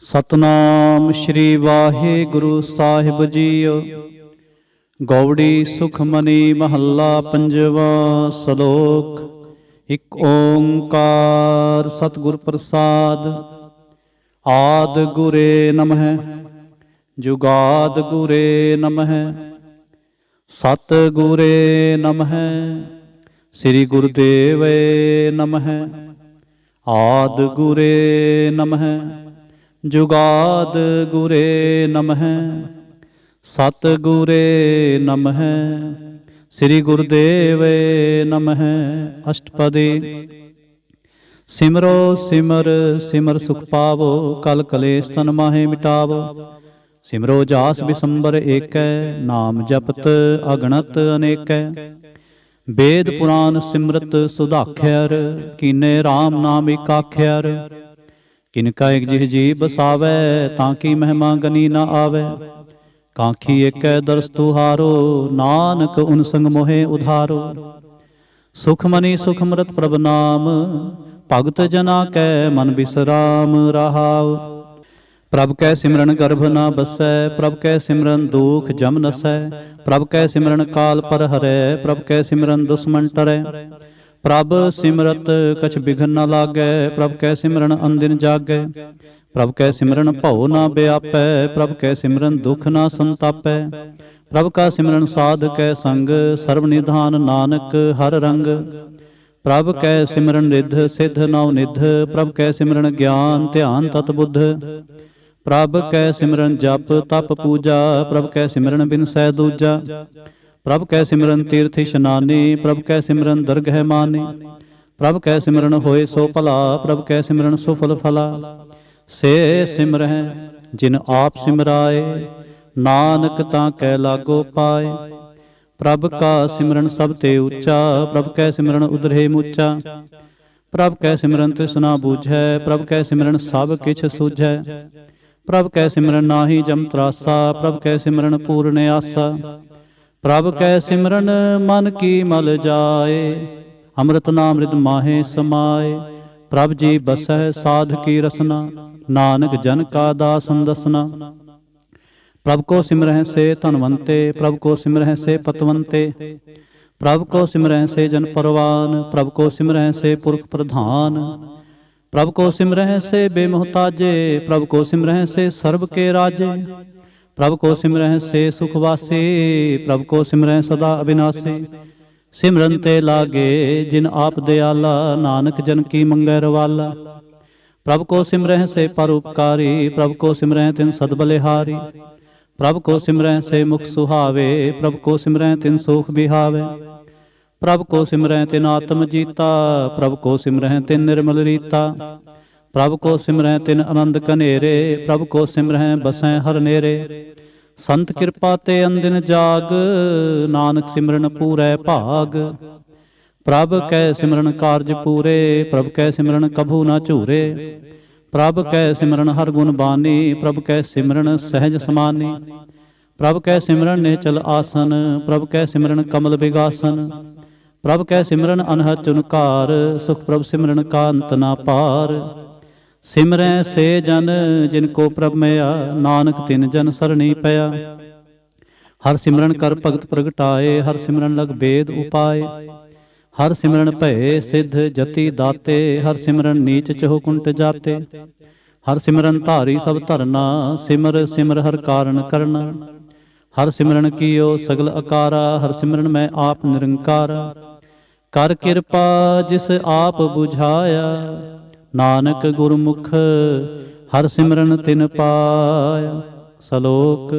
ਸਤਨਾਮ ਸ਼੍ਰੀ ਵਾਹਿਗੁਰੂ ਸਾਹਿਬ JIO. Gauri Sukhmani ਮਹੱਲਾ ਪੰਜਵਾ। ਸ਼ਲੋਕ। ਇਕ ਓੰਕਾਰ ਸਤਿਗੁਰ ਪ੍ਰਸਾਦ। ਆਦ ਗੁਰੇ ਨਮਹਿ ਜੁਗਾਦ ਗੁਰੇ ਨਮਹਿ ਸਤ ਗੁਰੇ ਨਮਹਿ ਸ੍ਰੀ ਗੁਰਦੇਵੇ ਨਮਹਿ। ਆਦ ਗੁਰੇ ਨਮਹਿ ਜੁਗਾਦ ਗੁਰੇ ਨਮਹਿ ਸਤ ਗੁਰੇ ਨਮਹਿ ਸ੍ਰੀ ਗੁਰਦੇਵੇ ਨਮਹਿ। ਅਸ਼ਟਪਦੀ। ਸਿਮਰੋ ਸਿਮਰ ਸਿਮਰ ਸੁਖ ਪਾਵੋ ਕਲ ਕਲੇਸ਼ ਤਨ ਮਾਹੇ ਮਿਟਾਵੋ। ਸਿਮਰੋ ਜਾਸ ਬਿਸੰਬਰ ਏਕੈ ਨਾਮ ਜਪਤ ਅਗਣਤ ਅਨੇਕੈ। ਵੇਦ ਪੁਰਾਨ ਸਿਮਰਤ ਸੁਧਾਖਿਅਰ ਕੀਨੇ RAM ਨਾਮ ਏਕ ਆਖਿਅਰ। ਕਿਨਕਾ ਇਕ ਜਿਹ ਜੀ ਬਸਾਵੈ ਤਾਂ ਕੀ ਮਹਿਮਾ ਗਨੀ ਨਾ ਆਵੈ। ਕਾਂਖੀ ਏਕੈ ਦਰਸ ਤੁਹਾਰੋ ਨਾਨਕ ਉਨ ਸੰਗ ਮੋਹਿ ਉਧਾਰੋ। ਸੁਖਮਨੀ ਸੁਖਮਰਤ ਪ੍ਰਭ ਨਾਮ ਭਗਤ ਜਨਾ ਕੈ ਮਨ ਬਿਸਰਾਮ ਰਹਾਉ। ਪ੍ਰਭ ਕੈ ਸਿਮਰਨ ਗਰਭ ਨਾ ਬਸੈ ਪ੍ਰਭ ਕੈ ਸਿਮਰਨ ਦੁਖ ਜਮ ਨਸੈ। ਪ੍ਰਭ ਕੈ ਸਿਮਰਨ ਕਾਲ ਪਰ ਹਰੈ ਪ੍ਰਭ ਕੈ ਸਿਮਰਨ ਦੁਸ਼ਮਨ ਟਰੈ। ਪ੍ਰਭ ਸਿਮਰਤ ਕਛ ਬਿਘਨ ਨ ਲਾਗੈ ਪ੍ਰਭ ਕੈ ਸਿਮਰਨ ਅਨਦਿਨ ਜਾਗੈ। ਪ੍ਰਭ ਕੈ ਸਿਮਰਨ ਭਉ ਨਾ ਬਿਆਪੈ ਪ੍ਰਭ ਕੈ ਸਿਮਰਨ ਦੁਖ ਨਾ ਸੰਤਾਪੈ। ਪ੍ਰਭ ਕਾ ਸਿਮਰਨ ਸਾਧ ਕੈ ਸੰਗ ਸਰਬ ਨਿਧਾਨ ਨਾਨਕ ਹਰ ਰੰਗ। ਪ੍ਰਭ ਕੈ ਸਿਮਰਨ ਰਿੱਧ ਸਿੱਧ ਨਉ ਨਿਧ ਪ੍ਰਭ ਕੈ ਸਿਮਰਨ ਗਿਆਨ ਧਿਆਨ ਤਤ ਬੁੱਧ। ਪ੍ਰਭ ਕੈ ਸਿਮਰਨ ਜਪ ਤਪ ਪੂਜਾ ਪ੍ਰਭ ਕੈ ਸਿਮਰਨ ਬਿਨਸੈ ਦੂਜਾ। ਪ੍ਰਭ ਕੈ ਸਿਮਰਨ ਤੀਰਥ ਇਸ਼ਨਾਨੀ ਪ੍ਰਭ ਕੈ ਸਿਮਰਨ ਦਰਗਹਿ ਮਾਨੀ। ਪ੍ਰਭ ਕੈ ਸਿਮਰਨ ਹੋਏ ਸੋ ਭਲਾ ਪ੍ਰਭ ਕੈ ਸਿਮਰਨ ਸੁਫਲ ਫਲਾ। ਸੇ ਸਿਮਰਹਿ ਜਿਨ ਆਪ ਸਿਮਰਾਏ ਨਾਨਕ ਤਾਂ ਕੈ ਲਾਗੋ ਪਾਏ। ਪ੍ਰਭ ਕਾ ਸਿਮਰਨ ਸਭ ਤੇ ਉੱਚਾ ਪ੍ਰਭ ਕੈ ਸਿਮਰਨ ਉਦਰੇ ਮੁੱਚਾ। ਪ੍ਰਭ ਕੈ ਸਿਮਰਨ ਤ੍ਰਿਸ਼ਨਾ ਬੂਝੈ ਪ੍ਰਭ ਕੈ ਸਿਮਰਨ ਸਭ ਕਿਛ ਸੂਝੈ। ਪ੍ਰਭ ਕੈ ਸਿਮਰਨ ਨਾਹੀ ਜਮ ਤਰਾਸਾ ਪ੍ਰਭ ਕੈ ਸਿਮਰਨ ਪੂਰਨ ਆਸਾ। ਪ੍ਰਭ ਕੈ ਸਿਮਰਨ ਮਨ ਕੀ ਮਲ ਜਾਏ ਅੰਮ੍ਰਿਤ ਨਾਮ ਰਿਦ ਮਾਹੇ ਸਮਾਏ। ਪ੍ਰਭ ਜੀ ਬਸਹਿ ਸਾਧ ਕੀ ਰਸਨਾ ਨਾਨਕ ਜਨ ਕਾ ਦਾਸਨ ਦਸਨਾ। ਪ੍ਰਭ ਕੋ ਸਿਮਰਹਿ ਸੇ ਧਨਵੰਤੇ ਪ੍ਰਭ ਕੋ ਸਿਮਰਹਿ ਸੇ ਪਤਵੰਤੇ। ਪ੍ਰਭ ਕੋ ਸਿਮਰਹਿ ਸੇ ਜਨ ਪਰਵਾਨ ਪ੍ਰਭ ਕੋ ਸਿਮਰਹਿ ਸੇ ਪੁਰਖ ਪ੍ਰਧਾਨ। ਪ੍ਰਭ ਕੋ ਸਿਮਰਹਿ ਸੇ ਬੇਮੁਹਤਾਜੇ ਪ੍ਰਭ ਕੋ ਸਿਮਰਹਿ ਸੇ ਸਰਬ ਕੇ ਰਾਜੇ। ਪ੍ਰਭ ਕੋ ਸਿਮਰਹਿ ਸੇ ਸੁਖ ਵਾਸੀ ਪ੍ਰਭ ਕੋ ਸਿਮਰਹਿ ਸਦਾ ਅਬਿਨਾਸੀ। ਸਿਮਰਨ ਤੇ ਲਾਗੇ ਜਿਨ ਆਪ ਦਿਆਲਾ ਨਾਨਕ ਜਨ ਕੀ ਮੰਗੈ ਰਵਾਲਾ। ਪ੍ਰਭ ਕੋ ਸਿਮਰਹਿ ਸੇ ਪਰਉਪਕਾਰੀ ਪ੍ਰਭ ਕੋ ਸਿਮਰਹਿ ਤਿਨ ਸਦ ਬਲਿਹਾਰੀ। ਪ੍ਰਭ ਕੋ ਸਿਮਰਹਿ ਸੇ ਮੁਖ ਸੁਹਾਵੇ ਪ੍ਰਭ ਕੋ ਸਿਮਰਹਿ ਤਿਨ ਸੋਖ ਬਿਹਾਵੇ। ਪ੍ਰਭ ਕੋ ਸਿਮਰਹਿ ਤਿਨ ਆਤਮ ਜੀਤਾ ਪ੍ਰਭ ਕੋ ਸਿਮਰਹਿ ਤਿਨ ਨਿਰਮਲ ਰੀਤਾ। ਪ੍ਰਭ ਕੋ ਸਿਮਰਹਿ ਤਿਨ ਆਨੰਦ ਕਨੇਰੇ ਪ੍ਰਭ ਕੋ ਸਿਮਰਹਿ ਬਸੈ ਹਰ ਨੇਰੇ। ਸੰਤ ਕਿਰਪਾ ਤੇ ਅੰਦਿਨ ਜਾਗ ਨਾਨਕ ਸਿਮਰਨ ਪੂਰੈ ਭਾਗ। ਪ੍ਰਭ ਕੈ ਸਿਮਰਨ ਕਾਰਜ ਪੂਰੇ ਪ੍ਰਭ ਕੈ ਸਿਮਰਨ ਕਭੂ ਨਾ ਝੂਰੇ। ਪ੍ਰਭ ਕੈ ਸਿਮਰਨ ਹਰ ਗੁਣ ਬਾਨੀ ਪ੍ਰਭ ਕੈ ਸਿਮਰਨ ਸਹਿਜ ਸਮਾਨੀ। ਪ੍ਰਭ ਕੈ ਸਿਮਰਨ ਨਿਹਚਲ ਆਸਨ ਪ੍ਰਭ ਕੈ ਸਿਮਰਨ ਕਮਲ ਬਿਗਾਸਨ। ਪ੍ਰਭ ਕੈ ਸਿਮਰਨ ਅਨਹਦ ਚੁਨਕਾਰ ਸੁਖ ਪ੍ਰਭ ਸਿਮਰਨ ਕਾ ਅੰਤ ਨਾ ਪਾਰ। ਸਿਮਰੈ ਸੇ ਜਨ ਜਿਨ ਕੋ ਪ੍ਰਭ ਮਿਆ ਨਾਨਕ ਤਿਨ ਜਨ ਸਰਣੀ ਪਿਆ। ਹਰ ਸਿਮਰਨ ਕਰ ਭਗਤ ਪ੍ਰਗਟਾਏ ਹਰ ਸਿਮਰਨ ਲਗ ਬੇਦ ਉਪਾਏ। ਹਰ ਸਿਮਰਨ ਭਏ ਸਿੱਧ ਜਤੀ ਦਾਤੇ ਹਰ ਸਿਮਰਨ ਨੀਚ ਚਹੁ ਕੁੰਟ ਜਾਤੇ। ਹਰ ਸਿਮਰਨ ਧਾਰੀ ਸਭ ਧਰਨਾ ਸਿਮਰ ਸਿਮਰ ਹਰ ਕਾਰਨ ਕਰਨਾ। ਹਰ ਸਿਮਰਨ ਕੀਓ ਸਗਲ ਅਕਾਰਾ ਹਰ ਸਿਮਰਨ ਮੈਂ ਆਪ ਨਿਰੰਕਾਰਾ। ਕਰ ਕਿਰਪਾ ਜਿਸ ਆਪ ਬੁਝਾਇਆ ਨਾਨਕ ਗੁਰਮੁਖ ਹਰ ਸਿਮਰਨ ਤਿਨ ਪਾਇਆ। ਸ਼ਲੋਕ।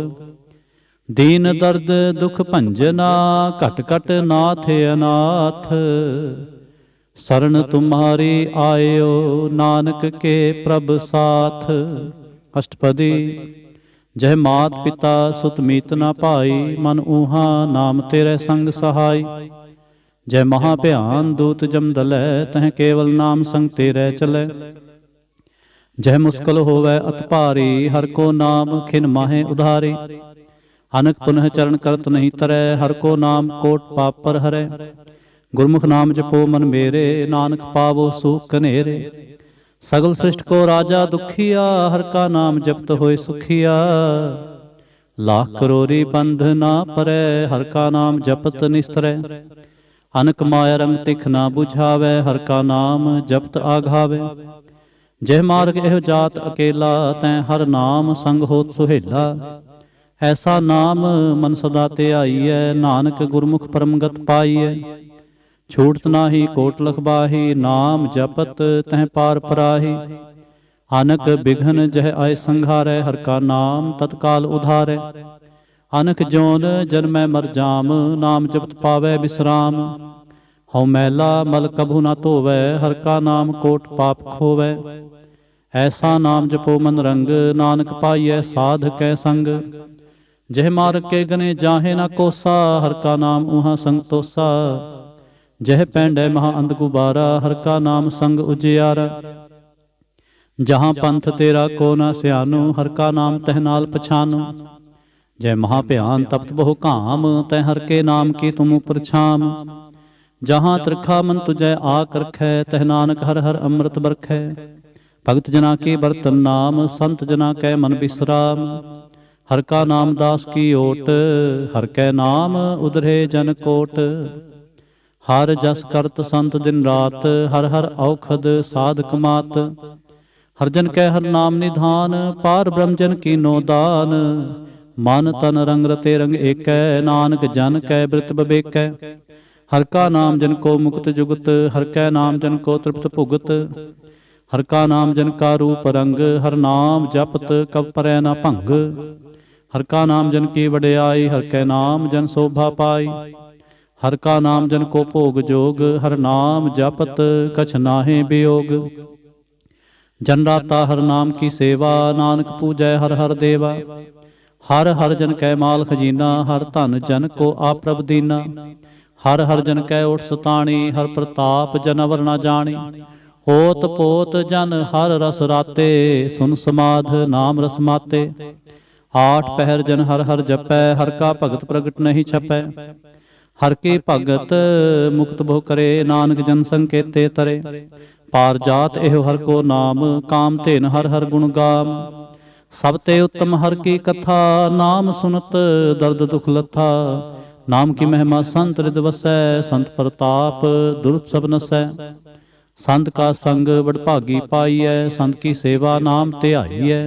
ਦੀਨ ਦਰਦ ਦੁਖ ਭੰਜਨਾ ਘਟ ਘਟ ਨਾਥ ਅਨਾਥ। ਸਰਨ ਤੁਮਹਾਰੀ ਆਇਓ ਨਾਨਕ ਕੇ ਪ੍ਰਭ ਸਾਥ। ਅਸ਼ਟਪਦੀ। ਜਹ ਮਾਤ ਪਿਤਾ ਸੁਤ ਮੀਤ ਨਾ ਭਾਈ ਮਨ ਊਹਾ ਨਾਮ ਤੇਰੇ ਸੰਗ ਸਹਾਈ। ਜੈ ਮਹਾ ਭਿਆਨ ਦੂਤ ਜਮ ਦਲੈ ਤਹ ਕੇਵਲ ਨਾਮ ਸੰਗ ਤੇਰੇ ਚਲੈ। ਜਹ ਮੁਸਕਲ ਹੋਵੈ ਅਤ ਭਾਰੀ ਹਰ ਕੋ ਨਾਮ ਖਿਨ ਮਾਹੇ ਉਧਾਰੀ। ਅਨਕ ਪੁਨਹ ਚਰਨ ਕਰਤ ਨਹੀਂ ਤਰੈ ਹਰ ਕੋ ਨਾਮ ਕੋਟ ਪਾਪ ਪਰ ਹਰੈ। ਗੁਰਮੁਖ ਨਾਮ ਜਪੋ ਮਨ ਮੇਰੇ ਨਾਨਕ ਪਾਵੋ ਸੁਖ ਕਨੇਰੇ। सगल सृष्ट को राजा दुखिया, हर का नाम जपत होए सुखिया। लाख करोरी बंध ना परै, हर का नाम जपत निस्तरै। अनक माया रंग तिख ना बुझावै, हर का नाम जपत आघावै। जह मार्ग एहो जात अकेला, तैं हर नाम संग होत सुहेला। ऐसा नाम मन सदा ध्याईਐ, नानक गुरमुख परमगत पाईਐ। छूटत नाही कोट लख बाही, नाम जपत तह पार पराही। अनक बिघन जह आय संघारै, हर का नाम तत्काल उधारै। अनक जोन जन्मै मर जाम, नाम जपत पावै विश्राम। हਉ मैला मल कभु न धोवै, हर का नाम कोट पाप खोवै। ऐसा नाम जपो मन रंग, नानक पाईਐ साध कै संग। जह मार्ग के गने जाहे न कोसा, हर का नाम उहाँ संग तोसा। जह पैंडै महा अंध गुबारा, हर का नाम संग उजियारा। जहाँ पंथ तेरा को न स्यानो, हर का नाम तह नाल पछानो। जय महाभयान तप्त बहु काम, तै हर के नाम की तुम उपर छाम। जहाँ त्रिखा मन तुझै आक रखै, तह नानक हर हर अमृत बरखै। भगत जना की बरतन नाम, संत जना कै मन विश्राम। हर का नाम दास की ओट, हर कै नाम उधरे जन कोट। हर जस करत संत दिन रात, हर हर औखद साधक मात। हर जन कै हर नाम निधान, पार ब्रह्म जन कीनो दान। मन तन रंग रते रंग एकै, नानक जन कै बृत बबेकै। हर का नाम जन को मुक्त जुगत, हर कै नाम जन को तृप्त भुगत। हर का नाम जन का रूप रंग, हर नाम जपत कब परै न भंग। हर का नाम जन की वड्याई, हर कै नाम जन शोभा पाई। हर का नाम जन को भोग जोग, हर नाम जपत कछ नाहे वियोग। जन राता हर नाम की सेवा, नानक पूजै हर हर देवा। हर हर जन कै माल खजीना, हर धन जन को आप प्रभ दीना। हर हर जन कै ओठ सताणी, हर प्रताप जन अवर न जानी। होत पोत जन हर रस राते, सुन समाध नाम रस माते। आठ पहर जन हर हर जपै, हर का भगत प्रगट नहीं छपै। हर की भगत मुक्त बहु करे, नानक जन संकेते तरे। पार जात एहो हर को नाम, काम तेन हर हर गुण गाम। सब ते उत्तम हर की कथा, नाम सुनत दर्द दुख लथा। नाम की महिमा संत हृद वसै, संत प्रताप दुर्त सब नसै। संत का संग वडभागी पाईਐ, संत की सेवा नाम ध्याईਐ।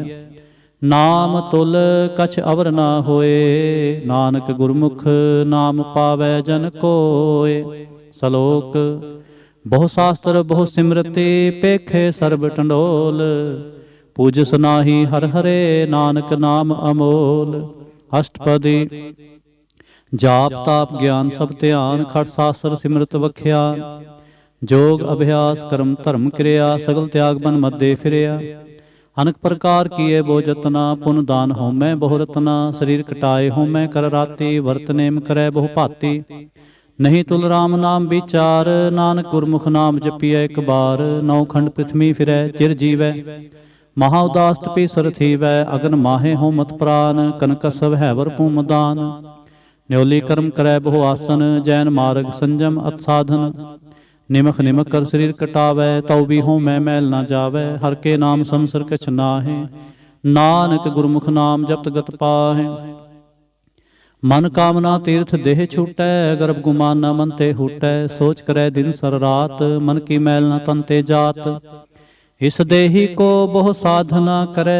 नाम तुल कछ अवर ना होए, नानक गुरमुख नाम पावै जन कोय। सलोक बहु शास्त्र बहु सिमरते, पेखे सर्ब टंडोल। पूजस नाही हर हरे, नानक नाम अमोल। अष्टपदी जाप ताप ज्ञान सब ध्यान, खट शास्त्र सिमरत वख्यान। जोग अभ्यास कर्म धर्म क्रिया, सगल त्याग बन मध्य फिरिया। अनेक प्रकार किए बो जतना, पुन दान होमै बहु रतना। शरीर कटाए होमै कर राति, वर्त नेम करै बहु भांति। नहीं तुल राम नाम विचार, नानक गुरमुख नाम जपिए एक बार। नौ खंड पृथ्वी फिरै चिर जीवै, महा उदास तपी सर थीवै। अगन माहे हो मत प्राण, कनक सब हैवर पूम दान। न्योली कर्म करै बहु आसन, जैन मार्ग संजम अत साधन। निमख निमख कर शरीर कटावै, तौ भी हो मैं मैल ना जावै। हर के नाम संसर कछ नाहे, नानक गुरमुख नाम जपत गत पाहे। मन कामना तीर्थ देह छूटै, गर्भ गुमाना मन ते हूटै। सोच करै दिन सर रात, मन की मैल न तन ते जात। इस देही को बहु साधना करै,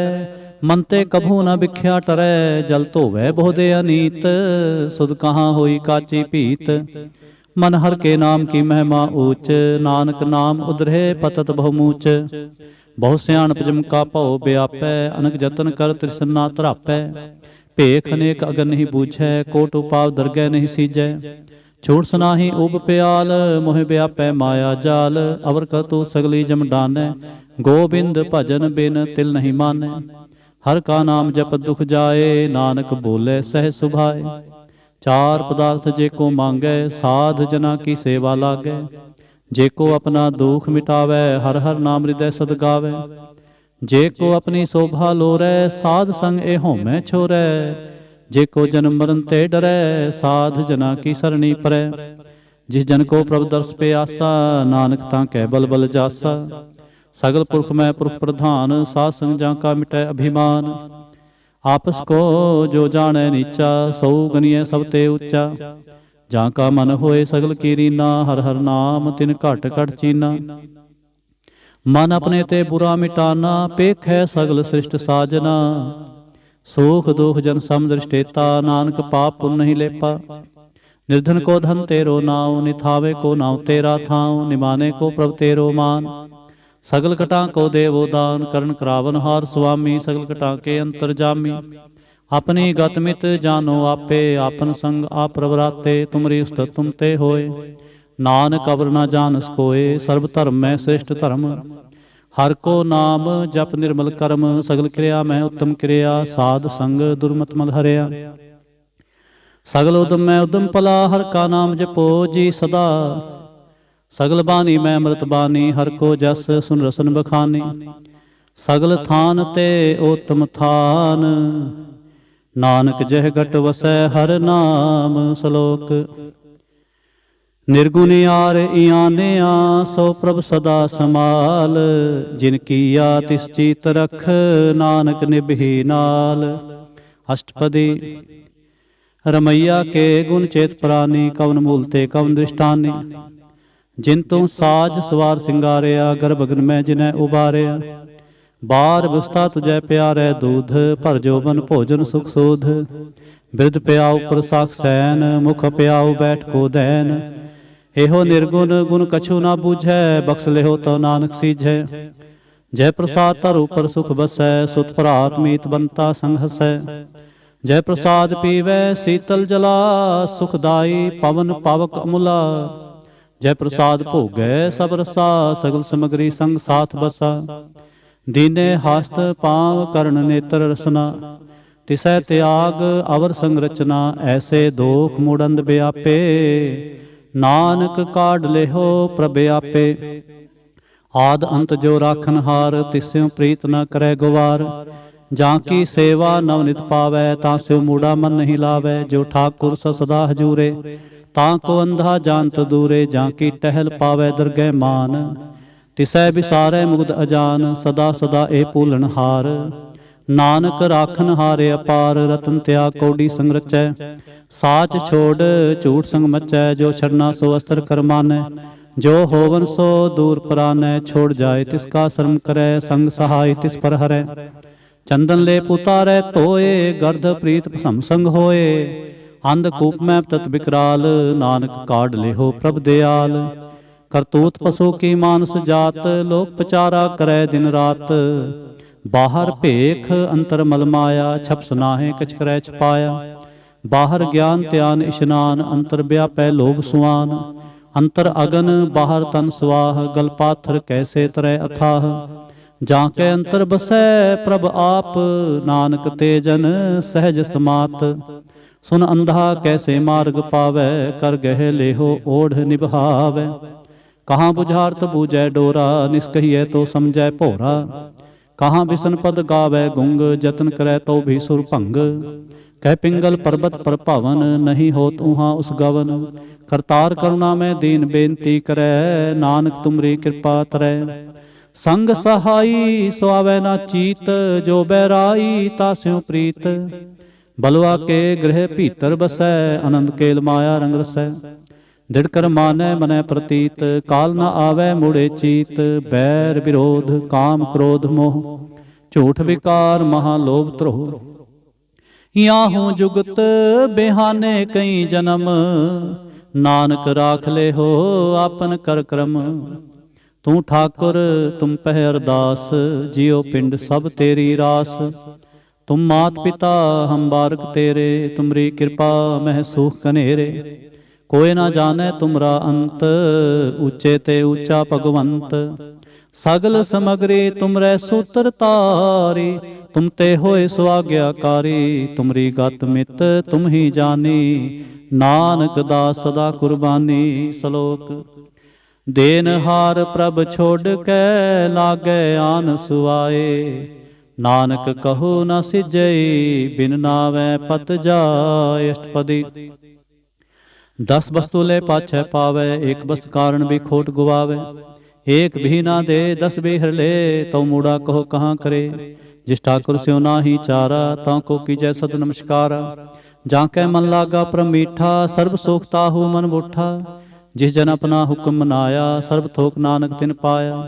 मन ते कभू न बिख्या टरै। जल धोवै बहु दे अनीत, सुध कहाँ होई काची भीत। मन हर के नाम की महिमा ऊच, नानक नाम उधरे पतत बहुमूच। बहु सियाणप जम का भव व्यापै, अनक जतन कर तृष्णा धरापै। भेख अनेक अगर नहीं बूझै, कोट उपाव दरगह नहीं सीजै। छूट सुनाही उब प्याल, मोह व्यापै माया जाल। अवर कर तू सगली जम डानै, गोबिंद भजन बिन तिल नहीं मानै। हर का नाम जप दुख जाए, नानक बोले सह सुभाए। चार पदार्थ जे को मांगै, साध जना की सेवा लागै। जे को अपना दुख मिटावै, हर हर नाम हृदय सद गावै। जे को अपनी शोभा लोरै, साध संग ए होमै छोरै। जे को जन्म मरण ते डरै, साध जना की सरणी परै। जिस जन को प्रभु दर्श पे आसा, नानक तां कै बल बल जासा। सगल पुरख मैं पुरख प्रधान, साध संग जाका मिटै अभिमान। आपस को जो जाने नीचा, सौ गनिय सब ते ऊंचा। जाका मन होए सगल की रीना, हर हर नाम तिन घट घट चीना। मन अपने ते बुरा मिटाना, पेख है सगल सृष्ट साजना। सुख दुख जन सम दृष्टेता, नानक पाप पुन नहीं लेपा। निर्धन को धन तेरो नाव, निथावे को नाव तेरा थाव। निमाने को प्रभ तेरो मान, सगल कटा को देवो दान। करण करावन हार स्वामी, सगल कटा के अंतर जामी। अपनी गत मित जानो आपे, आपन संग आप प्रवराते। तुमरी उस्तत तुम ते होए, नानक अवर न जानस कोय। सर्व धर्म में श्रेष्ठ धर्म, हर को नाम जप निर्मल कर्म। सगल क्रिया में उत्तम क्रिया, साध संग दुर्मत मल हरिया। सगल उदम में उदम पला, हर का नाम जपो जी सदा। सगल बानी में अमृत बानी, हर को जस सुन रसन बखानी। सगल थान ते उत्तम थान, नानक जह घट वसै हर नाम। श्लोक निर्गुण यार इयानिया, सो प्रभ सदा समाल। जिन किया तिस चीत रख, नानक निभि नाल। अष्टपदी रमैया के गुण चेत प्राणी, कवन मूलते कवन दृष्टानी। जिन तुम साज सवार सिंगारिया, गर्भगन में जिन्हें उबारिया। बार बुस्ता तुझे प्यारे दूध, भर जोबन भोजन सुख सूध। बिरध प्याऊ पर साख सैन, मुख प्याऊ बैठ को दैन। एहो निर्गुण गुण कछु ना बूझै, बख्श लेहो तो नानक सीझै। जय प्रसाद तर ऊपर सुख बसै, सुत भरात मीत बनता संग हसै। जय प्रसाद पीवै शीतल जला, सुखदाई पवन पावक अमुला। जय प्रसाद भोगै सब रसा, सगल समग्री संग साथ बसा। दीने हास्त पांव करण नेत्र रसना, तिसै त्याग अवर संरचना। ऐसे दोख मूडंद व्यापे, नानक काढ़ लेहो प्रभ आपे। आद अंत जो राखन हार, तिस्यों प्रीत न करे गुवार। जाकी सेवा नवनित पावै, तास्यों मूढ़ा मन नहीं लावै। जो ठाकुर सदा हजूरे, ताको अंधा जानत दूरे। जाकी टहल पावै दरगह मान, तिसै बिसारै मुग्ध अजान। सदा सदा ए पूलन हार, नानक राखन हारे अपार। रतन त्याग कौड़ी संग रचै, साच छोड़ झूठ संग मचै। जो छड़ना सो अस्त्र कर मानै, जो होवन सो दूर परानै। छोड़ जाए तिसका शर्म करै, संग सहाय तिस पर हरै। चंदन ले उतारै धोए, गर्द प्रीत भसम संग होए। अंधकूप में तत् विकराल, नानक काढ़ लेहो प्रभ दयाल। करतूत पशु की मानस जात, लोक पचारा करे दिन रात। बाहर भेख अंतर मल माया, छप सुनाहे कछ करै छपाया। बाहर ज्ञान त्यान इशनान, अंतर व्यापै लोभ सुआन। अंतर अगन बाहर तन स्वाह, गल पाथर कैसे तरह अथाह। जाके अंतर बसै प्रभ आप, नानक ते जन सहज समात। सुन अंधा कैसे मार्ग पावै, कर गह लेहो ओढ़ निभावै। कहाँ बुझारत बूझै डोरा, निष्कहिए तो समझै भोरा। कहाँ बिसन पद गावै गुंग, जतन करै तो भी सुर भंग। कह पिंगल पर्वत पर भवन, नहीं होत उहाँ उस गवन। करतार करुणा में दीन बेनती करै, नानक तुमरी कृपा तरै। संग सहाई सुआवै ना चीत, जो बैराई तास्यों प्रीत। बलवा के गृह भीतर बसै, आनंद केल माया रंग रसै। दिड़कर मानै मनै प्रतीत, काल न आवै मुड़े चीत। बैर विरोध काम क्रोध मोह, झूठ विकार महालोभ त्रोह। याहूं जुगत बेहाने कई जन्म, नानक राख ले हो आपन कर क्रम। तू ठाकुर तुम पह अरदास, जियो पिंड सब तेरी रास। तुम मात पिता हम बारक तेरे, तुमरी कृपा मह सुख कनेरे। कोई ना जाने तुमरा अंत, ऊंचे ते ऊंचा भगवंत। सगल समग्री तुमरे सूत्र तारी, तुम ते होए सुआज्ञाकारी। तुमरी गत मित तुम ही जानी, नानक दास सदा कुर्बानी। श्लोक देनहार प्रभ छोड़ के, लागे आन सुआए। नानक कहु न सिजई, बिन नावै पत जाए। अष्टपदी 10 वस्तु ले पाछै पावै, एक वस्तु कारण भी खोट गुआवे। एक भी ना दे 10 बिहर ले, तो मूड़ा कहो कहाँ करे। जिस ठाकुर स्यो नाही चारा, तां को कीजै सत नमस्कारा। जाकै मन लागा परम मीठा, सर्ब सोख ताहू मन बूठा। जिस जन अपना हुक्म मनाया, सर्ब थोक नानक तिन पाया।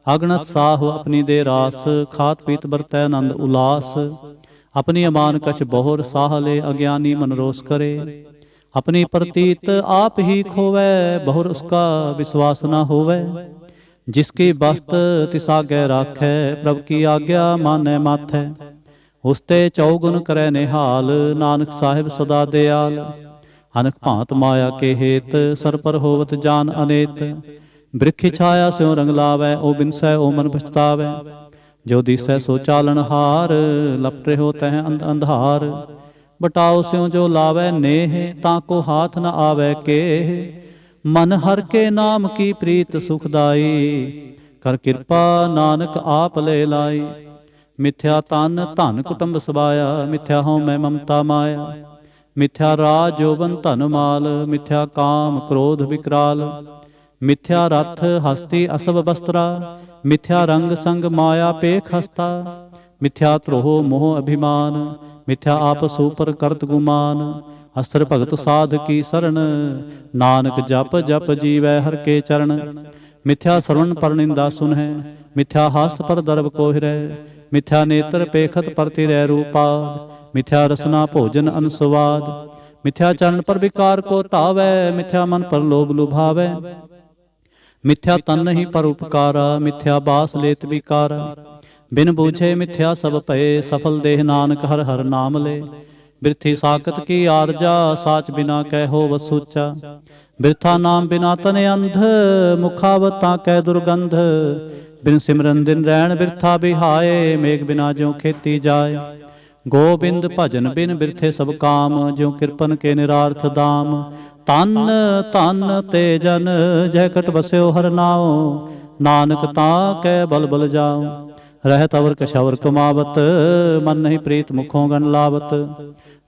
अगणत साहु अपनी दे रास, खात पीत बरतै आनंद उलास। अपनी अमान कछ बहुर, साह ले अज्ञानी मन रोस करे। अपनी प्रतीत आप ही खोवै, बहुर उसका विश्वास न होवै। जिसकी बस्त तिस आगे राखै, प्रभ की आज्ञा मानै माथै। उसते चौगुन करै निहाल, नानक साहिब सदा दयाल। अनक भांत माया के हेत, सर पर होवत जान अनेत। बृखि छाया स्यों रंग लावै, ओ बिनसै ओ मन पछतावै। जो दिसै सो चालन हार, लपटे हो तह अंधार। बटाओ स्यों जो लावै नेह, ताको हाथ न आवै केह। मन हर के नाम की प्रीत सुखदाई, कर कृपा नानक आप ले लाई। मिथ्या तन धन कुटुंब सबाया, मिथ्या हਉ मैं ममता माया। मिथ्या राज जोबन धन माल, मिथ्या काम क्रोध विकराल। मिथ्या रथ हस्ती असब बस्त्रा, मिथ्या रंग संग माया पेख हस्ता। मिथ्या त्रोह मोह अभिमान, मिथ्या आपस ऊपर करत गुमान। अस्त्र भगत साध की शरण, नानक जप जप जीवै हर के चरण। मिथ्या श्रवण पर निंदा सुनहै, मिथ्या हास्त पर दर्ब कोहिरै। मिथ्या नेत्र पेखत परतिरै रूपा, मिथ्या रसना भोजन अनस्वाद। मिथ्या चरण पर विकार को तावै, मिथ्या मन पर लोभ लुभावै। मिथ्या तन नहीं पर उपकारा, मिथ्या बास लेत विकारा। बिन बूझे मिथ्या सब भये, सफल देह नानक हर हर नाम ले। बिरथी साकत की आरजा, साच बिना कहो वसूचा। बिरथा नाम बिना तन अंध, मुखावता कै दुर्गंध। बिन सिमरन दिन रैन बिरथा बिहाए, मेघ बिना ज्यों खेती जाए। गोबिंद भजन बिन बिरथे सब काम, ज्यों कृपन के निरार्थ दाम। तन तन ते जन, जह कट बस्यो हर नाओ। नानक ता कै बल बल जाओ। रहत अवर कछावर कमावत, मन नहीं प्रीत मुखों गण लावत।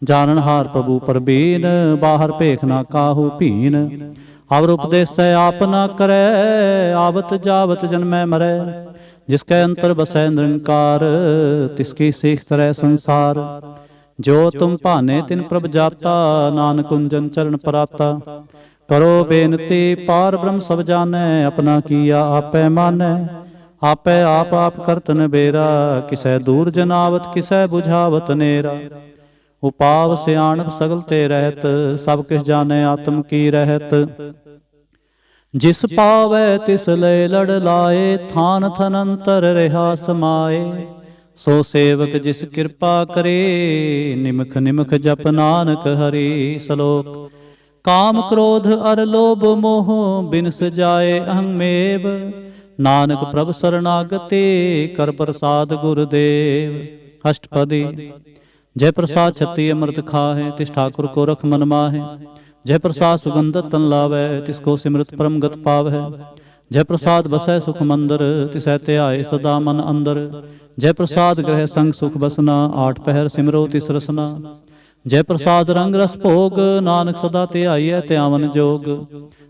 जानन हार प्रभु परबीन, बाहर भेख ना काहू भीन। अवर उपदेश आप ना करै, आवत जावत जन्मै मरै। जिसके अंतर बसै निरंकार, तिसकी सीख तरह संसार। जो तुम भाने तिन प्रभ जाता, नानक कुंजन चरण पराता। करो बेनती पार ब्रह्म सब जानै, अपना किया आपै मानै। आपै आप करत नबेरा, किसै दूर जनावत किसै बुझावत नेरा। उपाव सियाणप सगल ते रहत, सब किस जाने आत्म की रहत। जिस पावै तिस लय लड़ लाए, थान थनंतर रहा समाए। सो सेवक जिस कृपा करे, निमख निमख जप नानक हरि। सलोक काम क्रोध अर लोभ मोह, बिनस जाए अहंमेव। नानक प्रभ शरणागति, कर प्रसाद गुरुदेव। अष्टपदी। जय प्रसाद छत्ती अमृत खाहे, तिस ठाकुर को रख मन माहे। जय प्रसाद सुगंधत तन लावै, तिसको सिमरत परम गत पावै। जय प्रसाद बसै सुख मंदर, तिसै ध्याए सदा मन अंदर। जय प्रसाद ग्रह संग सुख बसना, 8 पहर सिमरो तिस रसना। जय प्रसाद रंग रस भोग, नानक सदा ध्याइयै त्यावन जोग।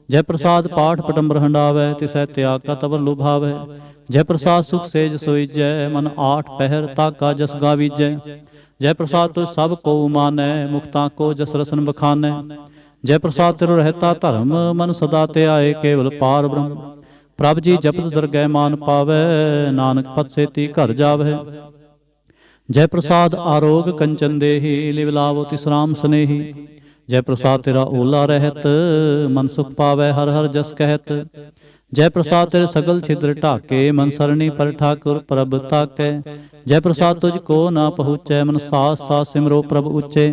जय प्रसाद पाठ पटम्बर हंडावै, तिसै त्याग का तवर लुभावै। जय प्रसाद सुख सेज सोईजै, मन 8 पहर ताका जस गावीजै। जय प्रसाद तुझ सब को मानै, मुक्ता को जस रसन बखानै। जय प्रसाद तिरु रहता धर्म, मन सदा ध्याए केवल पार ब्रह्म। प्रभ जी जपत दरगह मान पावै, नानक पद सेती घर जावै। जय प्रसाद आरोग कंचन देही, लिव लावो तिस राम स्नेही। जय प्रसाद तेरा ओला रहत, मन सुख पावै हर हर जस कहत। जय प्रसाद तेरे सगल छिद्र ढाके, मन सरणी पर ठाकुर प्रभ ताकै। जय प्रसाद तुझको ना पहुँचै, मन सास सास सिमरो प्रभ उच्चे।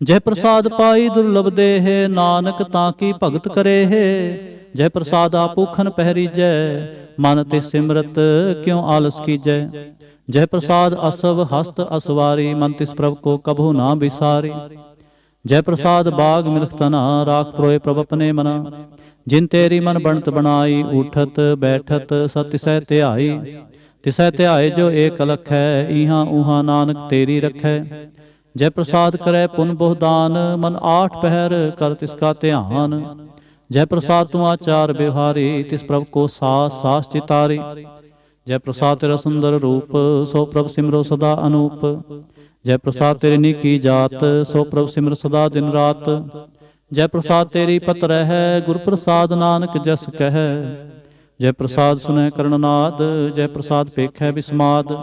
जय प्रसाद पाई दुर्लभ देह, नानक ताकी भगत करे है। जय प्रसाद आपूखन पहरीजै, मन ते सिमरत क्यों आलस कीजै। जय प्रसाद असव हस्त असवारी, मन तिस प्रभ को कभू ना बिसारी। जय प्रसाद बाग मिलख तना, राख प्रोए प्रभ अपने मना। जिन तेरी मन बनत बनाई, उठत बैठत सतिसै ध्याई। तिसै ध्याए जो एक अलख है, इहाँ उहाँ नानक तेरी रखै। जय प्रसाद करे पुन बहु दान, मन 8 पहर कर तिसका ध्यान। जय प्रसाद तुम आचार व्यवहारी, तिस प्रभु को सास सास चितारी। जय प्रसाद तेरा सुंदर रूप, सो प्रभु सिमरो सदा अनूप। जय प्रसाद तेरी निकी जात, सो प्रभु सिमर सदा दिन रात। जय प्रसाद तेरी पत्र है, गुरु प्रसाद नानक जस कह। जय प्रसाद सुनह करणनाद, जय प्रसाद पेखै विस्माद।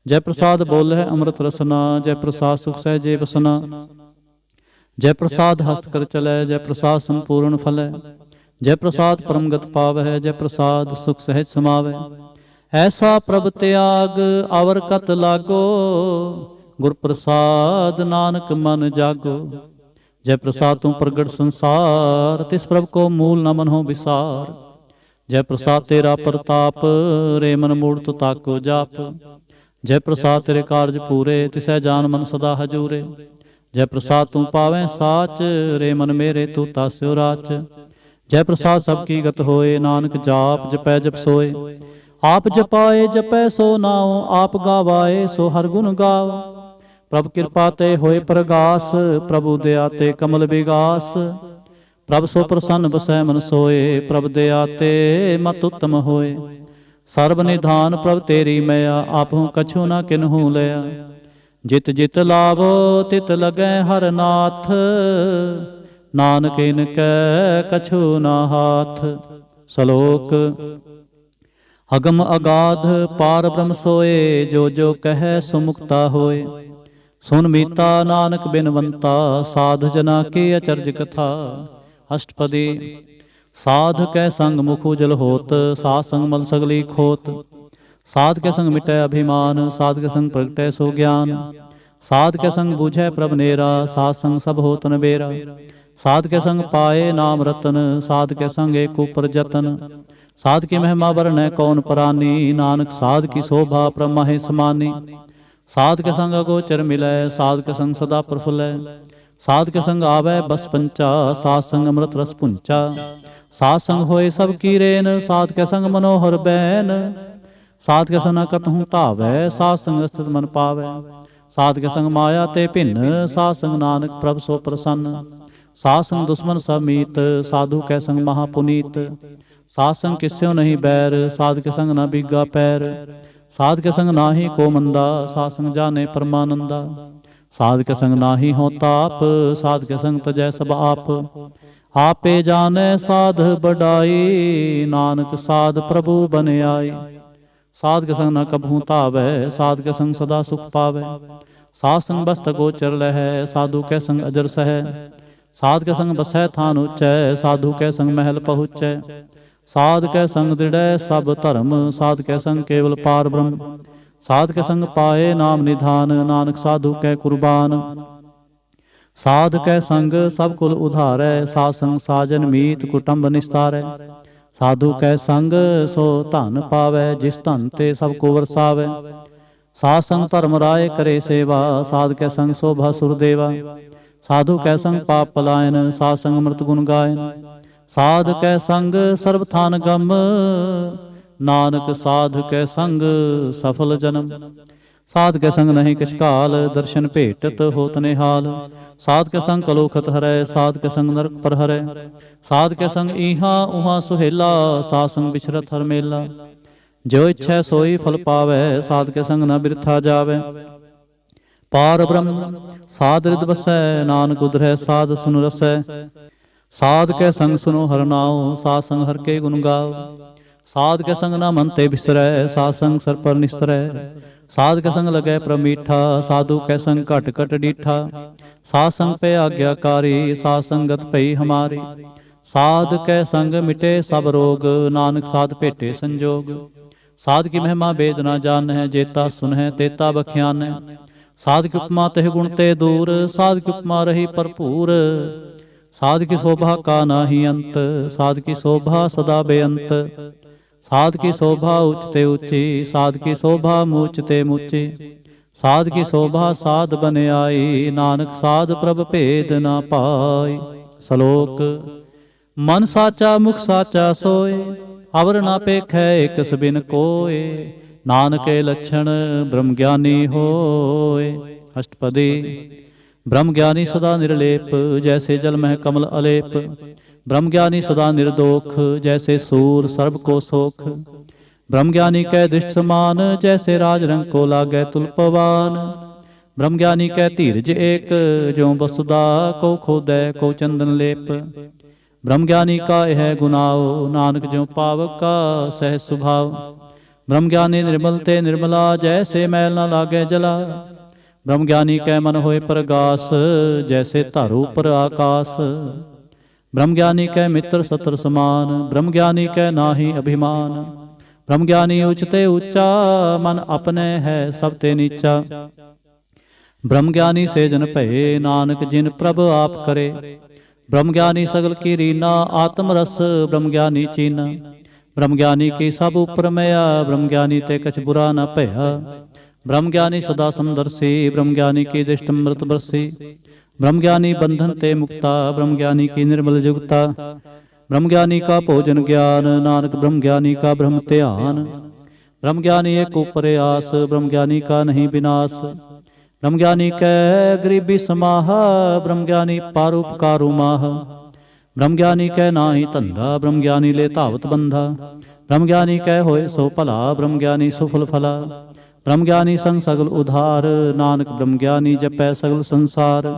जय प्रसाद बोल है अमृत रसना, जय प्रसाद सुख सहजे बसना। जय प्रसाद हस्त कर चलै, जय प्रसाद संपूर्ण फलै। जय प्रसाद परमगत पावै, जय प्रसाद सुख सहज समावै। ऐसा प्रभ त्याग अवर कत लागो, गुर प्रसाद नानक मन जागो। जय प्रसाद तुम प्रगट संसार, तिस प्रभ को मूल न मनहो विसार। जय प्रसाद तेरा प्रताप, रे मन मूढ़ तु ताको जाप। जय प्रसाद तेरे कारज पूरे, तिसै जान मन सदा हजूरे। जय प्रसाद तू पावै साच, रे मन मेरे तू तास्यो राच। जय प्रसाद सबकी गत होए, नानक जाप जपै जप सोए। आप जपाए जपै सो नाओ, आप गावाए सो हर गुण गाओ। प्रभु कृपा ते होए प्रगास, प्रभु दया ते कमल विगास। प्रभु सो प्रसन्न बसै मन सोए, प्रभु दया ते मत उत्तम होए। सर्व निधान प्रभु तेरी मया, आपहु कछु न किन्हु लया। जित जित लावो तित लगै हर नाथ, नानक इनकै कछु न हाथ। सलोक अगम अगाध पार ब्रह्म सोए, जो जो कहे सो मुक्ता होए। सुन मीता नानक बिनवंता, साध जना की अचरज कथा। अष्टपदी साध कै संग मुख उजल होत, साध संग मल सगली खोत। साध के संग मिटै अभिमान, साध के संग प्रगटै सो ज्ञान। साध के संग बूझै प्रभ नेरा, साध संग सब होत नबेरा। साध के संग पाए नाम रतन, साध के संग एक ऊपर जतन। साध की महिमा वर्णै कौन परानी, नानक साध की शोभा प्रमाहे समानी। साध के संग अगोचर मिलै, साध के संग सदा प्रफुल्लै। साध के संग आवै बस पंचा, साध संग अमृत रस पुंचा। साध संग होए सब कीरेन, साध के संग मनोहर बैन। साध के संग कतहु धावै, साध संग स्थित मन पावै। साध के संग माया ते भिन्न, साध संग नानक प्रभ सो प्रसन्न। साध संग दुश्मन सब मीत, साधु के संग महापुनीत। साध संग किस्यो नहीं बैर, साध के संग न बिगा पैर। साध के संग नाहि को मंदा, साध संग जाने परमानंदा। साध के संग नाहि हो ताप, साध के संग तजै सब आप। आपे जाने साध बड़ाई, नानक साध प्रभु बन आई। साध के संग न कबहू तावै, साध के संग सदा सुख पावै। साध संग बस्त गोचर लहै, साधु के संग अजर सहै। साध के संग बसै थान उच्चै, साधु के संग महल पहुँचै। साध के संग दृढ़ै सब धर्म, साध के संग केवल पार ब्रह्म। साध के संग पाए नाम निधान, नानक साधु कै कुर्बान। साध कै संग सब कुल उधारै, साध संग साजन मीत कुटुंब निस्तारै। साधु कै संग सो धन पावै, जिस धन ते सब को वरसावै। साध संग धर्म राय करे सेवा, साध कै संग शोभा सुरदेवा। साधु कै संग पाप पलायन, साध संग अमृत गुण गायन। साध कै संग सर्व थान गम, नानक साध कै संग सफल जन्म। साध के संग नहीं किछ काल, दर्शन भेटत होत निहाल। साध के संग कलोखत हरै, साध के संग नरक पर हरै। साध के संग इहाँ उहाँ सुहेला, साध संग बिछरत हर मेला। जो इच्छै सोई फल पावै, साध के संग न बिरथा जावै। पार ब्रह्म साध रिद बसै, नानक उधरै साध सुन रसै। साध के संग सुनो हर नाओ, साध संग हर के गुण गाओ। साध के संग न मन ते बिसरै, साध संग सर पर निस्तरै। साध के संग लगै प्रमीठा, साधु के संग घट घट डीठा। साध संग पे आज्ञाकारी, साध संगत पई हमारी। साध के संग मिटे सब रोग, नानक साध भेटे संजोग। साध की महिमा वेद न जानै, जेता सुनह तेता बख्यानै। साध की उपमा तह गुण ते दूर, साध की उपमा रही भरपूर। साध की शोभा का नाही अंत, साध की शोभा सदा बेअंत। साध की शोभा उच्च ते ऊंची, साध की शोभा मूच ते मूची। साध की शोभा साध बन आई, नानक साध प्रभ भेद ना पाई। सलोक मन साचा मुख साचा सोए, अवर ना पेखै एक सबिन कोय। नानक के लक्षण ब्रह्म ज्ञानी होए। अष्टपदी ब्रह्म ज्ञानी सदा निर्लेप, जैसे जल मह कमल अलेप। ब्रह्मज्ञानी सदा निर्दोख, जैसे सूर सर्ब को सोख। ब्रह्मज्ञानी कै दृष्ट समान, जैसे राज रंग को लागै तुलपवान। ब्रह्मज्ञानी कै धीरज एक, ज्यों वसुदा को खोदै को चंदन लेप। ब्रह्मज्ञानी का यह गुनाओ, नानक ज्यों पावक का सहज स्वभाव। ब्रह्मज्ञानी निर्मल ते निर्मला, जैसे मैल न लागे जला। ब्रह्मज्ञानी कै मन होए प्रगास, जैसे धर ऊपर आकाश। ब्रह्मज्ञानी कै मित्र सत्र समान, ब्रह्मज्ञानी कै नाहि अभिमान। ब्रह्मज्ञानी उचते ऊंचा, मन अपने है सब ते नीचा। ब्रह्मज्ञानी से जन भये, नानक जिन प्रभ आप करे। ब्रह्मज्ञानी सगल की रीना, आत्म रस ब्रह्मज्ञानी चीना। ब्रह्मज्ञानी की सब उपर मया, ब्रह्मज्ञानी ते कछ बुरा न भया। ब्रह्मज्ञानी सदा समदर्शी, ब्रह्मज्ञानी की दृष्टि अमृत बरसी। ब्रह्मज्ञानी बंधन ते मुक्ता, ब्रह्मज्ञानी की निर्मल जुगता। ब्रह्मज्ञानी का भोजन ज्ञान, नानक ब्रह्मज्ञानी का ब्रह्म ध्यान। ब्रह्मज्ञानी एक ऊपर आस, ब्रह्मज्ञानी का नहीं विनाश। ब्रह्मज्ञानी कै गरीबी समाह, ब्रह्मज्ञानी पारोपकारो माह। ब्रह्मज्ञानी कै नाहि धंधा, ब्रह्मज्ञानी ले धावत बंधा। ब्रह्मज्ञानी कै होए सो भला, ब्रह्मज्ञानी सुफल फला। ब्रह्मज्ञानी संग सगल उधार, नानक ब्रह्मज्ञानी जपै सगल संसार।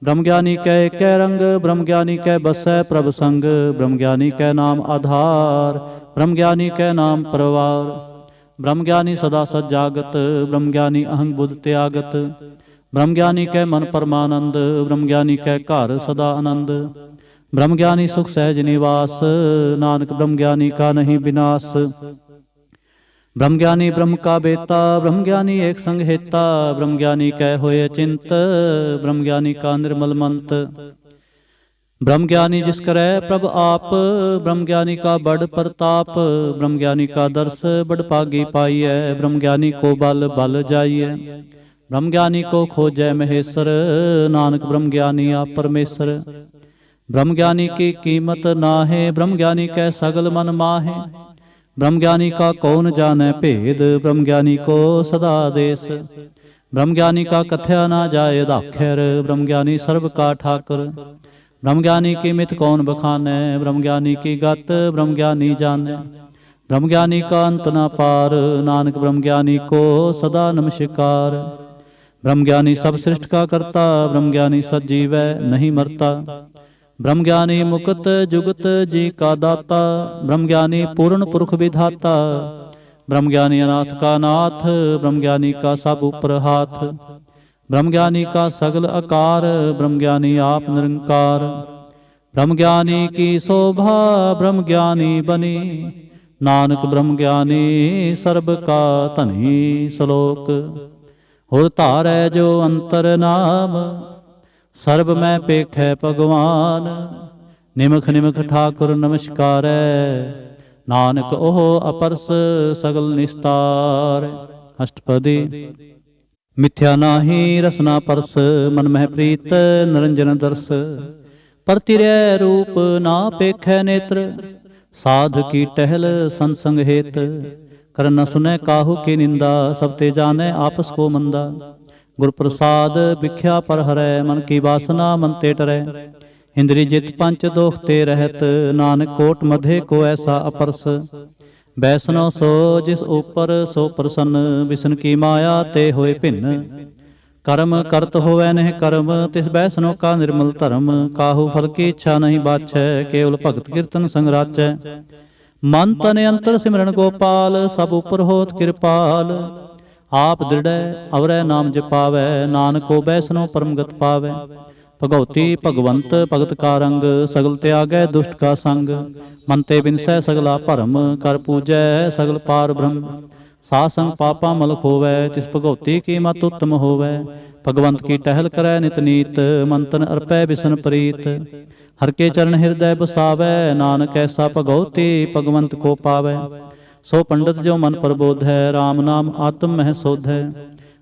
ब्रह्मज्ञानी कै कै रंग, ब्रह्मज्ञानी कै बसै प्रभ संग। ब्रह्मज्ञानी कै नाम आधार, ब्रह्मज्ञानी कै नाम परवार। ब्रह्मज्ञानी सदा सजागत, ब्रह्मज्ञानी अहंग बुध त्यागत। ब्रह्मज्ञानी कै मन परमानंद, ब्रह्मज्ञानी कै घर सदा आनंद। ब्रह्मज्ञानी सुख सहज निवास, नानक ब्रह्मज्ञानी का नहीं विनाश। ब्रह्मज्ञानी ब्रह्म का बेता, ब्रह्मज्ञानी एक संग हेता। ब्रह्मज्ञानी कै होए चिंत, ब्रह्मज्ञानी का निर्मल मंत। ब्रह्मज्ञानी जिस करे प्रभ आप, ब्रह्मज्ञानी का बड़ प्रताप। ब्रह्मज्ञानी का दर्श बड़ भागी पाइयै, ब्रह्मज्ञानी को बल बल जाइए। ब्रह्मज्ञानी को खोजै महेश्वर, नानक ब्रह्मज्ञानी आप परमेश्वर। ब्रह्मज्ञानी की कीमत नाहे, ब्रह्मज्ञानी कै सगल मन माहे। ब्रह्मज्ञानी का कौन जाने भेद, ब्रह्मज्ञानी को सदा आदेश। ब्रह्मज्ञानी का कथया ना जाए दाखैर, ब्रह्मज्ञानी सर्व का ठाकर। ब्रह्मज्ञानी की मित कौन बखाने, ब्रह्मज्ञानी की गत ब्रह्मज्ञानी जाने। ब्रह्मज्ञानी का अंत न पार, नानक ब्रह्मज्ञानी को सदा नमस्कार। ब्रह्मज्ञानी सब सृष्ट का करता, ब्रह्मज्ञानी सजीवै नहीं मरता। ब्रह्मज्ञानी मुक्त जुगत जी का दाता, ब्रह्मज्ञानी पूर्ण पुरुष विधाता। ब्रह्मज्ञानी अनाथ का नाथ, ब्रह्मज्ञानी का सब ऊपर हाथ। ब्रह्मज्ञानी का सगल आकार, ब्रह्मज्ञानी आप निरंकार। ब्रह्मज्ञानी की शोभा ब्रह्मज्ञानी बनी, नानक ब्रह्मज्ञानी सर्ब का धनी। श्लोक होर धारै जो अंतर नाम, सर्ब मैं पेखै भगवान। निमख निमख ठाकुर नमस्कारै, नानक ओह अपरस सगल निस्तार। अष्टपदी। मिथ्या नाहि रसना परस, मन मह प्रीत निरंजन दर्श। परतिरै रूप ना पेखै नेत्र, साध की टहल संसंग हेत। कर न सुनै काहू की निंदा, सब ते जाने आपस को मंदा। गुर प्रसाद भिख्या पर हरै, मन की वासना मन ते टरै। इंद्री जित पंच दोख ते रहत, नानक कोट मधे को ऐसा अपरस। बैसनो सो जिस ऊपर सो प्रसन्न, बिसन की माया ते होए भिन्न। कर्म करत होवै नह कर्म, तिस बैसनो का निर्मल धर्म। काहू फल की इच्छा नहीं बाछै, केवल भगत कीर्तन संग राचै। मन तन अंतर सिमरन गोपाल, सब उपर होत कृपाल। आप दृढ़ अवरै नाम जपावै, नानक को बैसनो परमगत पावै। भगवती भगवंत भगत का रंग, सगल त्यागै दुष्ट का संग। मन ते बिनसै सगला भरम, कर पूजै सगल पार ब्रह्म। सासंग पापा मल खोवै, तिस भगवती की मत उत्तम होवै। भगवंत की टहल करै नित नीत, मन तन अर्पै बिसन प्रीत। हर के चरण हृदय बसावै, नानक ऐसा भगवती भगवंत को पावै। सो पंडित जो मन प्रबोध है, राम नाम आत्म मह शोध है।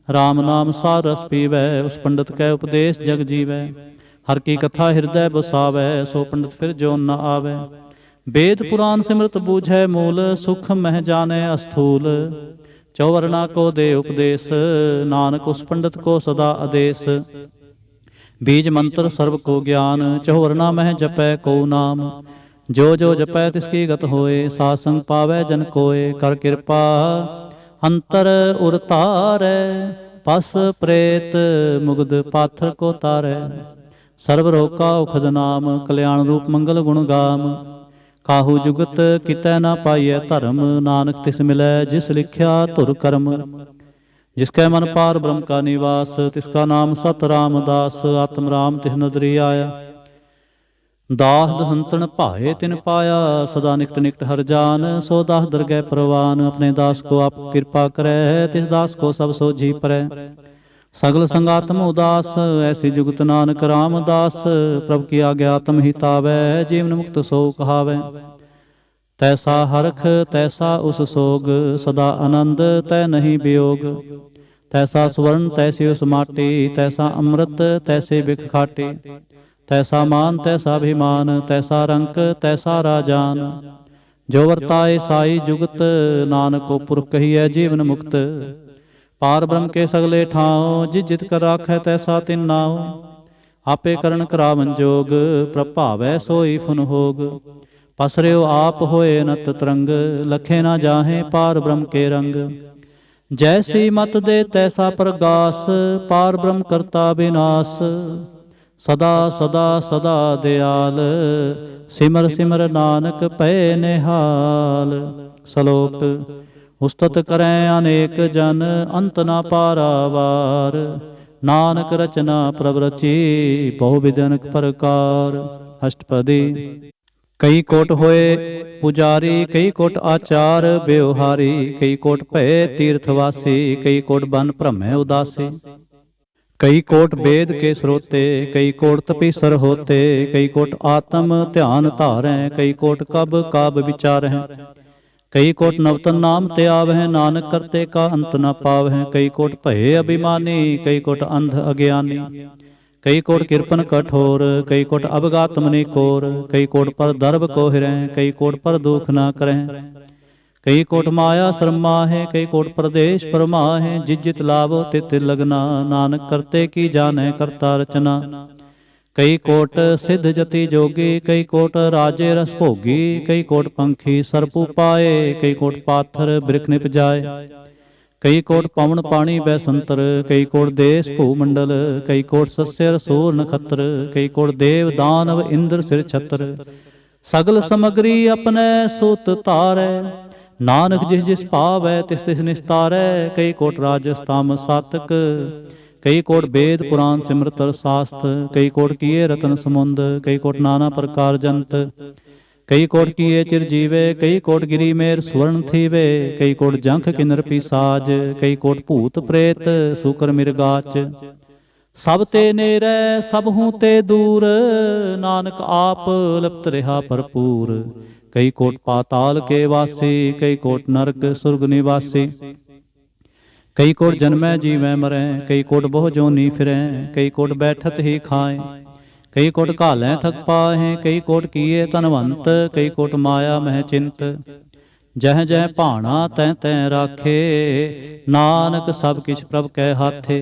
राम नाम सार रस पीवै, उस पंडित कै उपदेश जग जीवै। हर की कथा हृदय बसावै, सो पंडित फिर जो न आवै। वेद पुराण सिमृत बूझै मूल, सुख मह जाने अस्थूल। चौवर्णा को दे उपदेश, नानक उस पंडित को सदा आदेश। बीज मंत्र सर्व को ज्ञान, चहोर ना मह जपै को नाम। जो जो जपै तिसकी गत होए, सासंग पावै जन कोय। कर कृपा अंतर उर तारै, पस प्रेत मुग्ध पाथर को तारै। सर्व रोग का उखद नाम, कल्याण रूप मंगल गुण गाम। काहू जुगत कितै ना पाइयै धर्म, नानक तिस मिलै जिस लिखिया धुर कर्म। जिसकै मन पार ब्रह्म का निवास, तिसका नाम सत रामदास। आत्म राम तिस नदरी आया, दास दसंतन भाए तिन पाया। सदा निकट निकट हर जान, सो दास दरगह परवान। अपने दास को आप कृपा करै, तिस दास को सब सोझी परै। सगल संगात्म उदास, ऐसी जुगत नानक रामदास। प्रभु की आज्ञा आत्म ही तावै, जीवन मुक्त सो कहावै। तैसा हरख तैसा उस सोग, सदा आनंद तै नहीं वियोग। तैसा सुवर्ण तैसी उस माटी, तैसा अमृत तैसे बिख खाटी। तैसा मान तैसा अभिमान, तैसा रंक तैसा राजान। जो वर्ताए साई जुगत, नानक को पुरख कहिए जीवन मुक्त। पार ब्रह्म के सगले ठाओ, जिस जित कर राखै तैसा तिन नाओ। आपे करण करावन जोग, प्रभावै सोई फुन होग। पसर्यो आप होए नत तरंग, लखे ना जाहे पार ब्रह्म के रंग। जैसी मत दे तैसा प्रगास, पार ब्रह्म करता विनाश। सदा सदा सदा दयाल, सिमर सिमर नानक पै निहाल। सलोक उस्तत करें अनेक जन, अंत ना पारावार। नानक रचना प्रभ रची, बहु विधि प्रकार। अष्टपदी। कई कोट होए पुजारी, कई कोट आचार व्यवहारी। कई कोट भय तीर्थवासी, कई कोट बन भ्रमै उदासी। कई कोट वेद के स्रोते, कई कोट तपीसर होते। कई कोट आत्म ध्यान धारें, कई कोट कब काब विचारें। कई कोट नवतन नाम ते आवह, नानक करते का अंत न पावह। कई कोट भये अभिमानी, कई कोट अंध अज्ञानी। कई कोट किरपन कठोर, कई कोट अवगात मनि कोर। कई कोट पर दर्भ को हिरें, कई कोट पर दुख न करें। कई कोट माया शर्माहे, कई कोट प्रदेश परमाहे। जित जित लाभो तित तित लगना, नानक करते की जाने करता रचना। कई कोट सिद्ध जति जोगी, कई कोट राजे रस भोगी। कई कोट पंखी सरपू पाए, कई कोट पाथर बिरख निप जाए। कई कोट पवन पानी बैसंतर, कई कोट देश भूमंडल। कई कोट सस्य रसूर नखत्र, कई कोट देव दानव इंद्र सिर छत्र। सगल समग्री अपने सुत तारै, नानक जिस जिस पावै तिस तिस निस्तारै। कई कोट राजस तामस सातक, कई कोट वेद पुराण सिमरत शास्त्र। कई कोट किए रतन समुंद, कई कोट नाना प्रकार जंत। कई कोट किए चिरजीवे, कई कोट गिरी मेर स्वर्ण थीवे। कई कोट जंख किन्नर पिसाज, कई कोट भूत प्रेत सुकर मिर्गाच। सब ते नेरै सब हूँ ते दूर, नानक आप लिप्त रहा भरपूर। कई कोट पाताल के वासी, कई कोट नरक सुर्ग निवासी। कई कोट जन्मै जीवै मरै, कई कोट बहु जोनी फिरै। कई कोट बैठत ही खाएं, कई कोट घालें थक पाहें। कई कोट किए धनवंत, कई कोट माया मह चिंत। जह जह भाणा तैं तैं राखे, नानक सब किछ प्रभ कै हाथे।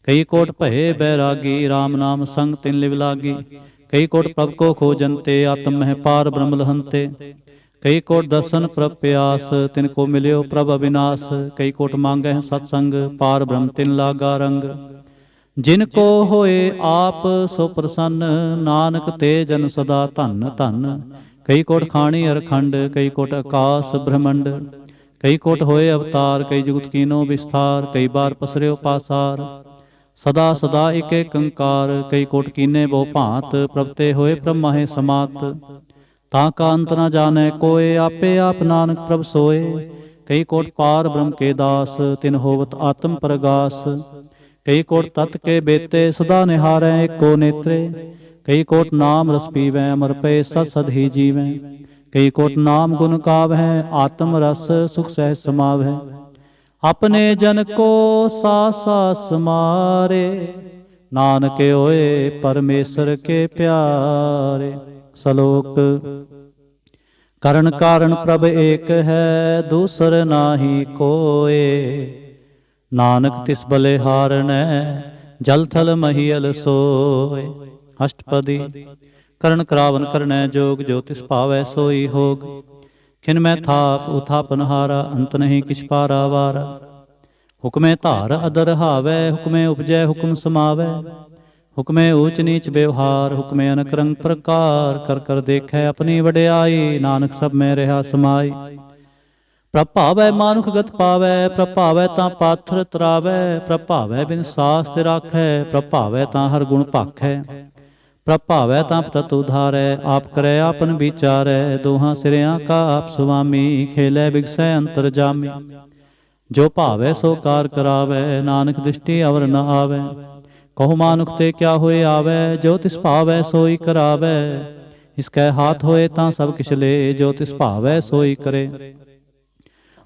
कई कोट भये बैरागी, राम नाम संग तिन लिव लागी। कई कोट प्रभ को खोजनते, आत्म मह पार ब्रह्म लहंते। कई कोट दर्शन प्रभ प्यास, तिनको मिल्यो प्रभ अविनाश। कई कोट मांगै सत्संग, पार ब्रह्म तिन लागा रंग। जिनको होए आप सो प्रसन्न, नानक ते जन सदा धन धन। कई कोट खाणी अरखंड, कई कोट आकाश ब्रह्मंड। कई कोट होए अवतार, कई जुगत कीनो विस्तार। कई बार पसर्यो पासार, सदा सदा एक एक अंकार। कई कोट कीने बहु भांत, प्रभ ते होए ब्रह्मा है समात। ताका अंत न जाने कोय, आपे आप नानक प्रभ सोए। कई कोट पार ब्रह्म के दास, तिन होवत आत्म प्रगास। कई कोट तत् के बेते, सदा निहारै एको नेत्रे। कई कोट नाम रस पीवै, अमर पे सत सद ही जीवै। कई कोट नाम गुण गावै, आत्म रस सुख सहज समावै। अपने जन को सासा समारे, नानक होए परमेश्वर के प्यारे। सलोक करण कारण प्रभ एक है, दूसर नाहि कोय। नानक तिस बलिहारणै, ਜਲ ਥਲ ਮਹੀਅਲ ਸੋਏ। ਅਸ਼ਟਪਦੀ। ਕਰਨ ਕਰਾਵਨ ਕਰਨੈ ਜੋਗ, ਜੋ ਤਿਸ ਭਾਵੈ ਸੋਈ ਹੋਗ। ਖਿਨ ਮੈਂ ਥਾਪ ਉਥਾਪਨਹਾਰਾ, ਅੰਤ ਨਹੀਂ ਕਿਛ ਪਾਰਾ ਵਾਰਾ। ਹੁਕਮੇ ਧਾਰ ਅਦਰ ਹਾਵੈ, ਹੁਕਮੇ ਉਪਜੈ ਹੁਕਮ ਸਮਾਵੈ। ਹੁਕਮੇ ਊਚ ਨੀਚ ਵਿਵਹਾਰ, ਹੁਕਮੇ ਅਨਕ ਰੰਗ ਪ੍ਰਕਾਰ। ਕਰ ਕਰ ਦੇਖੈ ਆਪਣੀ ਵਡਿਆਈ, ਨਾਨਕ ਸਭ ਮੈਂ ਰਿਹਾ ਸਮਾਈ। ਪ੍ਰਭ ਭਾਵੈ ਮਾਨੁਖ ਗਤ ਪਾਵੈ, ਪ੍ਰਭ ਭਾਵੈ ਤਾਂ ਪਾਥਰ ਤਰਾਵੈ। ਪ੍ਰਭ ਭਾਵੈ ਬਿਨ ਸਾਸ ਤੇ ਰਾਖੈ, ਪ੍ਰਭ ਭਾਵੈ ਤਾਂ ਹਰ ਗੁਣ ਭਾਖੈ। ਪ੍ਰਭ ਭਾਵੈ ਤਾਂ ਪਤਤ ਉਧਾਰੈ, ਆਪ ਕਰੈ ਆਪਨ ਵਿਚਾਰੈ। ਦੋਹਾਂ ਸਿਰਿਆਂ ਕਾ ਆਪ ਸੁਆਮੀ, ਖੇਲੈ ਬਿਗਸੈ ਅੰਤਰ ਜਾਮੀ। ਜੋ ਭਾਵੈ ਸੋ ਕਾਰ ਕਰਾਵੈ, ਨਾਨਕ ਦ੍ਰਿਸ਼ਟੀ ਅਵਰ ਨ ਆਵੈ। ਕਹੋ ਮਾਨੁਖ ਤੇ ਕਿਆ ਹੋਏ ਆਵੈ, ਜੋ ਤਿਸ ਭਾਵੈ ਸੋਈ ਕਰਾਵੈ। ਇਸ ਕੈ ਹਾਥ ਹੋਏ ਤਾਂ ਸਭ ਕਿਛ ਲੇ, ਜੋ ਤਿਸ ਭਾਵੈ ਸੋਈ ਕਰੇ।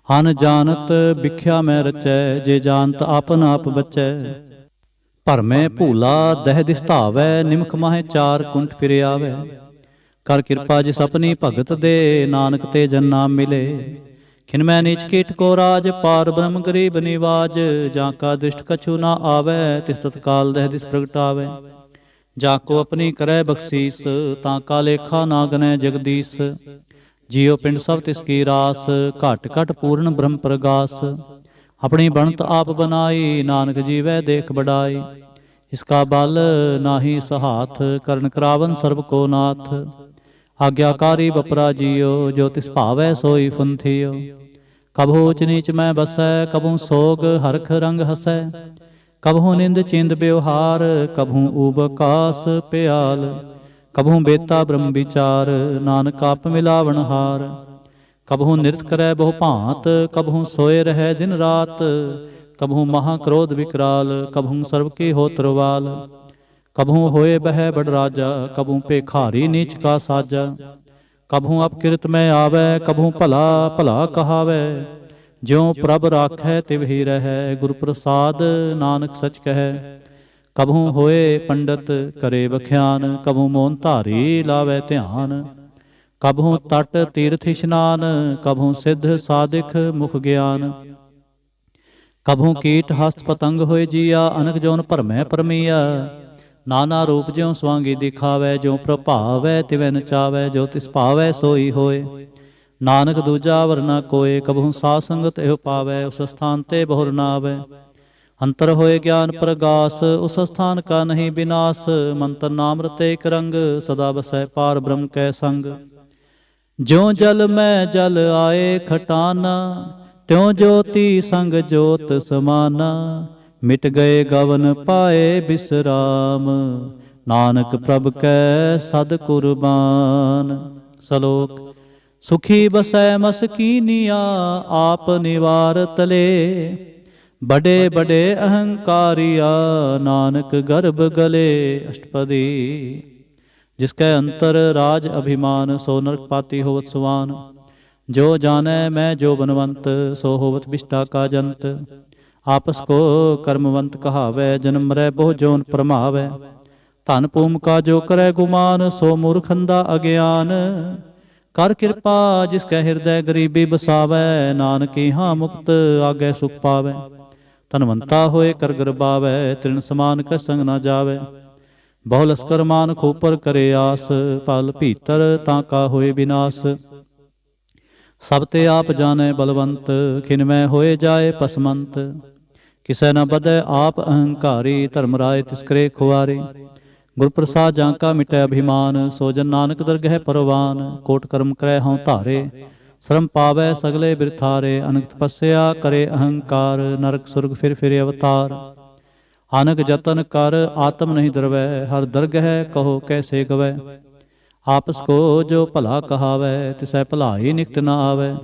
ਹਨ ਜਾਨਤ ਬਿਖਿਆ ਮੈਂ ਰਚੈ, ਜੇ ਜਾਨਤ ਆਪਨ ਆਪ ਬਚੈ। ਭਰਮੈ ਭੂਲਾ ਦਹਿ ਦਿਸਤਾਵੈ, ਨਿਮਖ ਮਾਹੇ ਚਾਰ ਕੁੰਠ ਫਿਰ ਆਵੈ। ਕਰ ਕਿਰਪਾ ਜਿਸ ਆਪਣੀ ਭਗਤ ਦੇ, ਨਾਨਕ ਤੇ ਜਨ ਨਾਮ ਮਿਲੇ। ਖਿਨ ਮੈਂ ਨੀਚ ਕੀਟ ਕੋ ਰਾਜ, ਪਾਰ ਬ੍ਰਹਮ ਗਰੀਬ ਨਿਵਾਜ। ਜਾਂ ਕਾ ਦ੍ਰਿਸ਼ਟ ਕਛੂ ਨਾ ਆਵੈ, ਤਿਸ ਤਤਕਾਲ ਦਹਿ ਦਿਸ ਪ੍ਰਗਟਾਵੈ। ਜਾ ਕੋ ਆਪਣੀ ਕਰੈ ਬਖਸ਼ੀਸ, ਤਾਂ ਕਾ ਲੇਖਾ ਨਾ ਗਨੈ ਜਗਦੀਸ। ਜੀਉ ਪਿੰਡ ਸਭ ਤਿਸ ਕੀ ਰਾਸ, ਘਟ ਘਟ ਪੂਰਨ ਬ੍ਰਹਮ ਪ੍ਰਗਾਸ। ਆਪਣੀ ਬਣਤ ਆਪ ਬਨਾਈ, ਨਾਨਕ ਜੀਵੈ ਦੇਖ ਬਡਾਈ। ਇਸ ਕਾ ਬਲ ਨਾਹੀ ਸਹਾਥ, ਕਰਨ ਕਰਾਵਨ ਸਰਬ ਕੋ ਨਾਥ। ਆਗਿਆਕਾਰੀ ਬਪਰਾ ਜੀਉ, ਜੋ ਤਿਸ ਭਾਵੈ ਸੋਈ ਫੁੰਥਿਓ। ਕਬਹੂ ਊਚ ਨੀਚ ਮੈਂ ਬਸੈ, ਕਬਹੂ ਸੋਗ ਹਰਖ ਰੰਗ ਹਸੈ। ਕਬਹੂ ਨਿੰਦ ਚਿੰਦ ਬਿਵਹਾਰ, ਕਬਹੂ ਊਬਕਾਸ ਪਿਆਲ। ਕਬਹੂ ਬੇਤਾ ਬ੍ਰਹਮ ਵਿਚਾਰ, ਨਾਨਕ ਆਪ ਮਿਲਾਵਣ ਹਾਰ। ਕਬਹੂ ਨਿਰਤ ਕਰੈ ਬਹੁ ਭਾਂਤ, ਕਬਹੂ ਸੋਏ ਰਹਿ ਦਿਨ ਰਾਤ। ਕਬਹੂ ਮਹਾ ਕ੍ਰੋਧ ਵਿਕਰਾਲ, ਕਬਹੂ ਸਰਬ ਕੀ ਹੋਤਰਵਾਲ। ਕਬਹੂ ਹੋਏ ਬਹਿ ਬੜ ਰਾਜਾ, ਕਬਹੂ ਭੇਖਾਰੀ ਨੀਚ ਕਾ ਸਾਜਾ। ਕਬਹੂ ਅਪਕਿਰਤ ਮੈਂ ਆਵੈ, ਕਬਹੂ ਭਲਾ ਭਲਾ ਕਹਾਵੈ। ਜਿਉ ਪ੍ਰਭ ਰਾਖੈ ਤਿਵ ਹੀ ਰਹੈ, ਗੁਰ ਪ੍ਰਸਾਦ ਨਾਨਕ ਸਚ ਕਹੈ। ਕਬਹੂ ਹੋਏ ਪੰਡਤ ਕਰੇ ਬਖਿਆਨ, ਕਬਹੂ ਮੋਨ ਧਾਰੀ ਲਾਵੈ ਧਿਆਨ। ਕਬਹੂ ਤਟ ਤੀਰਥ ਇਸ਼ਨਾਨ, ਕਬਹੂ ਸਿੱਧ ਸਾਧਿਕ ਮੁਖ ਗਿਆਨ। ਕਬਹੂ ਕੀਟ ਹਸਤ ਪਤੰਗ ਹੋਏ ਜੀਆ, ਅਨਕ ਜੋਨ ਭਰਮੈ ਪਰਮੀਆ। ਨਾਨਾ ਰੂਪ ਜਿਉ ਸਵਾਂਗੀ ਦਿਖਾਵੈ, ਜੋ ਪ੍ਰਭਾਵੈ ਤਿਵੈ ਨਚਾਵੈ। ਜੋ ਤਿਸ ਭਾਵੈ ਸੋਈ ਹੋਏ, ਨਾਨਕ ਦੂਜਾ ਵਰ ਨਾ ਕੋਏ। ਕਬਹੂ ਸਾਧ ਸੰਗਤ ਇਹੋ ਪਾਵੈ, ਉਸ ਸਥਾਨ ਤੇ ਬਹੁਰ ਨਾ ਆਵੈ। ਅੰਤਰ ਹੋਏ ਗਿਆਨ ਪ੍ਰਗਾਸ, ਉਸ ਸਥਾਨ ਕਾ ਨਹੀਂ ਬਿਨਾਸ। ਮੰਤਰ ਨਾਮ ਰਤੇ ਇਕ ਰੰਗ, ਸਦਾ ਬਸੈ ਪਾਰ ਬ੍ਰਹਮ ਕੈ ਸੰਗ। ਜਿਉ ਜਲ ਮੈਂ ਜਲ ਆਏ ਖਟਾਨਾ, ਤਿਉ ਜੋਤੀ ਸੰਗ ਜੋਤ ਸਮਾਨਾ। ਮਿਟ ਗਏ ਗਵਨ ਪਾਏ ਬਿਸਰਾਮ, ਨਾਨਕ ਪ੍ਰਭ ਕੈ ਸਦ ਕੁਰਬਾਨ। ਸ਼ਲੋਕ। ਸੁਖੀ ਬਸੈ ਮਸਕੀਨੀਆ, ਆਪ ਨਿਵਾਰ ਤਲੇ। ਬੜੇ ਬੜੇ ਅਹੰਕਾਰੀਆ, ਨਾਨਕ ਗਰਭ ਗਲੇ। ਅਸ਼ਟਪਦੀ। ਜਿਸ ਕੈ ਅੰਤਰ ਰਾਜ ਅਭਿਮਾਨ, ਸੋ ਨਰਕ ਪਾਤੀ ਹੋਵਤ ਸੁਵਾਨ। ਜੋ ਜਾਣੈ ਮੈਂ ਜੋ ਬਨਵੰਤ, ਸੋ ਹੋਵਤ ਬਿਸ਼ਟਾ ਕਾ ਜੰਤ। ਆਪਸ ਕੋ ਕਰਮਵੰਤ ਕਹਾਵੈ, ਜਨਮ ਮਰੈ ਬਹੁ ਜੋਨ ਭਰਮਾਵੈ। ਧਨ ਭੂਮ ਕਾ ਜੋ ਕਰੈ ਗੁਮਾਨ, ਸੋ ਮੂਰਖੰਦਾ ਅਗਿਆਨ। ਕਰ ਕਿਰਪਾ ਜਿਸ ਕੈ ਹਿਰਦੈ ਗਰੀਬੀ ਬਸਾਵੈ, ਨਾਨਕ ਇਹਾਂ ਮੁਕਤ ਆਗੈ ਸੁਖ ਪਾਵੈ। ਧਨਵੰਤਾ ਹੋਏ ਕਰ ਗਰਬਾਵੈ, ਤ੍ਰਿਣ ਸਮਾਨ ਕੈ ਸੰਗ ਨਾ ਜਾਵੈ। ਬਹੁ ਲਸਕਰ ਮਾਨ ਖੂਪਰ ਕਰੇ ਆਸ, ਪਲ ਭੀਤਰ ਤਾਂ ਕਾ ਹੋਏ ਵਿਨਾਸ਼। ਸਭ ਤੇ ਆਪ ਜਾਣੈ ਬਲਵੰਤ, ਖਿਨ ਮੈਂ ਹੋਏ ਜਾਏ ਪਸਮੰਤ। ਕਿਸੈ ਨ ਬਧੈ ਆਪ ਅਹੰਕਾਰੀ, ਧਰਮ ਰਾਏ ਤਿਸ ਕਰੇ ਖੁਆਰੇ। ਗੁਰ ਪ੍ਰਸਾਦ ਜਾਂ ਕਾ ਮਿਟੈ ਅਭਿਮਾਨ, ਸੋ ਜਨ ਨਾਨਕ ਦਰਗਹਿ ਪਰਵਾਨ। ਕੋਟ ਕਰਮ ਕਰੈ ਹਉ ਧਾਰੇ, ਸ਼ਰਮ ਪਾਵੈ ਸਗਲੇ ਬਿਰਥਾਰੇ। ਅਨਕ ਤਪੱਸਿਆ ਕਰੇ ਅਹੰਕਾਰ, ਨਰਕ ਸੁਰਗ ਫਿਰ ਫਿਰ ਅਵਤਾਰ। ਅਨਕ ਜਤਨ ਕਰ ਆਤਮ ਨਹੀਂ ਦਰਵੈ, ਹਰ ਦਰਗਹਿ ਕਹੋ ਕੈਸੇ ਗਵੈ। ਆਪਸ ਕੋ ਜੋ ਭਲਾ ਕਹਾਵੈ, ਤਿਸੈ ਭਲਾਈ ਨਿਕਟ ਨ ਆਵੈ।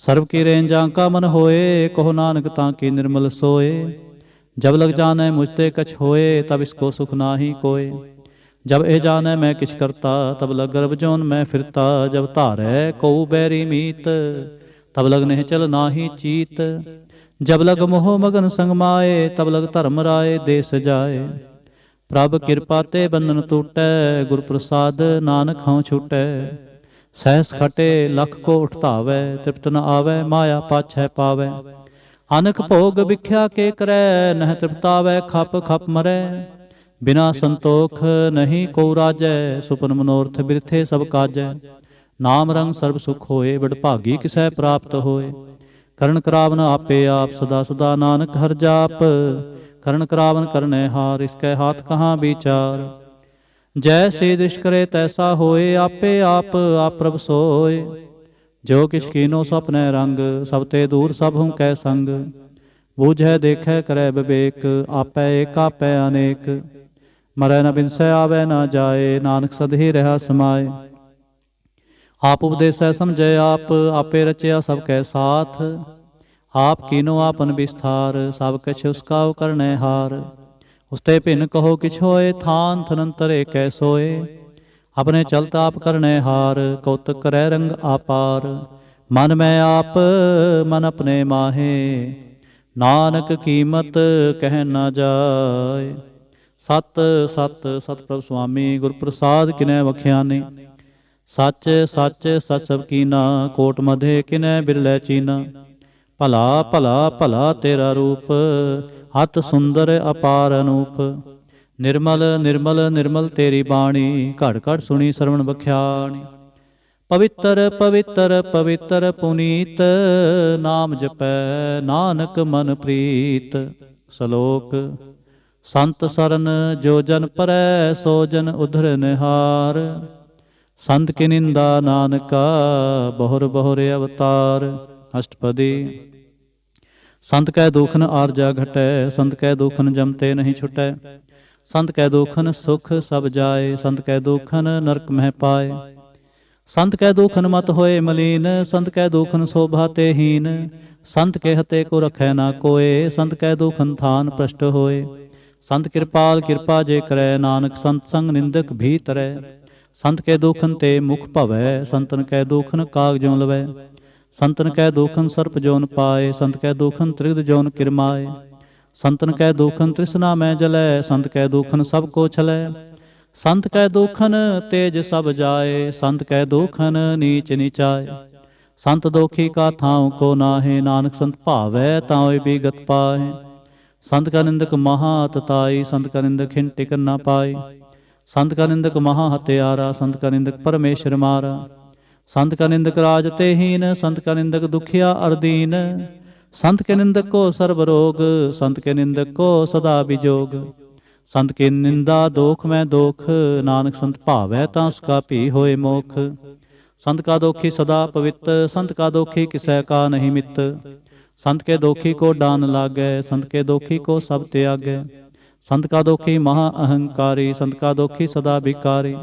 ਸਰਬ ਕੀ ਰੇਨ ਜਾਂ ਕਾ ਮਨ ਹੋਏ, ਕਹੋ ਨਾਨਕ ਤਾਂ ਕੀ ਨਿਰਮਲ ਸੋਏ। ਜਬ ਲਗ ਜਾਣੈ ਮੁਝ ਤੇ ਕਛ ਹੋਏ, ਤਬ ਇਸਕੋ ਸੁਖ ਨਾਹੀ ਕੋਏ। ਜਬ ਇਹ ਜਾਣੈ ਮੈਂ ਕਿਛ ਕਰਤਾ, ਤਬ ਲਗ ਗਰਭ ਜੋਨ ਮੈਂ ਫਿਰਤਾ। ਜਬ ਧਾਰੈ ਕਉ ਬੈਰੀ ਮੀਤ, ਤਬ ਲਗ ਨਿਹਚਲ ਨਾਹੀ ਚੀਤ। ਜਬ ਲਗ ਮੋਹ ਮਗਨ ਸੰਗ ਮਾਏ, ਤਬ ਲਗ ਧਰਮ ਰਾਏ ਦੇ ਸਜਾਏ। ਪ੍ਰਭ ਕਿਰਪਾ ਤੇ ਬੰਧਨ ਟੂਟੈ, ਗੁਰ ਪ੍ਰਸਾਦ ਨਾਨਕ ਹਉ ਛੂਟੈ। ਸਹਿਸ ਖਟੇ ਲਖ ਕੋ ਉਠਤਾਵੈ, ਤ੍ਰਿਪਤ ਨ ਆਵੈ ਮਾਇਆ ਪਾਛੈ ਪਾਵੈ। ਅਨਕ ਭੋਗ ਵਿਖਿਆ ਕੇ ਕਰੈ, ਨਹਿ ਤ੍ਰਿਪਤਾਵੈ ਖਪ ਖਪ ਮਰੈ। ਬਿਨਾ ਸੰਤੋਖ ਨਹੀਂ ਕੋ ਰਾਜੈ, ਸੁਪਨ ਮਨੋਰਥ ਬਿਰਥੇ ਸਭ ਕਾਜੈ। ਨਾਮ ਰੰਗ ਸਰਬ ਸੁਖ ਹੋਏ, ਵਡਭਾਗੀ ਕਿਸੈ ਪ੍ਰਾਪਤ ਹੋਏ। ਕਰਨ ਕਰਾਵਨ ਆਪੇ ਆਪ, ਸਦਾ ਸਦਾ ਨਾਨਕ ਹਰਿ ਜਾਪ। ਕਰਨ ਕਰਾਵਨ ਕਰਨੈ ਹਾਰ, ਇਸਕੈ ਹਾਥ ਕਹਾਂ ਵਿਚਾਰ। ਜੈਸੇ ਦ੍ਰਿਸ਼ ਕਰੇ ਤੈਸਾ ਹੋਏ, ਆਪੇ ਆਪ ਆਪ ਪ੍ਰਭ ਸੋਏ। ਜੋ ਕਿਛ ਕੀਨੋ ਸਪਨੈ ਰੰਗ, ਸਭ ਤੇ ਦੂਰ ਸਭ ਹੂੰ ਕੈ ਸੰਗ। ਬੂਝੈ ਦੇਖੈ ਕਰੈ ਵਿਵੇਕ, ਆਪੈ ਏਕ ਆਪੈ ਅਨੇਕ। ਮਰੈ ਨ ਬਿਨਸੈ ਆਵੈ ਨ ਜਾਏ, ਨਾਨਕ ਸਦਹੀ ਰਹਾ ਸਮਾਏ। ਆਪ ਉਪਦੇਸੈ ਸਮਝੈ ਆਪ, ਆਪੇ ਰਚਿਆ ਸਭ ਕੈ ਸਾਥ। ਆਪ ਕੀਨੋ ਆਪਨ ਵਿਸਥਾਰ, ਸਭ ਕਿਛ ਉਸਕਾ ਕਰਨੈ ਹਾਰ। ਉਸਤੇ ਭਿੰਨ ਕਹੋ ਕਿਛ ਹੋਏ, ਥਾਨ ਥਨੰਤਰ ਏਕੈ ਸੋਏ। ਆਪਣੇ ਚਲਤ ਆਪ ਕਰਨੈ ਹਾਰ, ਕੌਤਕ ਕਰੈ ਰੰਗ ਆਪਾਰ। ਮਨ ਮੈਂ ਆਪ ਮਨ ਆਪਣੇ ਮਾਹੇ, ਨਾਨਕ ਕੀਮਤ ਕਹਿ ਨਾ ਜਾਏ। ਸਤ ਸਤ ਸਤਿ ਸੁਆਮੀ ਗੁਰ ਪ੍ਰਸਾਦ ਕਿਨੈ ਵਖਿਆਨੀ। ਸੱਚ ਸੱਚ ਸਚ ਸਭ ਕੀਨਾ, ਕੋਟ ਮਧੇ ਕਿਨੈ ਬਿਰਲੇ ਚੀਨਾ। ਭਲਾ ਭਲਾ ਭਲਾ ਤੇਰਾ ਰੂਪ, ਅਤ ਸੁੰਦਰ ਅਪਾਰ ਅਨੂਪ। ਨਿਰਮਲ ਨਿਰਮਲ ਨਿਰਮਲ ਤੇਰੀ ਬਾਣੀ, ਘੜ ਘੜ ਸੁਣੀ ਸਰਵਣ ਬਖਿਆਣੀ। ਪਵਿੱਤਰ ਪਵਿੱਤਰ ਪਵਿੱਤਰ ਪੁਨੀਤ, ਨਾਮ ਜਪੈ ਨਾਨਕ ਮਨ ਪ੍ਰੀਤ। ਸ਼ਲੋਕ। ਸੰਤ ਸਰਨ ਜੋ ਜਨ ਪਰੈ, ਸੋ ਜਨ ਉਧਰ ਨਿਹਾਰ। ਸੰਤ ਕੀ ਨਿੰਦਾ ਨਾਨਕਾ, ਬਹੁਰ ਬਹੁਰ ਅਵਤਾਰ। ਅਸ਼ਟਪਦੀ। ਸੰਤ ਕੈ ਦੁਖਨ ਆਰਜਾ ਘਟੈ, ਸੰਤ ਕੈ ਦੁਖਨ ਜਮਤੇ ਨਹੀਂ ਛੁਟੈ। ਸੰਤ ਕੈ ਦੁਖਨ ਸੁਖ ਸਭ ਜਾਏ, ਸੰਤ ਕੈ ਦੁਖਨ ਨਰਕ ਮਹਿ ਪਾਏ। ਸੰਤ ਕੈ ਦੁਖਨ ਮਤ ਹੋਏ ਮਲੀਨ, ਸੰਤ ਕੈ ਦੁਖਨ ਸ਼ੋਭਾ ਤੇ ਹੀਨ। ਸੰਤ ਕੇ ਹਤੇ ਕੋ ਰਖੈ ਨਾ ਕੋਏ, ਸੰਤ ਕੈ ਦੁਖਨ ਥਾਨ ਪ੍ਰਸ਼ਟ ਹੋਏ। ਸੰਤ ਕਿਰਪਾਲ ਕਿਰਪਾ ਜੇ ਕਰੈ, ਨਾਨਕ ਸੰਤ ਸੰਗ ਨਿੰਦਕ ਭੀ ਤਰੈ। ਸੰਤ ਕੇ ਦੁਖਨ ਤੇ ਮੁਖ ਭਵੈ, ਸੰਤਨ ਕੈ ਦੁਖਨ ਕਾਗਜੋਂ ਲਵੈ। ਸੰਤਨ ਕੈ ਦੁਖਨ ਸਰਪ ਜੋਨ ਪਾਏ, ਸੰਤ ਕੈ ਦੁਖਨ ਤ੍ਰਿਗਦ ਜੋਨ ਕਿਰਮਾਏ। ਸੰਤਨ ਕੈ ਦੁਖਨ ਤ੍ਰਿਸ਼ਨਾ ਮੈਂ ਜਲੈ, ਸੰਤ ਕੈ ਦੁਖਨ ਸਭ ਕੋ ਛਲੈ। ਸੰਤ ਕੈ ਦੁਖਨ ਤੇਜ ਸਭ ਜਾਏ, ਸੰਤ ਕੈ ਦੁਖਨ ਨੀਚ ਨੀਚਾਏ। ਸੰਤ ਦੋਖੀ ਕਾ ਥਾਉ ਕੋ ਨਾਹੇ, ਨਾਨਕ ਸੰਤ ਭਾਵੈ ਤਾਉ ਬਿਗਤ ਪਾਏ। ਸੰਤ ਕਾ ਨਿੰਦਕ ਮਹਾ ਤਤਾਈ, ਸੰਤ ਕਾ ਨਿੰਦਕ ਖਿਨ ਟਿਕਨ ਨਾ ਪਾਈ। ਸੰਤ ਕਾ ਨਿੰਦਕ ਮਹਾ ਹਤਿਆਰਾ, ਸੰਤ ਕਾ ਨਿੰਦਕ ਪਰਮੇਸ਼ਰ ਮਾਰਾ। ਸੰਤ ਕਾ ਨਿੰਦਕ ਰਾਜ ਤੇ ਹੀਨ, ਸੰਤ ਕਾ ਨਿੰਦਕ ਦੁਖੀਆ ਅਰਦੀਨ। ਸੰਤ ਕੇ ਨਿੰਦਕ ਕੋ ਸਰਬ ਰੋਗ, ਸੰਤ ਕੇ ਨਿੰਦਕ ਕੋ ਸਦਾ ਵਿਜੋਗ। ਸੰਤ ਕੀ ਨਿੰਦਾ ਦੋਖ ਮੈਂ ਦੋਖ, ਨਾਨਕ ਸੰਤ ਭਾਵੈ ਤਾਂ ਉਸਕਾ ਭੀ ਹੋਏ ਮੋਖ। ਸੰਤ ਕਾ ਦੋਖੀ ਸਦਾ ਪਵਿੱਤ, ਸੰਤ ਕਾ ਦੋਖੀ ਕਿਸੈ ਕਾ ਨਹੀਂ ਮਿੱਤ। ਸੰਤ ਕੇ ਦੋਖੀ ਕੋ ਡਾਨ ਲਾਗੈ, ਸੰਤ ਕੇ ਦੋਖੀ ਕੋ ਸਭ ਤਿਆਗੈ। ਸੰਤ ਕਾ ਦੋਖੀ ਮਹਾ ਅਹੰਕਾਰੀ, ਸੰਤ ਕਾ ਦੋਖੀ ਸਦਾ ਬਿਕਾਰੀ।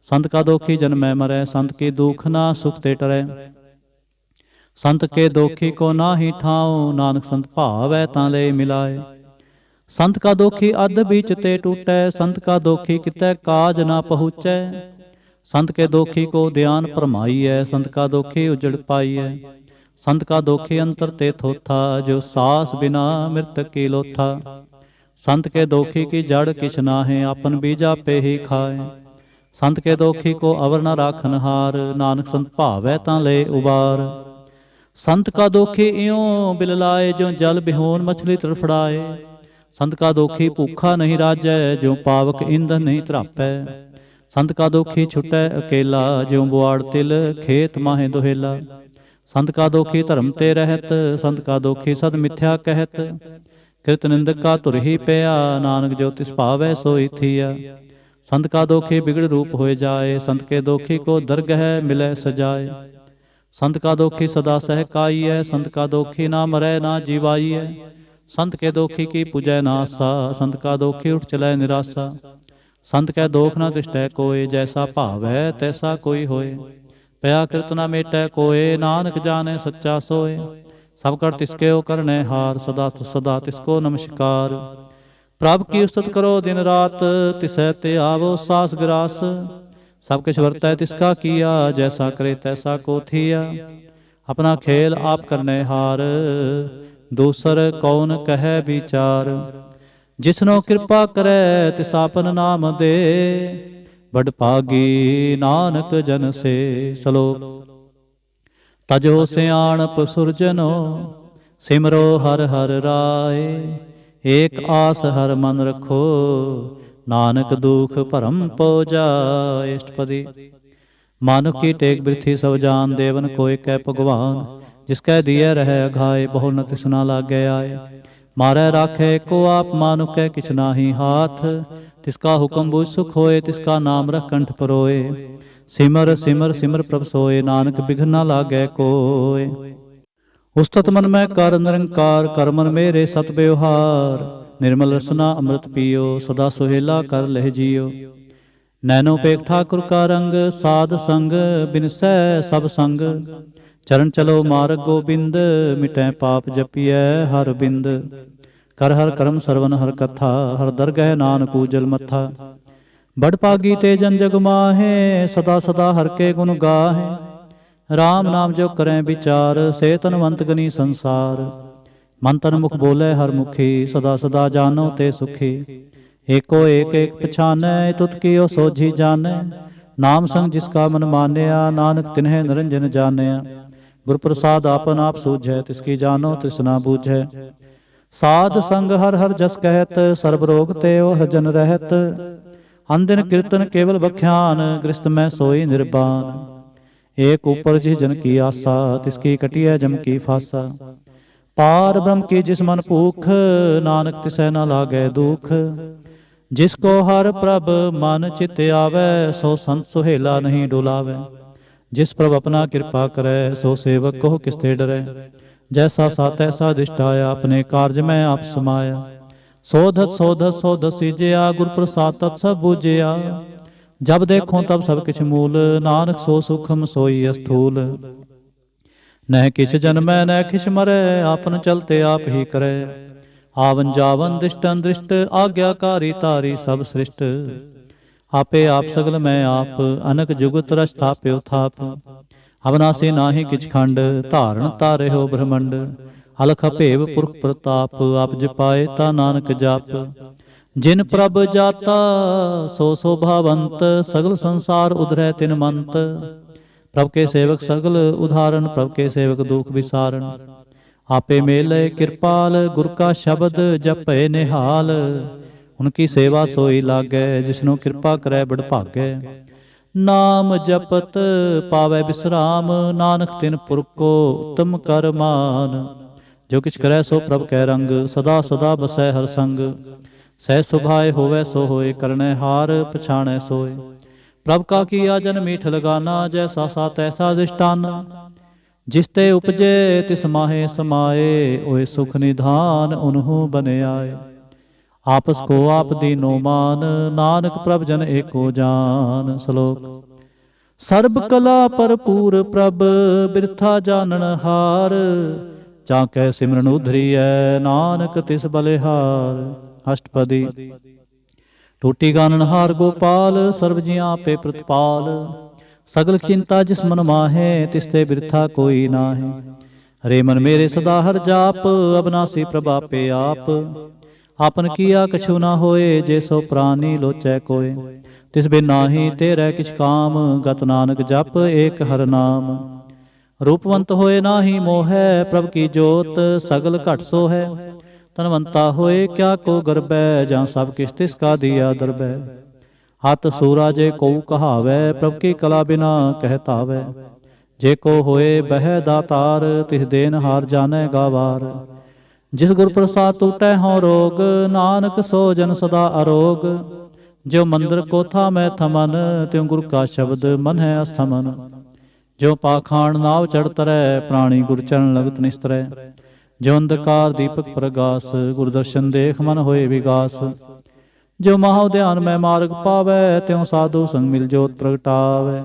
ਸੰਤ ਕਾ ਦੋਖੀ ਜਨਮੈ ਮਰੈ, ਸੰਤ ਕੀ ਦੁਖ ਨਾ ਸੁਖ ਤੇ ਟਰੈ। ਸੰਤ ਕੇ ਦੋਖੀ ਕੋ ਨਾਹੀ ਠਾਉ, ਨਾਨਕ ਸੰਤ ਭਾਵੈ ਤਾਂ ਲੈ ਮਿਲਾਏ। ਸੰਤ ਕਾ ਦੋਖੀ ਅੱਧ ਬੀਚ ਤੇ ਟੂਟੈ, ਸੰਤ ਕਾ ਦੋਖੀ ਕਿਤੈ ਕਾਜ ਨਾ ਪਹੁੰਚੈ। ਸੰਤ ਕੇ ਦੋਖੀ ਕੋ ਧਿਆਨ ਭਰਮਾਈਐ, ਸੰਤ ਕਾ ਦੋਖੀ ਉਜੜ ਪਾਈਐ। ਸੰਤ ਕਾ ਦੋਖੀ ਅੰਤਰ ਤੇ ਥੋਥਾ, ਜੋ ਸਾਸ ਬਿਨਾ ਮਿਰਤਕ ਕੀ ਲੋਥਾ। ਸੰਤ ਕੇ ਦੋਖੀ ਕੀ ਜੜ ਕਿਛ ਨਾਹੇ, ਆਪਨ ਬੀਜ ਆਪੇ ਹੀ ਖਾਏ। ਸੰਤ ਕੇ ਦੋਖੀ ਕੋ ਅਵਰ ਨ ਰਾਖਨ ਹਾਰ, ਨਾਨਕ ਸੰਤ ਭਾਵੈ ਤਾਂ ਲੈ ਉਬਾਰ। ਸੰਤ ਕਾ ਦੋਖੀ ਇਉਂ ਬਿਲ ਲਾਏ, ਜੋ ਜਲ ਬਿਹੋਨ ਮਛਲੀ ਤੜਫੜਾਏ। ਸੰਤ ਕਾ ਦੋਖੀ ਭੂਖਾ ਨਹੀਂ ਰਾਜੈ, ਜੋ ਪਾਵਕ ਇੰਧਨ ਨਹੀਂ ਧਰਾਪੈ। ਸੰਤ ਕਾ ਦੋਖੀ ਛੁਟੈ ਅਕੇਲਾ, ਜਿਉ ਬੁਆੜ ਤਿਲ ਖੇਤ ਮਾਹੇ ਦੁਹੇਲਾ। ਸੰਤ ਕਾ ਦੋਖੀ ਧਰਮ ਤੇ ਰਹਿਤ, ਸੰਤ ਕਾ ਦੋਖੀ ਸਦ ਮਿਥਿਆ ਕਹਿਤ। ਕਿਰਤ ਨਿੰਦਕ ਕਾ ਧੁਰ ਹੀ ਪਿਆ, ਨਾਨਕ ਜੋ ਤਿਸ ਭਾਵੈ ਸੋਈ ਥੀਆ। ਸੰਤ ਕਾ ਦੋਖੀ ਬਿਗੜ ਰੂਪ ਹੋਏ ਜਾਏ, ਸੰਤ ਕੇ ਦੋਖੀ ਕੋ ਦਰਗਹਿ ਮਿਲੈ ਸਜਾਏ। ਸੰਤ ਕਾ ਦੋਖੀ ਸਦਾ ਸਹਿਕਾਈਐ, ਸੰਤ ਕਾ ਦੋਖੀ ਨਾ ਮਰੈ ਨਾ ਜੀਵਾਈਐ। ਸੰਤ ਕੇ ਦੋਖੀ ਕੀ ਪੁਜੈ ਨਾਸਾ, ਸੰਤ ਕਾ ਦੋਖੀ ਉਠ ਚਲੈ ਨਿਰਾਸਾ। ਸੰਤ ਕੈ ਦੋਖ ਨਾ ਦ੍ਰਿਸ਼ਟੈ ਕੋਏ, ਜੈਸਾ ਭਾਵੈ ਤੈਸਾ ਕੋਈ ਹੋਏ। ਪਿਆ ਕਿਰਤ ਨਾ ਮੇਟੈ ਕੋਏ, ਨਾਨਕ ਜਾਣੈ ਸੱਚਾ ਸੋਏ। ਸਭ ਕਰ ਤਿਸਕੇ ਓ ਕਰਨੈ ਹਾਰ, ਸਦਾ ਸਦਾ ਤਿਸਕੋ ਨਮਸਕਾਰ। ਪ੍ਰਭ ਕੀ ਉਸਤਤ ਕਰੋ ਦਿਨ ਰਾਤ, ਤਿਸੈ ਤੇ ਆਵੋ ਸਾਸ ਗਰਾਸ। ਸਭ ਕਿਛ ਵਰਤੈ ਤਿਸਕਾ ਕੀਆ, ਜੈਸਾ ਕਰੇ ਤੈਸਾ ਕੋ ਥੀਆ। ਆਪਣਾ ਖੇਲ ਆਪ ਕਰਨੈ ਹਾਰ, ਦੂਸਰ ਕੌਣ ਕਹਿ ਵਿਚਾਰ। ਜਿਸਨੋ ਕਿਰਪਾ ਕਰੈ ਤਿਸ ਆਪਨ ਨਾਮ ਦੇ, ਬੜ ਭਾਗੀ ਨਾਨਕ ਜਨ ਸੇ। ਸ਼ਲੋਕ। ਤਜੋ ਸਿਆਣਪ ਸੁਰਜਨੋ, सिमरो हर हर राय, एक आस हर मन रखो, नानक दुख भरम पो जाय। अष्टपदी। मानुख की टेक बिरथी सब जान, देवन कोय कै भगवान। जिसकै दिए रहे अघाय, बहु न तिसना लागे आए। मारै राखे को आप, मानुख कै किछ नाहि हाथ। तिसका हुक्म बुझ सुख होए, तिसका नाम रख कंठ परोए। सिमर सिमर सिमर प्रभ सोए, नानक बिघन न लागे कोय। उस्तत मन में कर निरंकार, कर मन मेरे सत व्यवहार। निर्मल रसना अमृत पियो, सदा सुहेला कर लह जियो। नैनो पेख ठाकुर का रंग, साध संग बिनसै सब संग। चरण चलो मार्ग गोबिंद, मिटै पाप जपिय हर बिंद। कर हर करम सरवन हर कथा, हर दरगह नानक उजल मथा। बड़ पागी ते जन जग माहे, सदा सदा हर के गुण गाहे। राम नाम जो करें विचार, से तनवंत गनी संसार। मन तन मुख बोले हर मुखी, सदा सदा जानो ते सुखी। एको एक एक पछानै, तुत कियो सोझी जानै। नाम संग जिसका मन मानया, नानक तिन्हे निरंजन जानया। गुर प्रसाद आपन आप सूझै, तिसकी जानो तृष्णा बूझै। साध संग हर हर जस कहत, सर्ब रोग ते हर जन रहत। अंदिन कीर्तन केवल बख्यान, गृहस्थ में सोई निर्बान। एक ऊपर जिस जन की आशा, तिसकी कटिय जम की फासा। पार ब्रह्म की जिस मन भूख, नानक तिसै न लागे दुख। जिसको हर प्रभ मन चित आवे, सो संत सुहेला नहीं डुलावे। जिस प्रभ अपना कृपा करे, सो सेवक को किसते डरे। जैसा सा तैसा दिष्टाया, अपने कार्य में आप समाया। सोधत सोधत सोधत सीजया, गुर प्रसाद तत् सब बूझया। जब देखो तब सब किछ मूल, नानक सो सुखम सोई अस्थूल। न किछ जन्मै न किछ मरै, आपन चलते आप ही करे। आवन जावन दृष्टन दृष्ट, आज्ञाकारी तारी सब सृष्ट। आपे आप सगल मैं आप, अनक जुगत रच थाप्यो थाप। अविनाशी नाहि किछ खंड, धारण तारे हो ब्रह्मंड। अलख अभेव पुरख प्रताप, आप जपाए ता नानक जाप। जिन प्रभ जाता सो शोभावंत, सगल संसार उधरै तिन मंत। प्रभ के सेवक सगल उदाहरण, प्रभ के सेवक दुख विसारण। आपे मेले कृपाल, गुर का शब्द जपे निहाल। उनकी सेवा सोई लागै, जिसनु कृपा करे बड़ भागै। नाम जपत पावै विश्राम, नानक तिन पुरख को उत्तम कर मान। जो किछ करे सो प्रभ कै रंग, सदा सदा बसै हर संग। सह सुभाए होवै सो होए, करनै हार पछाणै सोए। प्रभ का किया जन मीठ लगाना, जैसा सा तैसा दृष्टाना। जिसते उपजे तिस माहे समाए, ओए सुख निधान उन्हु बने आए। आपस को आप दीनो मान, नानक प्रभ जन एको जान। श्लोक। सर्ब कला भरपूर प्रभ, बिरथा जानन हार। चाकै सिमरन उधरियै, नानक तिस बलिहार। अष्टपदी। टूटी गानन हार गोपाल, सर्व जियां पे प्रतिपाल। सगल चिंता जिस मन माहे, तिसते बिरथा कोई नाहे। हरे मन मेरे सदा हर जाप, अविनाशी प्रभापे आप। आपन किया कछु ना होए, जे सो प्राणी लोचै कोय। तिस बिन नाहि तेरै किछ काम, गत नानक जप एक हर नाम। रूपवंत होए नाहि मोहै, प्रभ की जोत सगल घट सो है। तनवंता होए क्या को गर्बै, जहाँ सब किस तिसका दिया दरबै। हत सूरा जे को कहावै, प्रभ की कला बिना कहतावै। जे को होए बह दातार, तिस देन हार जानै गावार। जिस गुर प्रसाद टूटै हों रोग, नानक सो जन सदा अरोग। जो मंदिर कोथा में थमन, त्यों गुर का शब्द मन है अस्थमन। जो पाखाण नाव चढ़ तरै, प्राणी गुर चरण लगत निस्तरै। जो अंधकार दीपक प्रगास, गुर दर्शन देख मन होए विगास। जो महाव ध्यान में मार्ग पावै, त्यों साधु संग मिल जोत प्रगटावै।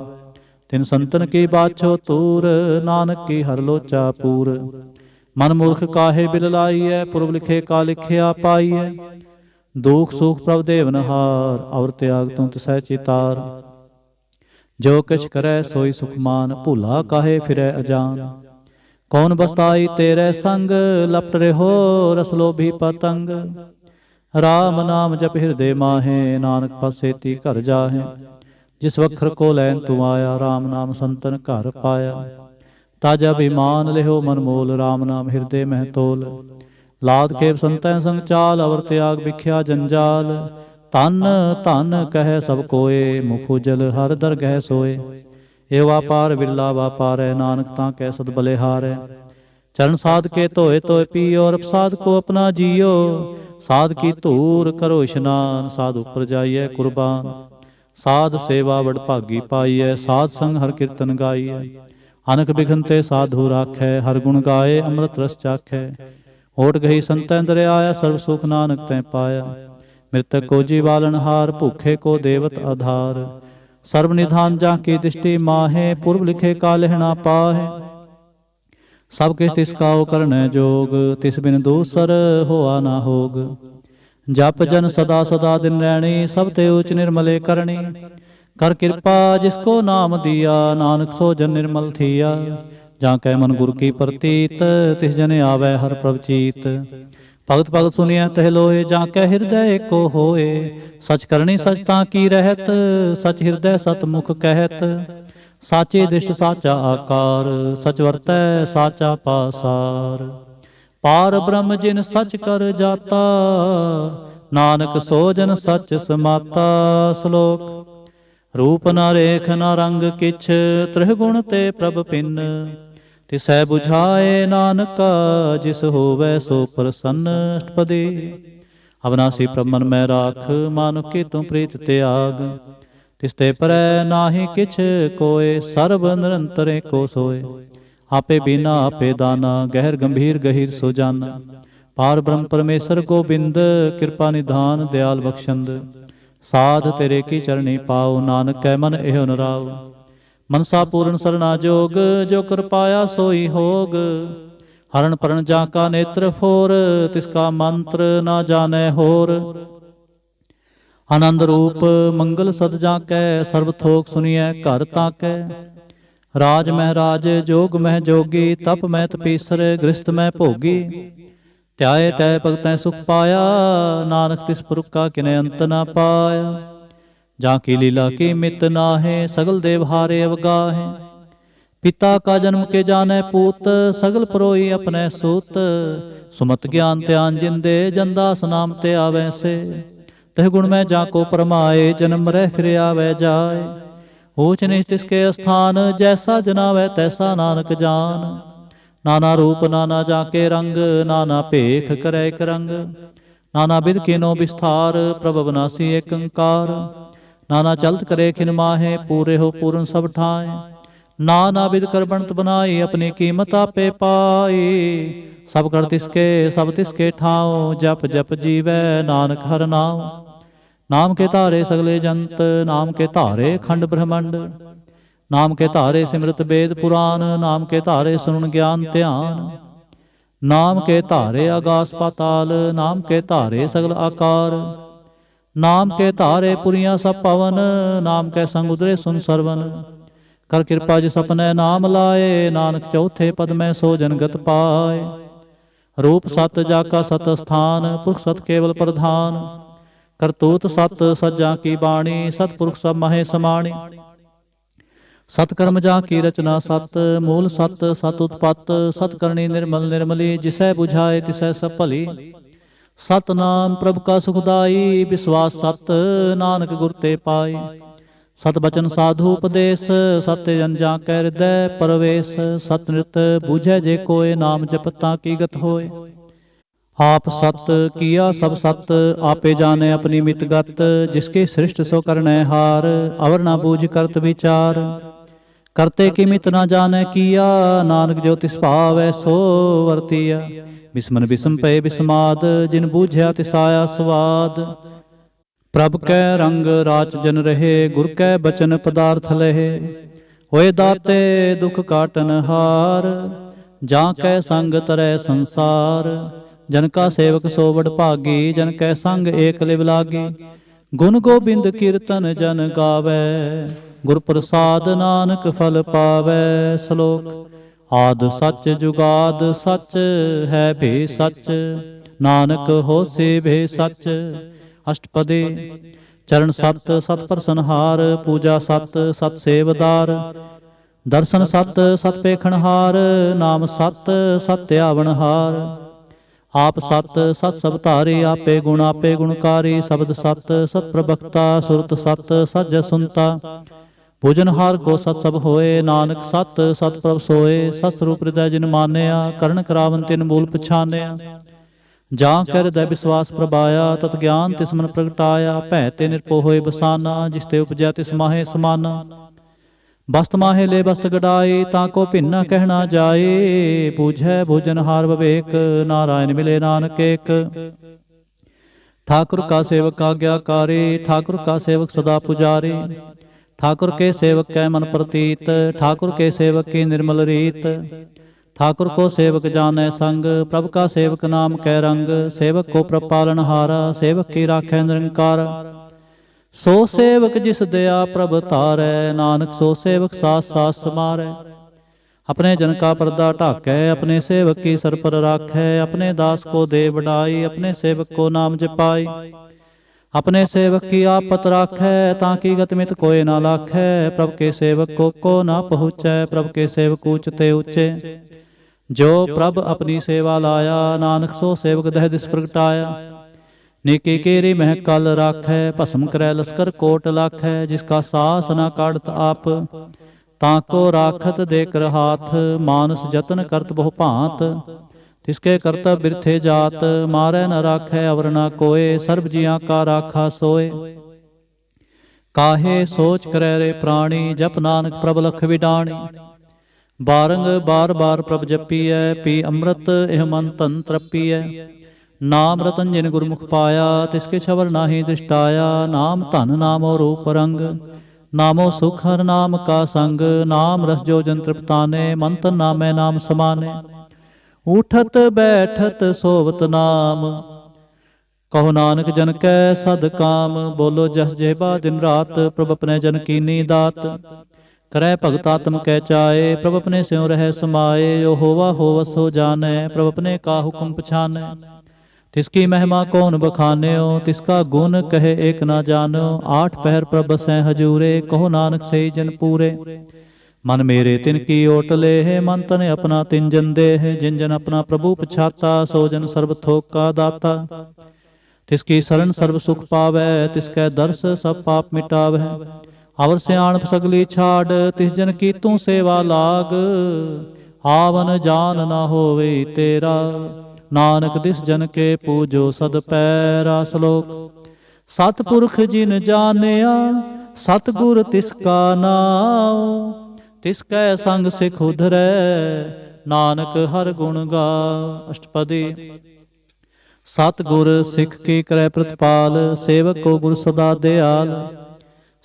तिन संतन की बाछो तूर, नानक की हर लोचा पूर। मन मूर्ख काहे बिल लाइयै, पूर्व लिखे का लिखिया पाइयै। दुख सुख प्रभ देवनहार, और त्याग तुम तिसै चितार। जो किछ करे सोई सुखमान, भूला काहे फिरै अजान। कौन बसताई तेरे संग, लपट रहो रस लोभी पतंग। राम नाम जप हृदय माहे, नानक पसेती घर जाहे। जिस वखर को लैन तू आया, राम नाम संतन घर पाया। ਤਾਜ ਅਭਿਮਾਨ ਲਿਹੋ ਮਨ ਮੋਲ, ਰਾਮ ਨਾਮ ਹਿਰਦੇ ਮਹਿ ਤੋਲ। ਲਾਦ ਖੇਪ ਸੰਤੈ ਸੰਗ ਚਾਲ, ਅਵਰ ਤਿਆਗ ਵਿਖਿਆ ਜੰਜਾਲ। ਧਨ ਧਨ ਕਹਿ ਸਭ ਕੋਏ, ਮੁਖ ਉਜਲ ਹਰ ਦਰਗਹਿ ਸੋਏ। ਇਹ ਵਾਪਾਰ ਵਿਰਲਾ ਵਾਪਾਰੈ, ਨਾਨਕ ਤਾਂ ਕੈ ਸਦ ਬਲਿਹਾਰੈ। ਚਰਨ ਸਾਧ ਕੇ ਧੋਏ ਧੋਏ ਪੀਓ, ਔਰ ਪ੍ਰਸਾਦ ਕੋ ਆਪਣਾ ਜੀਓ। ਸਾਧ ਕੀ ਧੂਰ ਕਰੋ ਇਸ਼ਨਾਨ, ਸਾਧ ਉਪਰ ਜਾਈਐ ਕੁਰਬਾਨ। ਸਾਧ ਸੇਵਾ ਵਡ ਭਾਗੀ ਪਾਈਐ, ਸਾਧ ਸੰਗ ਹਰ ਕੀਰਤਨ ਗਾਈਐ। ਅਨਕ ਬਿਘਨ ਤੇ ਸਾਧੂ ਰਾਖੈ, ਹਰ ਗੁਣ ਗਾਏ ਅੰਮ੍ਰਿਤ ਰਸ ਚਾਖੈ। ਓਟ ਗਈ ਸੰਤੈ ਦਰਿਆਇਆ, ਸਰਬ ਸੁਖ ਨਾਨਕ ਤੈ ਪਾਇਆ। ਮ੍ਰਿਤਕ ਕੋ ਜੀਵਾਲਨ ਹਾਰ, ਭੂਖੇ ਕੋ ਦੇਵਤ ਆਧਾਰ। ਸਰਬ ਨਿਧਾਨ ਜਾਂ ਕੀ ਦ੍ਰਿਸ਼ਟੀ ਮਾਹੇ, ਪੁਰਬ ਲਿਖੇ ਕਾ ਲਹਿਣਾ ਪਾਹੇ। ਸਭ ਕਿਛ ਤਿਸ ਕਾਉ ਕਰਨੈ ਜੋਗ, ਤਿਸ ਬਿਨ ਦੂਸਰ ਹੋਆ ਨਾ ਹੋਗ। ਜਪ ਜਨ ਸਦਾ ਸਦਾ ਦਿਨ ਰੈਣੀ, ਸਭ ਤੇ ਉਚ ਨਿਰਮਲੇ ਕਰਨੀ। ਕਰ ਕਿਰਪਾ ਜਿਸ ਕੋ ਨਾਮ ਦੀਆ, ਨਾਨਕ ਸੋ ਜਨ ਨਿਰਮਲ ਥੀਆ। ਜਾਂ ਕੈ ਮਨ ਗੁਰ ਕੀ ਪ੍ਰਤੀਤ, ਤਿਸ ਜਨ ਆਵੈ ਹਰ ਪ੍ਰਭ ਚੀਤ। ਭਗਤ ਭਗਤ ਸੁਣਿਐ ਤਹਿ ਲੋਏ, ਜਾਂ ਕੈ ਹਿਰਦੈ ਏਕੋ ਹੋਏ। ਸਚ ਕਰਨੀ ਸਚ ਤਾਂ ਕੀ ਰਹਿਤ, ਸਚ ਹਿਰਦੈ ਸਤ ਮੁਖ ਕਹਿਤ। ਸਾਚੇ ਦ੍ਰਿਸ਼ਟ ਸਾਚਾ ਆਕਾਰ, ਸਚ ਵਰਤੈ ਸਾਚਾ ਪਾਸਾਰ। ਪਾਰ ਬ੍ਰਹਮ ਜਿਨ ਸਚ ਕਰ ਜਾਤਾ, ਨਾਨਕ ਸੋ ਜਨ ਸਚ ਸਮਾਤਾ। ਸ਼ਲੋਕ। ਰੂਪ ਨਾ ਰੇਖ ਨਾ ਰੰਗ ਕਿਛ, ਤ੍ਰਿਹ ਗੁਣ ਤੇ ਪ੍ਰਭ ਪਿੰਨ। ਤਿਸੈ ਬੁਝਾਏ ਨਾਨਕਾ, ਜਿਸ ਹੋਵੈ ਸੋ ਪ੍ਰਸੰਨ। ਅਸ਼ਟਪਦੀ। ਅਵਨਾਸੀ ਪ੍ਰਭ ਮਨ ਮੈਂ ਰਾਖ, ਮਾਨੁਖ ਕੀ ਤੂੰ ਪ੍ਰੀਤ ਤਿਆਗ। ਤਿਸ ਤੇ ਪਰੈ ਨਾਹੀ ਕਿਛ ਕੋਇ, ਸਰਬ ਨਿਰੰਤਰ ਏਕੋ ਸੋਏ। ਆਪੇ ਬੀਨਾ ਆਪੇ ਦਾਨਾ, ਗਹਿਰ ਗੰਭੀਰ ਗਹੀਰ ਸੋ ਜਾਨਾ। ਪਾਰ ਬ੍ਰਹਮ ਪਰਮੇਸ਼ਰ ਗੋਬਿੰਦ, ਕਿਰਪਾ ਨਿਧਾਨ ਦਿਆਲ ਬਖਸ਼ੰਦ। ਸਾਧ ਤੇਰੇ ਕੀ ਚਰਣੀ ਪਾਉ, ਨਾਨਕ ਕੈ ਮਨ ਇਹੋ ਨਰਾਉ। ਮਨਸਾ ਪੂਰਨ ਸਰਣਾ ਜੋਗ, ਜੋ ਕਰ ਪਾਇਆ ਸੋਈ ਹੋਗ। ਹਰਨ ਪਰਨ ਜਾਂ ਕਾ ਨੇਤਰ ਫੋਰ, ਤਿਸ ਕਾ ਮੰਤਰ ਨਾ ਜਾਣੈ ਹੋਰ। ਆਨੰਦ ਰੂਪ ਮੰਗਲ ਸਦ ਜਾਂ ਕੈ, ਸਰਬ ਥੋਕ ਸੁਣੀਐ ਘਰ ਤਾਕੈ। ਰਾਜ ਮਹਿ ਰਾਜ, ਜੋਗ ਮਹਿ ਜੋਗੀ, ਤਪ ਮਹਿ ਤਪੀਸਰ, ਗ੍ਰਸਤ ਮਹਿ ਭੋਗੀ। ਧਿਆਏ ਤੈ ਭਗਤੈ ਸੁਖ ਪਾਇਆ, ਨਾਨਕ ਤਿਸ ਪੁਰਖ ਕਾ ਕਿਨੈ ਅੰਤ ਨਾ ਪਾਇਆ। ਜਾਂ ਕੀ ਲੀਲਾ ਕੀ ਮਿਤ ਨਾਹੇ, ਸਗਲ ਦੇਵ ਹਾਰੇ ਅਵਗਾਹੇ। ਪਿਤਾ ਕਾ ਜਨਮ ਕੇ ਜਾਣੈ ਪੂਤ, ਸਗਲ ਪਰੋਈ ਆਪਣੈ ਸੂਤ। ਸੁਮਤ ਗਿਆਨ ਧਿਆਨ ਜਿੰਦੇ, ਜਨਦਾਸ ਨਾਮ ਤੇ ਆਵੈ ਸੇ। ਤਹ ਗੁਣ ਮੈਂ ਜਾ ਕੋ ਪਰਮਾਏ, ਜਨਮ ਰਹਿ ਫਿਰ ਆਵੈ ਜਾਏ। ਊਚ ਨੀਚ ਤਿਸਕੇ ਅਸਥਾਨ, ਜੈਸਾ ਜਨਾਵੈ ਤੈਸਾ ਨਾਨਕ ਜਾਨ। ਨਾਨਾ ਰੂਪ ਨਾਨਾ ਜਾ ਕੇ ਰੰਗ, ਨਾਨਾ ਭੇਖ ਕਰੈ ਇਕ ਰੰਗ। ਨਾਨਾ ਬਿਧ ਕੀਨੋ ਵਿਸਥਾਰ, ਪ੍ਰਭ ਅਵਨਾਸੀ ਏਕ ਓੰਕਾਰ। ਨਾਨਾ ਚਲਤ ਕਰੇ ਖਿਨ ਮਾਹੇ, ਪੂਰੇ ਹੋ ਪੂਰਨ ਸਭ ਠਾਏ। ਨਾਨਾ ਬਿਧ ਕਰ ਬਣਤ ਬਨਾਈ, ਆਪਣੀ ਕੀਮਤ ਆਪੇ ਪਾਈ। ਸਭ ਕਰ ਤਿਸਕੇ ਸਭ ਤਿਸਕੇ ਠਾਉ, ਜਪ ਜਪ ਜੀਵੈ ਨਾਨਕ ਹਰਿ ਨਾਉ। ਨਾਮ ਕੇ ਧਾਰੇ ਸਗਲੇ ਜੰਤ, ਨਾਮ ਕੇ ਧਾਰੇ ਖੰਡ ਬ੍ਰਹਮੰਡ। ਨਾਮ ਕੇ ਧਾਰੇ ਸਿਮਰਤ ਵੇਦ ਪੁਰਾਨ, ਨਾਮ ਕੇ ਧਾਰੇ ਸੁਣਨ ਗਿਆਨ ਧਿਆਨ। ਨਾਮ ਕੇ ਧਾਰੇ ਆਗਾਸ ਪਾਤਾਲ, ਨਾਮ ਕੇ ਧਾਰੇ ਸਗਲ ਆਕਾਰ। ਨਾਮ ਕੇ ਧਾਰੇ ਪੁਰੀਆਂ ਸਭ ਪਵਨ, ਨਾਮ ਕੈ ਸੰਗ ਉਦਰੇ ਸੁਨ ਸਰਵਨ। ਕਰ ਕਿਰਪਾ ਜਿਸ ਆਪਣੈ ਨਾਮ ਲਾਏ, ਨਾਨਕ ਚੌਥੇ ਪਦ ਮੈਂ ਸੋ ਜਨਗਤ ਪਾਏ। ਰੂਪ ਸਤ ਜਾ ਕਾ ਸਤ ਸਥਾਨ, ਪੁਰਖ ਸਤ ਕੇਵਲ ਪ੍ਰਧਾਨ। ਕਰਤੂਤ ਸਤ ਸੱਜਾ ਕੀ ਬਾਣੀ, ਸਤਿਪੁਰਖ ਸਭ ਮਹੇ ਸਮਾਣੀ। ਸਤ ਕਰਮ ਜਾ ਕੀ ਰਚਨਾ ਸਤ, ਮੂਲ ਸਤ ਸਤ ਉਤਪਤ। ਸਤ ਕਰਨੀ ਨਿਰਮਲ ਨਿਰਮਲੀ, ਜਿਸੈ ਬੁਝਾਏ ਤਿਸੈ ਸਭ ਭਲੀ। ਸਤਨਾਮ ਪ੍ਰਭ ਕਾ ਸੁਖਦਾਈ, ਵਿਸਵਾਸ ਸਤ ਨਾਨਕ ਗੁਰ ਤੇ ਪਾਈ। ਸਤ ਬਚਨ ਸਾਧੂ ਉਪਦੇਸ਼, ਸਤ ਜਨ ਜਾ ਕੈ ਹਿਰਦੈ ਪਰਵੇਸ਼। ਸਤ ਨਿਰਤ ਬੂਝੈ ਜੇ ਕੋਏ, ਨਾਮ ਜਪਤਾਂ ਕੀ ਗਤ ਹੋਏ। ਆਪ ਸਤ ਕੀਆ ਸਭ ਸਤ, ਆਪੇ ਜਾਣੈ ਆਪਣੀ ਮਿਤ ਗਤ। ਜਿਸਕੇ ਸ੍ਰਿਸ਼ਟ ਸੋ ਕਰਨੈ ਹਾਰ, ਅਵਰ ਨਾ ਬੂਝ ਕਰਤ ਵਿਚਾਰ। ਕਰਤੇ ਕੀ ਮਿਤ ਨਾ ਜਾਣੈ ਕੀਆ, ਨਾਨਕ ਜੋ ਤਿਸ ਭਾਵੈ ਸੋ ਵਰਤੀਆ। ਬਿਸਮਨ ਬਿਸਮ ਪਏ ਬਿਸਮਾਦ, ਜਿਨ ਬੂਝਿਆ ਤਿਸ ਆਇਆ ਸਵਾਦ। ਪ੍ਰਭ ਕੈ ਰੰਗ ਰਾਚ ਜਨ ਰਹੇ, ਗੁਰ ਕੈ ਬਚਨ ਪਦਾਰਥ ਲਹੇ। ਹੋਏ ਦਾਤੇ ਦੁਖ ਕਾਟਨ ਹਾਰ, ਜਾਂ ਕੈ ਸੰਗ ਤਰੈ ਸੰਸਾਰ। ਜਨ ਕਾ ਸੇਵਕ ਸੋ ਵਡ ਭਾਗੀ, ਜਨ ਕੈ ਸੰਗ ਏਕ ਲਿਵ ਲਾਗੀ। ਗੁਣ ਗੋਬਿੰਦ ਕੀਰਤਨ ਜਨ ਗਾਵੈ, ਗੁਰ ਪ੍ਰਸਾਦ ਨਾਨਕ ਫਲ ਪਾਵੈ। ਸ਼ਲੋਕ। ਆਦਿ ਸੱਚ ਜੁਗਾਦ ਸੱਚ, ਹੈ ਭੇ ਸੱਚ। ਨਾਨਕ ਹੋਸੀ ਭੇ ਸੱਚ। ਅਸ਼ਟਪਦੀ। ਚਰਨ ਸਤ ਸਤ ਪ੍ਰਸਨਹਾਰ, ਪੂਜਾ ਸਤ ਸਤ ਸੇਵਦਾਰ। ਦਰਸ਼ਨ ਸਤ ਸਤ ਪੇਖਣਹਾਰ, ਨਾਮ ਸਤ ਸਤਿ ਆਵਣਹਾਰ। ਆਪ ਸਤ ਸਤ ਸਭ ਧਾਰੀ, ਆਪੇ ਗੁਣਕਾਰੀ। ਸ਼ਬਦ ਸਤ ਸਤ ਪ੍ਰਭਕਤਾ, ਸੁਰਤ ਸਤ ਸਤ ਜੈ ਸੁਨਤਾ। ਭੋਜਨਹਾਰ ਕੋ ਸਤ ਸਭ ਹੋਏ, ਨਾਨਕ ਸਤ ਸਤ ਪ੍ਰਭ ਸੋਏ। ਸਤ ਸਰੂਪ ਹਿਰਦੈ ਜਿਨ ਮਾਨਿਆ, ਕਰਨ ਕਰਾਵਨ ਤਿਨ ਮੂਲ ਪਛਾਨਿਆ। ਜਾਂ ਕੈ ਹਿਰਦੈ ਵਿਸਵਾਸ ਪ੍ਰਭਾਇਆ, ਤਤ ਗਿਆਨ ਤਿਸ ਮਨ ਪ੍ਰਗਟਾਇਆ। ਭੈ ਤੇ ਨਿਰਭਉ ਹੋਏ ਬਸਾਨਾ, ਜਿਸ ਤੇ ਉਪਜਿਆ ਤਿਸ ਮਾਹੇ ਸਮਾਨਾ। ਬਸਤ ਮਾਹੇ ਲੈ ਬਸਤ ਗਡਾਈ, ਤਾਂ ਕੋ ਭਿੰਨਾ ਕਹਿਣਾ ਜਾਏ। ਬੂਝੈ ਭੋਜਨਹਾਰ ਵਿਵੇਕ, ਨਾਰਾਇਣ ਮਿਲੇ ਨਾਨਕ ਏਕ। ठाकुर का सेवक आज्ञाकारी, ठाकुर का सेवक सदा पुजारी। ठाकुर के सेवक कै मन प्रतीत, ठाकुर के सेवक की निर्मल रीत। ठाकुर को सेवक जानै संग, प्रभु का सेवक नाम कै रंग। सेवक को प्रभ पालनहारा, सेवक की राखै निरंकार। सो सेवक जिस दया प्रभ तारै, नानक सो सेवक सास सास समारै। अपने जन का पर्दा ढाकै, अपने सेवक की सर पर राखै। अपने दास को दे बढ़ाई, अपने सेवक को नाम जपाई। अपने सेवक की आपत राखै, ताकि गतमित कोय ना लाखै। प्रभु के सेवक को ना पहुँचै, प्रभु के सेवक ऊंच ते ऊंचे। जो प्रभ अपनी सेवा लाया, नानक सो सेवक दह दिस प्रगटाया। नेकी केरी मह कल राखै, भस्म करै लश्कर कोट लाखै। जिसका सास ना काढ़त आप, ताको राखत देकर हाथ। मानुष जतन करत बहु भांत, तिसके करतब बिरथे जात। मारै न राखै अवर न कोय, सर्ब जियां का राखा सोय। काहे सोच करै रे प्राणी, जप नानक प्रभ लख विडाणी। बारंग बार बार प्रभ जपीऐ, पी अमृत एह मन तन तरपीऐ। नाम रतन जिन गुरमुख पाया, तिसके छवर नाहि दृष्टाया। नाम धन नामो रूप रंग, नामो सुख हर नाम का संग। नाम रस जो जन तृप्ताने, मन तन नामै नाम समाने। उठत बैठत सोवत नाम, कहो नानक जन कै सद काम। बोलो जस जेबा दिन रात, प्रभ अपने जन कीनी दात। करै भगत आत्म कै चाए, प्रभ अपने स्यों रह समाए। जो होवा होवस हो जानै, प्रभ अपने का हुक्म पछानै। तिसकी महिमा कौन बखान्यो, तिसका गुण कहे एक ना जानो। आठ पहर प्रभ बसै हजूरे, कहो नानक सही जन पूरे। मन मेरे तिन की ओट ले है, मन तन अपना तिन जन दे है। जिन जन अपना प्रभु पछाता, सो जन सर्व थोक का दाता। तिसकी शरण सर्व सुख पावै, तिसकै दर्श सब पाप मिटावै। अवर सियाणप सगली छाड़, तिस जन की तू सेवा लाग। आवन जान ना होवे तेरा, नानक दिस जन के पूजो सद पैरा। श्लोक। सतपुरख जिन जानिया, सतगुर तिसका नाम। तिसकै संग सिख उधरै, नानक हर गुण गाओ। अष्टपदी। सतगुर सिख की करै प्रतिपाल, सेवक को गुर सदा दयाल।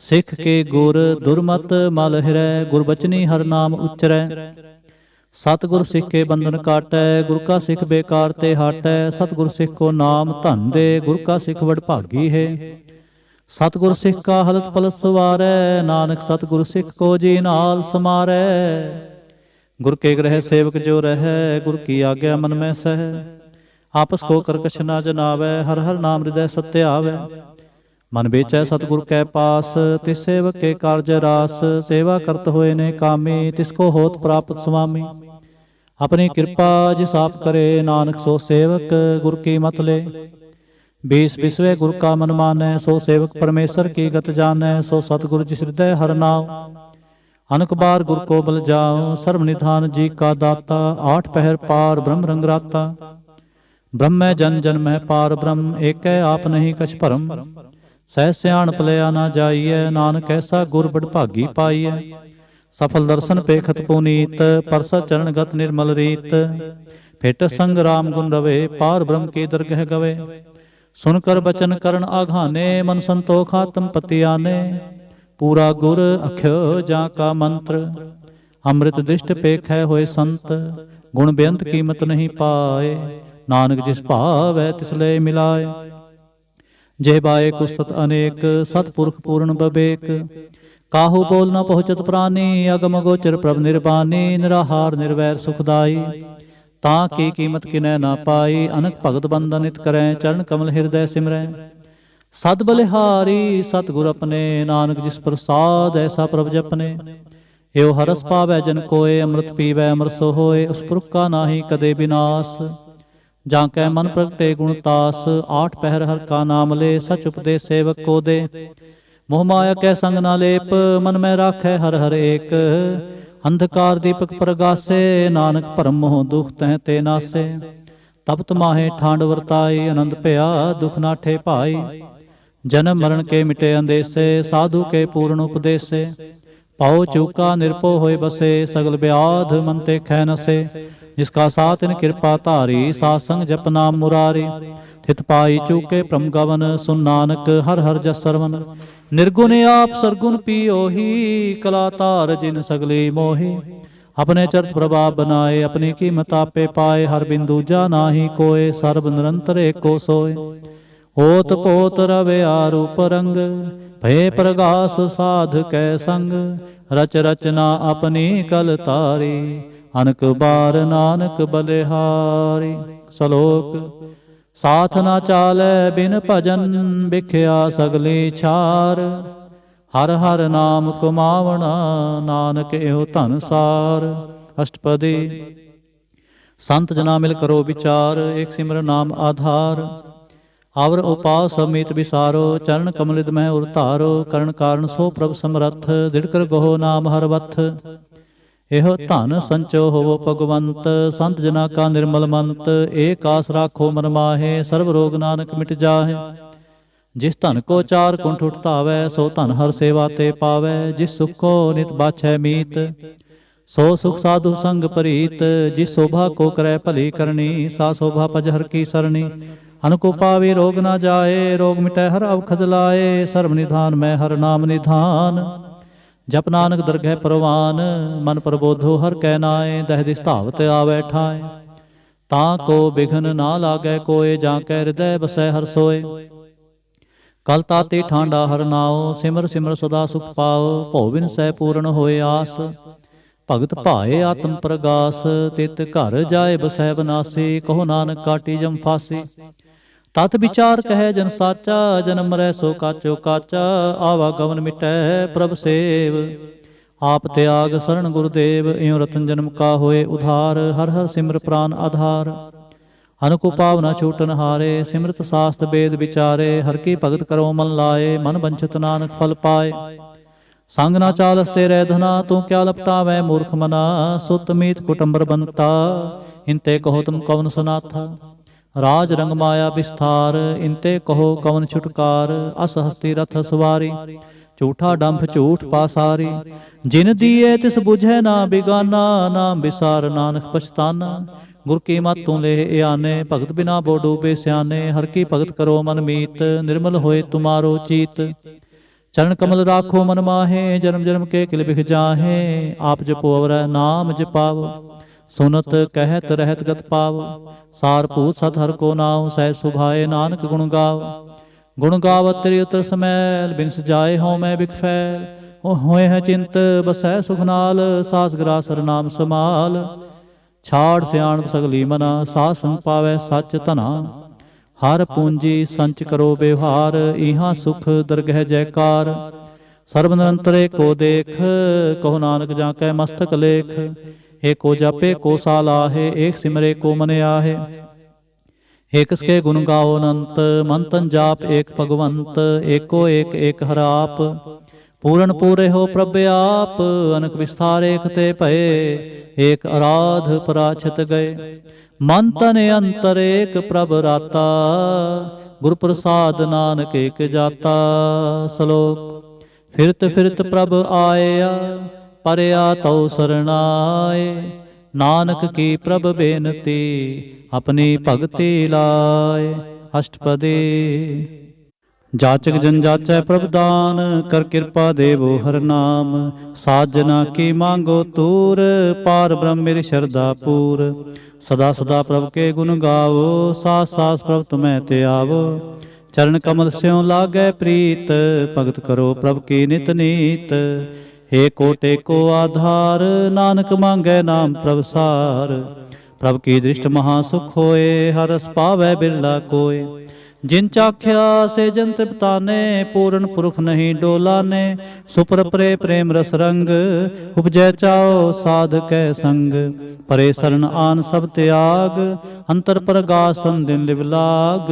सिख के गुर दुर्मत मल हिरै, गुरबचनी हर नाम उच्चरै। सतगुर सिख के बंधन काटै, गुर का सिख बेकार ते हाटै। सतगुर सिख को नाम धन दे, गुर का सिख वडभागी है। सतगुर सिख का हलत पलत सवारै, नानक सतगुर सिख को जी नाल समारै। गुर के ग्रह सेवक जो रहै, गुर की आज्ञा मन में सह। आपस को करकश ना जनावै, हर हर नाम हृदय सत्य आवै। मन बेचै सतगुर कै पास, तिस सेवक के कारज रास। सेवा करत होए ने कामी, तिसको होत प्राप्त स्वामी। अपनी कृपा जिस आप करे, नानक सो सेवक गुर की मत ले। 20 बिसवे गुर का मन मानै, सो सेवक परमेश्वर की गत जानै। सो सतगुर जिस हृदय हर नाव, अनक बार गुर को बल जाओ। सर्व निधान जी का दाता, आठ पहर पार ब्रह्म रंगराता। ब्रह्म जन जन मह पार ब्रह्म, एक आप नहीं कछ भरम। सह सियाण पलया ना जाइए, नानक ऐसा गुर बड़भागी पाइए। सफल दर्शन पेखत पुनीत, परसा चरणगत निर्मल रीत। फिट संग राम गुण रवे, पार ब्रह्म की दरगह गवे। सुनकर बचन करण आघाने, मन संतोख आत्म पति आने। पूरा गुर अख्यो जा का मंत्र, अमृत दृष्ट पेखै होए संत। गुण बेअंत कीमत नहीं पाए, नानक जिस भाव है तिस ले मिलाए। जय बाए कुस्तत अनेक, सतपुरख पूर्ण बबेक। काहू बोल न पहुँचत प्राणी, अगम गोचर प्रभ निर्बानी। निराहार निर्वैर सुखदाई, तां की कीमत किनै ना पाई। अनक भगत बंदन नित करै, चरण कमल हृदय सिमरै। सद बलिहारी सतगुर अपने, नानक जिस प्रसाद ऐसा प्रभ जपने। ਏਉ ਹਰਸ ਪਾਵੈ ਜਨ ਕੋਏ, ਅੰਮ੍ਰਿਤ ਪੀਵੈ ਅਮਰ ਸੋ ਹੋਏ। ਉਸ ਪੁਰਖ ਕਾ ਨਾਹੀ ਕਦੇ ਬਿਨਾਸ਼, ਜਾਂ ਕੈ ਮਨ ਪ੍ਰਗਟੇ ਗੁਣ ਤਾਸ। ਆਠ ਪਹਿਰ ਹਰ ਕਾ ਨਾਮ ਲੇ, ਸਚ ਉਪਦੇਸ਼ ਸੇਵਕ ਕੋ ਦੇ। ਮੋਹ ਮਾਇਆ ਕੈ ਸੰਗ ਨਾ ਲੇਪ, ਮਨ ਮੈਂ ਰਾਖੈ ਹਰ ਹਰ ਏਕ। ਅੰਧਕਾਰ ਦੀਪਕ ਪ੍ਰਗਾਸੇ, ਨਾਨਕ ਭਰਮ ਮੋਹ ਦੁਖ ਤਹਿ ਤੇ ਨਾਸੇ। ਤਪਤ ਮਾਹੇ ਠਾਂਡ ਵਰਤਾਈ, ਆਨੰਦ ਭਇਆ ਦੁਖ ਨਾਠੇ ਭਾਈ। ਜਨਮ ਮਰਨ ਕੇ ਮਿਟੇ ਅੰਦੇਸੇ, ਸਾਧੂ ਕੇ ਪੂਰਨ ਉਪਦੇਸੇ। ਪਾਉ ਚੂਕਾ ਨਿਰਭਉ ਹੋਏ ਬਸੇ, ਸਗਲ ਬਿਆਧ ਮਨ ਤੇ ਖੈ ਨਸੇ। ਜਿਸਕਾ ਸਾਥ ਇਨ ਕਿਰਪਾ ਧਾਰੀ, ਸਾਧ ਸੰਗ ਜਪ ਨਾਮ ਮੁਰਾਰੀ। ਥਿਤ ਪਾਈ ਚੂਕੇ ਭ੍ਰਮ ਗਵਨ, ਸੁਨ ਨਾਨਕ ਹਰ ਹਰ ਜਸ ਸਰਵਨ। ਨਿਰਗੁਣ ਆਪ ਸਰਗੁਣ ਪੀਓਹੀ, ਕਲਾ ਧਾਰ ਜਿਨ ਸਗਲੀ ਮੋਹੀ। ਆਪਣੇ ਚਰਤ ਪ੍ਰਭਾਵ ਬਨਾਏ, ਆਪਣੀ ਕੀਮਤ ਆਪੇ ਪਾਏ। ਹਰ ਬਿੰਦੂ ਜਾ ਨਾਹੀ ਕੋਏ, ਸਰਬ ਨਿਰੰਤਰ ਏਕੋ ਸੋਏ। ਹੋਤ ਪੋਤ ਰਵਿਆ ਰੂਪ ਰੰਗ, ਭਏ ਪ੍ਰਗਾਸ ਸਾਧ ਕੈ ਸੰਗ। ਰਚ ਰਚਨਾ ਆਪਣੀ ਕਲ ਤਾਰੀ, ਅਨਕ ਬਾਰ ਨਾਨਕ ਬਲਿਹਾਰੀ। ਸ਼ਲੋਕ। ਸਾਥ ਨਾ ਚਾਲੈ ਬਿਨ ਭਜਨ, ਬਿਖਿਆ ਸਗਲੀ ਛਾਰ। ਹਰ ਹਰ ਨਾਮ ਕਮਾਵਣਾ, ਨਾਨਕ ਇਹੋ ਧਨ ਸਾਰ। ਅਸ਼ਟਪਦੀ। ਸੰਤ ਜਨਾ ਮਿਲ ਕਰੋ ਵਿਚਾਰ, ਏਕ ਸਿਮਰ ਨਾਮ ਆਧਾਰ। ਆਵਰ ਉਪਾਸ ਸਮੀਤ ਵਿਸਾਰੋ, ਚਰਨ ਕਮਲਿਤ ਮਹਿ ਉਰ ਧਾਰੋ। ਕਰਨ ਕਾਰਨ ਸੋ ਪ੍ਰਭ ਸਮਰੱਥ, ਦਿੜਕਰ ਗਹੋ ਨਾਮ ਹਰ ਵਥ। ਇਹੋ ਧਨ ਸੰਚੋ ਹੋਵੋ ਭਗਵੰਤ, ਸੰਤ ਜਨਾ ਕਾ ਨਿਰਮਲ ਮੰਤ। ਏਕ ਆਸ ਰਾਖੋ ਮਨ ਮਾਹੇ, ਸਰਬ ਰੋਗ ਨਾਨਕ ਮਿਟ ਜਾਹੇ। ਜਿਸ ਧਨ ਕੋ ਚਾਰ ਕੁੰਠ ਉਠ ਧਾਵੈ, ਸੋ ਧਨ ਹਰ ਸੇਵਾ ਤੇ ਪਾਵੈ। ਜਿਸ ਸੁਖ ਕੋ ਨਿਤ ਬਾਛੈ ਮੀਤ, ਸੋ ਸੁਖ ਸਾਧੂ ਸੰਗ ਪ੍ਰੀਤ। ਜਿਸ ਸ਼ੋਭਾ ਕੋ ਕਰੈ ਭਲੀ ਕਰਨੀ, ਸਾ ਸ਼ੋਭਾ ਪਜ ਹਰ ਕੀ ਸਰਣੀ। ਅਨਕੋ ਪਾਵੇ ਰੋਗ ਨਾ ਜਾਏ, ਰੋਗ ਮਿਟੈ ਹਰ ਅਵਖਦ ਲਾਏ। ਸਰਬ ਨਿਧਾਨ ਮੈਂ ਹਰ ਨਾਮ ਨਿਧਾਨ, ਜਪ ਨਾਨਕ ਦਰਗਹਿ ਪਰਵਾਨ। ਮਨ ਪ੍ਰਬੋਧੋ ਹਰ ਕੈ ਨਾਏ, ਦਹਿ ਦਿਸ ਧਾਵਤ ਆਵੈ ਠਾਏ। ਤਾਂ ਕੋ ਬਿਘਨ ਨਾ ਲਾਗੈ ਕੋਏ, ਜਾਂ ਕੈ ਹਿਰਦੈ ਬਸੈ ਹਰ ਸੋਏ। ਕਲ ਤਾਤੀ ਠਾਂਡਾ ਹਰ ਨਾਉ, ਸਿਮਰ ਸਿਮਰ ਸਦਾ ਸੁਖ ਪਾਉ। ਭਉ ਬਿਨ ਸਹਿ ਪੂਰਨ ਹੋਏ ਆਸ, ਭਗਤ ਭਾਏ ਆਤਮ ਪ੍ਰਗਾਸ। ਤਿਤ ਘਰ ਜਾਏ ਬਸੈ ਬਨਾਸੀ, ਕਹੋ ਨਾਨਕ ਕਾਟੀ ਜਮ ਫਾਸੀ। ਤਤ ਵਿਚਾਰ ਕਹੈ ਜਨ ਸਾਚਾ, ਜਨਮ ਮਰੈ ਸੋ ਕਾਚੋ ਕਾਚਾ। ਆਵਾ ਗਮਨ ਮਿਟੈ ਪ੍ਰਭ ਸੇਵ, ਆਪ ਤਿਆਗ ਸਰਣ ਗੁਰਦੇਵ। ਇਉ ਰਤਨ ਜਨਮ ਕਾ ਹੋਏ ਉਧਾਰ, ਹਰ ਹਰ ਸਿਮਰ ਪ੍ਰਾਨ ਆਧਾਰ। ਅਨਕੋ ਪਾਵਨਾ ਛੂਟਨ ਹਾਰੇ, ਸਿਮਰਤ ਸਾਸਤ ਵੇਦ ਵਿਚਾਰੇ। ਹਰ ਕੀ ਭਗਤ ਕਰੋ ਮਨ ਲਾਏ, ਮਨ ਬੰਛਤ ਨਾਨਕ ਫਲ ਪਾਏ। ਸੰਗ ਨਾ ਚਾਲਸ ਤੇਰੇ ਧਨਾ, ਤੂੰ ਕਿਆ ਲਪਟਾਵੈ ਮੂਰਖ ਮਨਾ। ਸੁਤ ਮੀਤ ਕੁਟੰਬਰ ਬੰਤਾ, ਇੰਤੇ ਕਹੋ ਤੁਮ ਕਵਨ ਸੁਨਾਥਾ। ਰਾਜ ਰੰਗ ਮਾਇਆ ਵਿਸਥਾਰ, ਇੰਤੇ ਕਹੋ ਕਵਨ ਛੁਟਕਾਰ। ਅਸ ਹਸਤੀ ਰਥ ਸਵਾਰੀ, ਝੂਠਾ ਡੰਭ ਝੂਠ ਪਾਸਾਰੀ। ਜਿਨ ਦੀਏ ਤਿਸ ਬੁਝੈ ਨਾ ਬਿਗਾਨਾ, ਨਾਮ ਵਿਸਾਰ ਨਾਨਕ ਪਛਤਾਨਾ। ਗੁਰ ਕੀ ਮਤ ਤੂੰ ਲੈ ਆਨੇ, ਭਗਤ ਬਿਨਾ ਬੋ ਡੂਬੇ ਸਿਆਨੇ। ਹਰ ਕੀ ਭਗਤ ਕਰੋ ਮਨ ਮੀਤ, ਨਿਰਮਲ ਹੋਏ ਤੁਮਾਰੋ ਚੀਤ। ਚਰਨ ਕਮਲ ਰਾਖੋ ਮਨ ਮਾਹੇ, ਜਨਮ ਜਨਮ ਕੇ ਕਿਲ ਬਿਖ ਜਾਹੇ। ਆਪ ਜਪੋ ਅਵਰੈ ਨਾਮ ਜਪਾਵੋ, ਸੁਨਤ ਕਹਿਤ ਰਹਿਤ ਗਤ ਪਾਵ। ਸਾਰ ਭੂਤ ਸਤ ਹਰ ਕੋ ਨਾਉ, ਸਹਿ ਸੁਭਾਏ ਨਾਨਕ ਗੁਣ ਗਾਵ। ਗੁਣ ਗਾਵਤ ਤੇਰੀ ਉਤਰ ਸਮੈਲ, ਬਿਨ ਸਜਾਏ ਹਉ ਮੈਂ ਬਿਖ ਫੈਲ। ਹੋਏ ਹੈ ਚਿੰਤ ਬਸੈ ਸੁਖ ਨਾਲ, ਸਾਸ ਗਰਾਸਰ ਨਾਮ ਸਮਾਲ। ਛਾੜ ਸਿਆਣਪ ਸਗਲੀ ਮਨਾ, ਸਾਧ ਸੰਗ ਪਾਵੈ ਸੱਚ ਧਨਾ। ਹਰ ਪੂੰਜੀ ਸੰਚ ਕਰੋ ਬਿਵਹਾਰ, ਇਹਾਂ ਸੁਖ ਦਰਗਹਿ ਜੈਕਾਰ। ਸਰਬ ਨਿਰੰਤਰ ਏਕੋ ਦੇਖ, ਕਹੋ ਨਾਨਕ ਜਾਂ ਕੈ ਮਸਤਕ ਲੇਖ। ਏਕੋ ਜਪ ਏਕੋ ਸਾਲਾਹੇ, ਏਕ ਸਿਮਰੇ ਕੋ ਮਨ ਆਹੇ। ਏਕ ਸਕੇ ਗੁਣ ਗਾਓ ਅਨੰਤ, ਮਨ ਤਨ ਜਾਪ ਏਕ ਭਗਵੰਤ। ਏਕੋ ਏਕ ਏਕ ਹਰ ਆਪ, ਪੂਰਨ ਪੂਰੇ ਹੋ ਪ੍ਰਭ ਆਪ। ਅਨਕ ਵਿਸਥਾਰ ਏਕ ਤੇ ਭਏ, ਏਕ ਅਰਾਧ ਪਰਾਛਤ ਗਏ। ਮਨ ਤਨ ਅੰਤਰ ਏਕ ਪ੍ਰਭ ਰਾਤਾ, ਗੁਰ ਪ੍ਰਸਾਦ ਨਾਨਕ ਏਕ ਜਾਤਾ। ਸ਼ਲੋਕ। ਫਿਰਤ ਫਿਰਤ ਪ੍ਰਭ ਆਇਆ, ਪਰਿਆ ਤਉ ਸਰਣਾਏ। ਨਾਨਕ ਕੀ ਪ੍ਰਭ ਬੇਨਤੀ, ਆਪਣੀ ਭਗਤੀ ਲਾਏ। ਅਸ਼ਟਪਦੀ। ਜਾਚਕ ਜਨ ਜਾਚੈ ਪ੍ਰਭ ਦਾਨ, ਕਰ ਕਿਰਪਾ ਦੇਵੋ ਹਰ ਨਾਮ। ਸਾਜਨਾ ਕੀ ਮੰਗੋ ਤੂਰ, ਪਾਰ ਬ੍ਰਹਮ ਮੇਰੀ ਸ਼ਰਧਾ ਪੂਰ। ਸਦਾ ਸਦਾ ਪ੍ਰਭ ਕੇ ਗੁਣ ਗਾਵੋ, ਸਾਸ ਸਾਸ ਪ੍ਰਭ ਤੁਮੈ ਤੇ ਆਵੋ। ਚਰਨ ਕਮਲ ਸਿਉ ਲਾਗੈ ਪ੍ਰੀਤ, ਭਗਤ ਕਰੋ ਪ੍ਰਭ ਕੀ ਨਿਤ ਨੀਤ। ਏਕੋ ਟੇਕੋ ਆਧਾਰ, ਨਾਨਕ ਮੰਗੈ ਨਾਮ ਪ੍ਰਭ ਸਾਰ। ਪ੍ਰਭ ਕੀ ਦ੍ਰਿਸ਼ਟ ਮਹਾ ਸੁਖ ਹੋਏ, ਹਰ ਰਸ ਪਾਵੈ ਬਿਰਲਾ ਕੋਏ। जिन चाख्या से जन तृप्ताने, पूर्ण पुरख नहीं डोलाने। सुपर परे प्रेम रस रंग, उपजय चाओ साध कै संग। परे शरण आन सब त्याग, अंतर पर गासन दिन लिव लाग।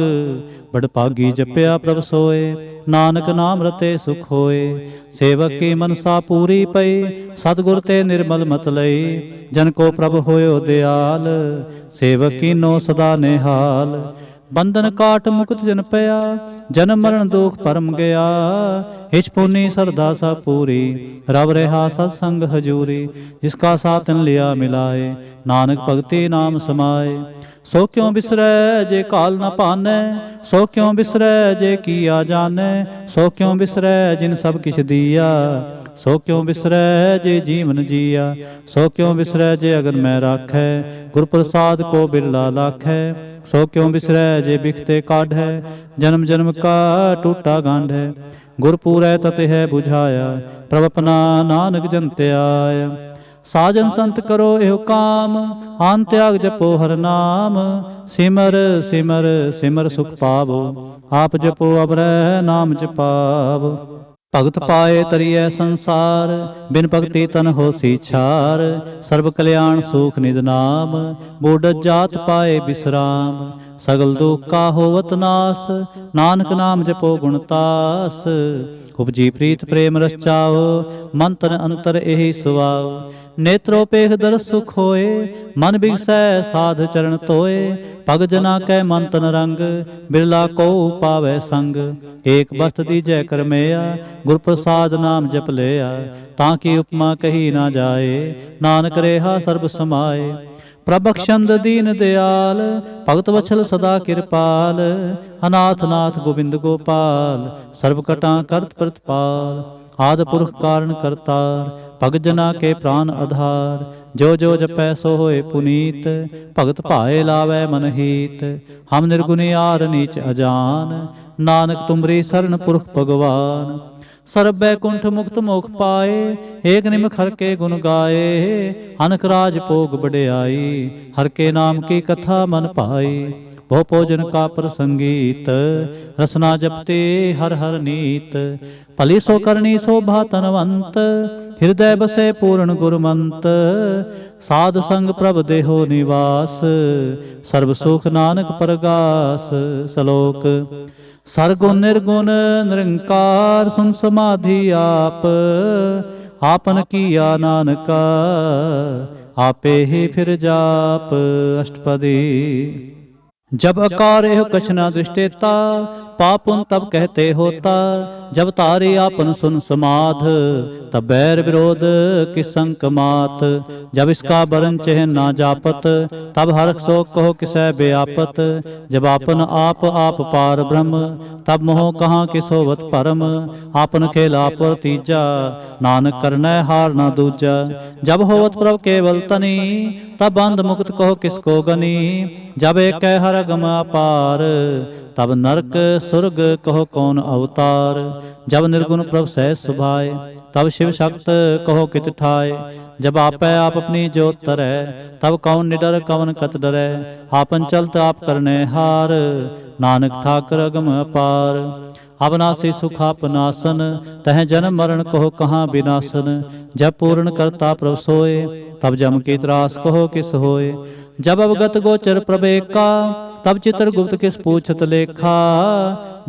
बड़ भागी जपया प्रभ सोए, नानक नाम रते सुख होए। सेवक की मनसा पूरी पई, सतगुर ते निर्मल मत लई। जन को प्रभ होयो दयाल, सेवक की नो सदा निहाल। बंधन काट मुक्त जन पया, जन्म मरण दुख परम गया। हिच पुनी सरदा सा पूरी, रव रहा सत्संग हजूरी। जिसका साथन लिया मिलाए, नानक भगति नाम समाए। सो क्यों बिसरै जे काल न पानै, सो क्यों बिसरै जे किया जानै। सो क्यों बिसरै जिन सब किछ दिया, सो क्यों बिसरै जे जीवन जिया। सो क्यों बिसरै जे अगन मैं राखै, गुर प्रसाद को बिरला लाखै। सो क्यों बिसरै जे बिखते काढ़ै, जन्म जन्म का टूटा गांढ है। गुर पूरै तत है बुझाया, प्रभ अपना नानक जन त्याया। साजन संत करो एहो काम, आन त्याग जपो हर नाम। सिमर सिमर सिमर सुख पावो, आप जपो अबरह नाम जपावो। भगत पाए तरिए संसार, बिन भगति तन होसी छार। सर्व कल्याण सुख निध नाम, बूढ़ जात पाए विश्राम। सगल दुख का होवत नास, नानक नाम जपो गुणतास। उपजी प्रीत प्रेम रस चाओ, मन तन अंतर एहि सुवाओ। नेत्रो पेख दर सुख होए, मन बिगसै साध चरण तोए। पग जना कै मन तन रंग, बिरला को पावै संग। एक बस्त दीजै करमेया, गुर प्रसाद नाम जप लिया। ताकि उपमा कही ना जाए, नानक रेहा सर्ब समाए। प्रभक्षंद दीन दयाल, भगत वछल सदा कृपाल। अनाथ नाथ गोविंद गोपाल, सर्व कटा करत प्रतिपाल। आद पुरख कारण करतार, भगत जना के प्राण आधार। जो जो जपै सो होए पुनीत, भगत भाए लावै मन हीत। हम निर्गुणी आर नीच अजान, नानक तुमरी शरण पुरख भगवान। सर्ब बैकुंठ मुक्त मोख पाए, एक निमख हर के गुण गाए। अनक राज भोग बड़ियाई, हर के नाम की कथा मन पाई। भो भोजन का प्रसंगीत, रसना जपते हर हर नीत। भली सो करनी शोभा तनवंत, हृदय बसे पूर्ण गुरमंत। साध संग प्रभ देहो निवास, सर्व सुख नानक परगास। सलोक सरगुण निर्गुण निरंकार, सुन समाधि आप। आपन किया नानका, आपे ही फिर जाप। अष्टपदी। जब अकार एह कछ न दृष्टेता, पापुन तब कहते होता। जब तारे आपन सुन समाध, तब बैर विरोध किस संक मात। जब इसका बरन चेह ना जापत, तब हरख सो कहो किसै व्यापत। जब आपन आप आप पार ब्रह्म, तब मोह कहाँ किस होवत परम। आपन खेला पर तीजा, नानक करनै हार ना दूजा। जब होवत प्रभ केवल तनी, तब बंध मुक्त कहो किसको गनी। जब एक हर गम अपार, तब नरक सुरग कहो कौन अवतार। जब निर्गुण प्रभ सहज सुभाए, तब शिव शक्त कहो कित ठाए। जब आपै आप अपनी जोत तरै, तब कौन निडर कवन कत डरै। आपन चलत आप करने हार, नानक ठाकर अगम अपार। अविनाशी सुख आपनासन, तह जन्म मरण कहो कहाँ विनाशन। जब पूर्ण करता प्रभ सोए, तब जम की त्रास कहो किस होए। जब अवगत गोचर प्रभेका, तब चित्रगुप्त किस पूछत लेखा।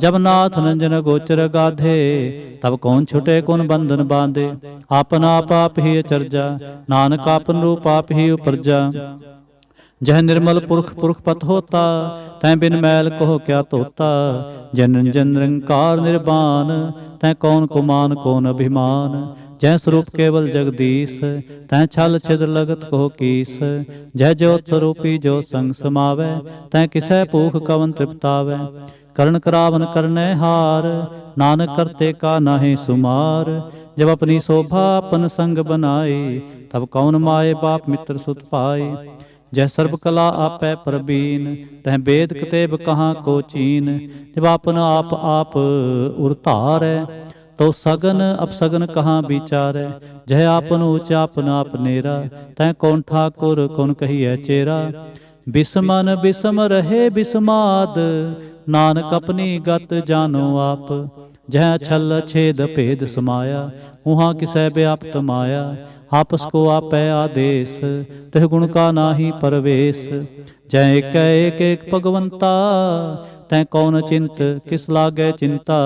जब नाथ नंजन गोचर गाधे, तब कौन छुटे कौन बंधन बांधे। आपन आप ही अचरजा, नानक आपन रूप आप ही उपरजा। जह निर्मल पुरख पुरख पत होता, तै बिन मैल कहो क्या तोता। जन जन निरंकार निर्वाण, तै कौन कुमान कौन अभिमान। जय स्वरूप केवल जगदीश, तै छल छिद्र लगत कहो कीस। जय ज्योत स्वरूपी जो संग समावै, तै किसै भूख कवन तृप्तावै। करण करावन करनै हार, नानक करते का नाहि सुमार। जब अपनी शोभा अपन संग बनाई, तब कौन माए बाप मित्र सुत पाई। जय सर्व कला आपै प्रवीण, तह वेद कतेब कहाँ को चीन। जब आपन आप आप उरतारै, तो सगन अपसगन कहाँ विचारै। जय आपन ऊच आपन आप नेरा, तै कौन ठाकुर कौन कहिए चेरा। बिसमन बिसम रहे बिसमाद, नानक अपनी गत जानो आप। जह छल छेद भेद समाया, उहाँ किसै व्याप्त माया। आपस को आपै आदेश, तिह गुण का नाहि परवेश। जय एक एक भगवंता, तै कौन चिंत किस लागै चिंता।